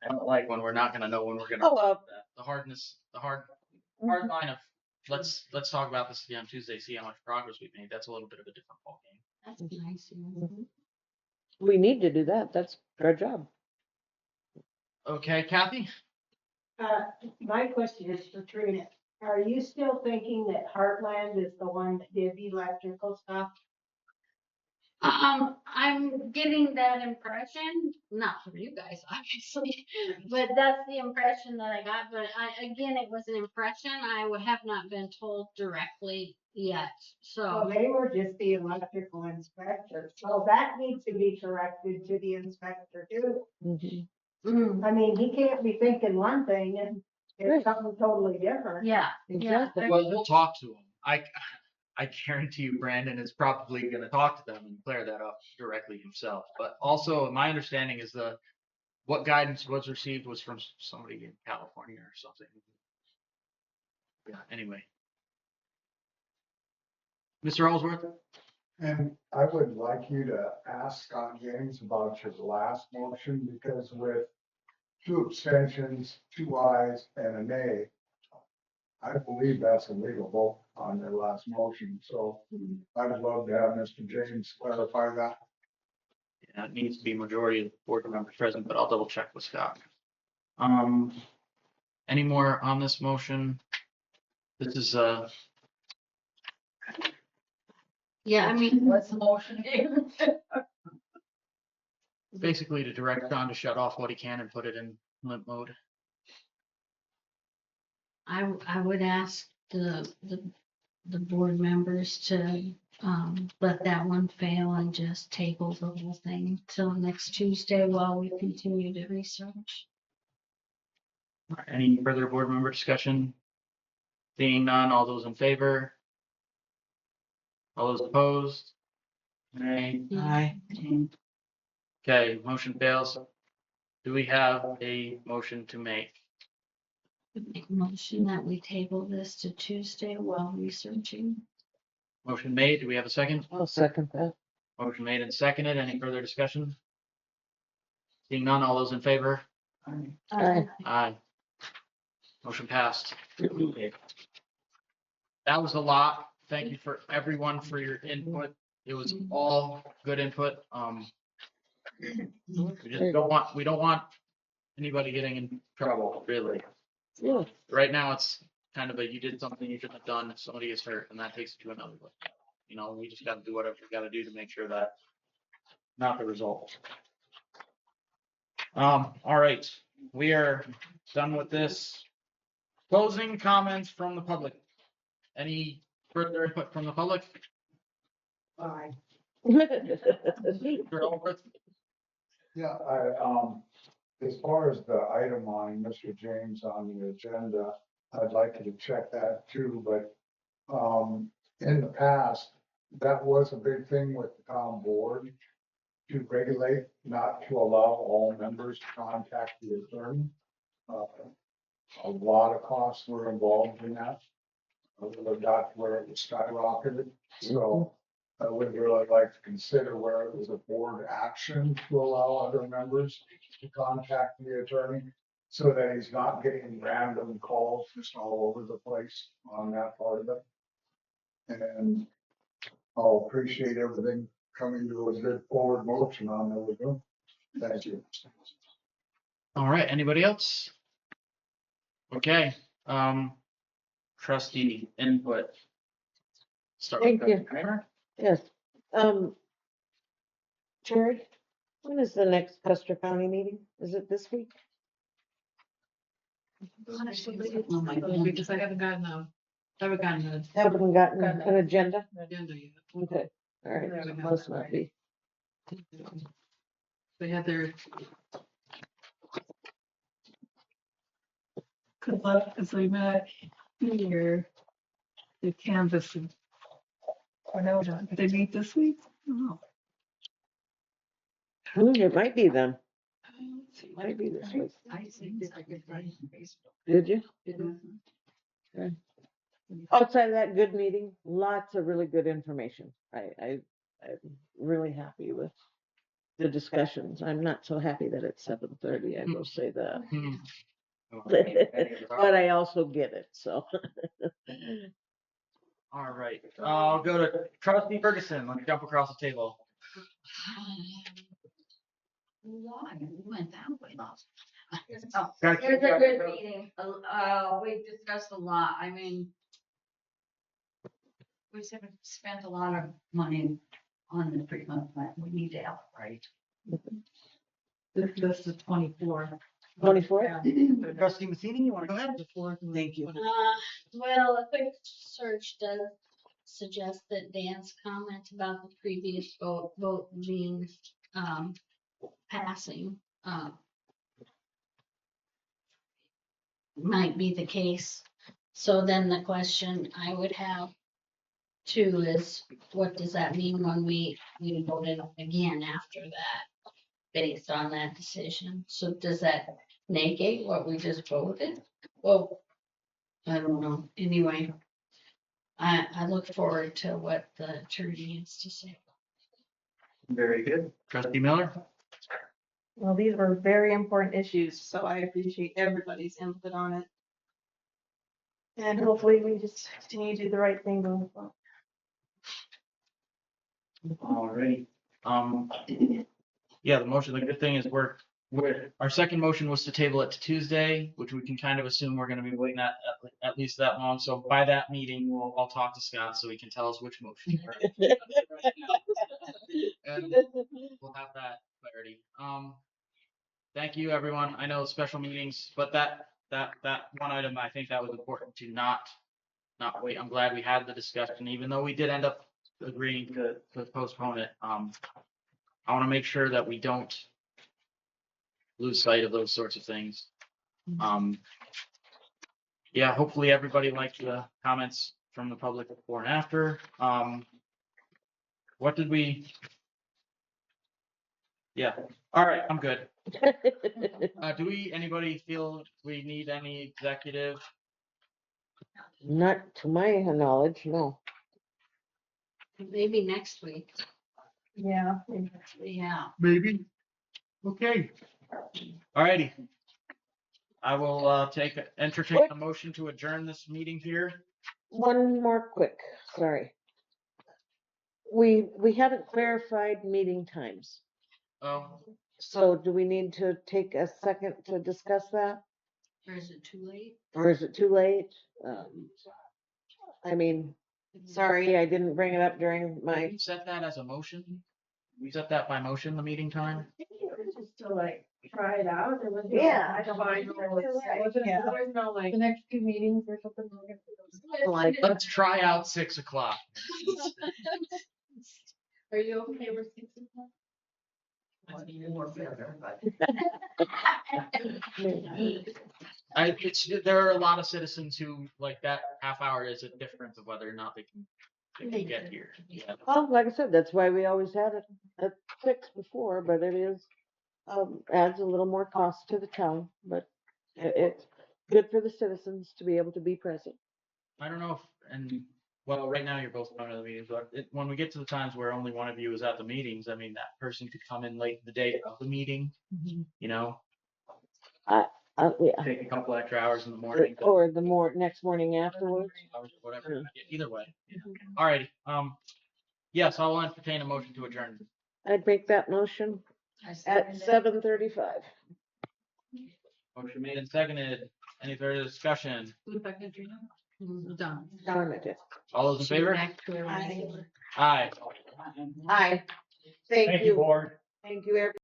don't like when we're not going to know when we're going to. Oh, well. The hard line of let's talk about this again on Tuesday, see how much progress we've made. That's a little bit of a different ballgame. That's nice. We need to do that. That's our job. Okay, Kathy? My question is for Trina. Are you still thinking that Heartland is the one that did the electrical stuff? I'm getting that impression, not from you guys, obviously, but that's the impression that I got. But again, it was an impression. I have not been told directly yet. Well, So they were just the electrical inspector, so that needs to be corrected to the inspector too. I mean, he can't be thinking one thing and Right. it's something totally different. yeah, Exactly. Well, we'll talk to him. I guarantee you Brandon is probably going to talk to them and clear that up directly himself. But also, my understanding is what guidance was received was from somebody in California or something. Yeah, anyway. Mr. Ellsworth? And I would like you to ask Scott James about your last motion, because with 2 abstentions, 2 ayes, and a nay, I believe that's a legal vote on their last motion, so I'd love to have Mr. James clarify that. Yeah, it needs to be majority of the board members present, but I'll double check with Scott. Any more on this motion? This is yeah. I mean, What's the motion again? basically to direct John to shut off what he can and put it in limp mode. I would ask the board members to let that one fail and just table the whole thing till next Tuesday while we continue to research. All right, any further board member discussion? Seeing none, all those in favor? All those opposed? Nay. Aye. Okay, motion fails. Do we have a motion to make? Make a motion that we table this to Tuesday while researching. Motion made. Do we have a second? I'll second that. Motion made and seconded. Any further discussion? Seeing none, all those in favor? Aye. Aye. Motion passed. That was a lot. Thank you for everyone for your input. It was all good input. We don't want anybody getting in trouble, really. Yeah. Right now, it's kind of you did something you shouldn't have done. If somebody gets hurt, and that takes it to another level. You know, we just got to do whatever we got to do to make sure that not the result. All right, we are done with this. Closing comments from the public. Any further input from the public? Bye. Mr. Ellsworth? Yeah, as far as the item on Mr. James on the agenda, I'd like you to check that too, but, in the past, that was a big thing with the town board to regulate, not to allow all members to contact the attorney. A lot of costs were involved in that. It got to where it was skyrocketed, so I would really like to consider where it was a board action to allow other members to contact the attorney so that he's not getting random calls just all over the place on that part of it. And I'll appreciate everything coming to a good forward motion on everything. Thank you. All right, anybody else? Okay, trustee input. Start with Thank you. Trustee Kramer. Yes. Jerry, when is the next Custer County meeting? Is it this week? Oh my God, because I haven't gotten Haven't gotten Got an agenda? agenda yet. Okay, all right, Yeah, we so have must that, not right. be. They had their. Good luck, because we met here, the canvas. Or no, John, did they meet this week? No. It might be them. Might be this week. I think that I could find some Facebook. Did you? Mhm. Outside of that good meeting, lots of really good information. I'm really happy with the discussions. I'm not so happy that it's 7:30, I will say that. Hmm. But I also get it, so. All right, I'll go to trustee Ferguson. Let's jump across the table. Why? We went that way last. Gotta It was keep a track good of- meeting. We discussed a lot. I mean, we spent a lot of money on the treatment plant. We need to help, right? This is 24. 24? Trustee Matheny, you want to go ahead? Thank you. Well, a quick search does suggest that Dan's comment about the previous vote being, passing, might be the case. So then the question I would have too is, what does that mean when we voted again after that, based on that decision? So does that negate what we just voted? Well, I don't know. Anyway, I look forward to what the attorney has to say. Very good. Trustee Miller? Well, these were very important issues, so I appreciate everybody's input on it. And hopefully we just continue to do the right thing going forward. All right. Yeah, the good thing is our second motion was to table it to Tuesday, which we can kind of assume we're gonna be waiting at least that long. So by that meeting, I'll talk to Scott so he can tell us which motion. And we'll have that clarity. Thank you, everyone. I know special meetings, but that one item, I think that was important to not wait. I'm glad we had the discussion, even though we did end up agreeing to postpone it. I want to make sure that we don't lose sight of those sorts of things. Yeah, hopefully everybody liked the comments from the public before and after. What did we? Yeah, all right, I'm good. Anybody feel we need any executive? Not to my knowledge, no. Maybe next week. Yeah. Yeah. Maybe. Okay. All righty. I will entertain a motion to adjourn this meeting here. One more quick, sorry. We haven't clarified meeting times. So do we need to take a second to discuss that? Or is it too late? Or is it too late? I mean, sorry, I didn't bring it up during my, We set that as a motion? We set that by motion, the meeting time? Just to like try it out. There was no Yeah. final, Yeah. there was no like. The next 2 meetings or something. like, Let's try out 6 o'clock. Are you okay with 6 o'clock? There are a lot of citizens who like that half hour is a difference of whether or not they can get here. Yeah. well, like I said, that's why we always had it at 6 before, but it is, adds a little more cost to the town, but it's good for the citizens to be able to be present. I don't know well, right now you're both going to the meetings, but when we get to the times where only one of you is at the meetings, I mean, that person could come in late in the day of the meeting, you know, Yeah. take a couple extra hours in the morning. Or the next morning afterwards. Whatever, either way. All righty. Yes, I'll entertain a motion to adjourn. I'd make that motion at 7:35. Motion made and seconded. Any further discussion? Done. Darn it. All those in favor? Back to a regular. Aye. Aye. Thank you, board. Thank you, everybody.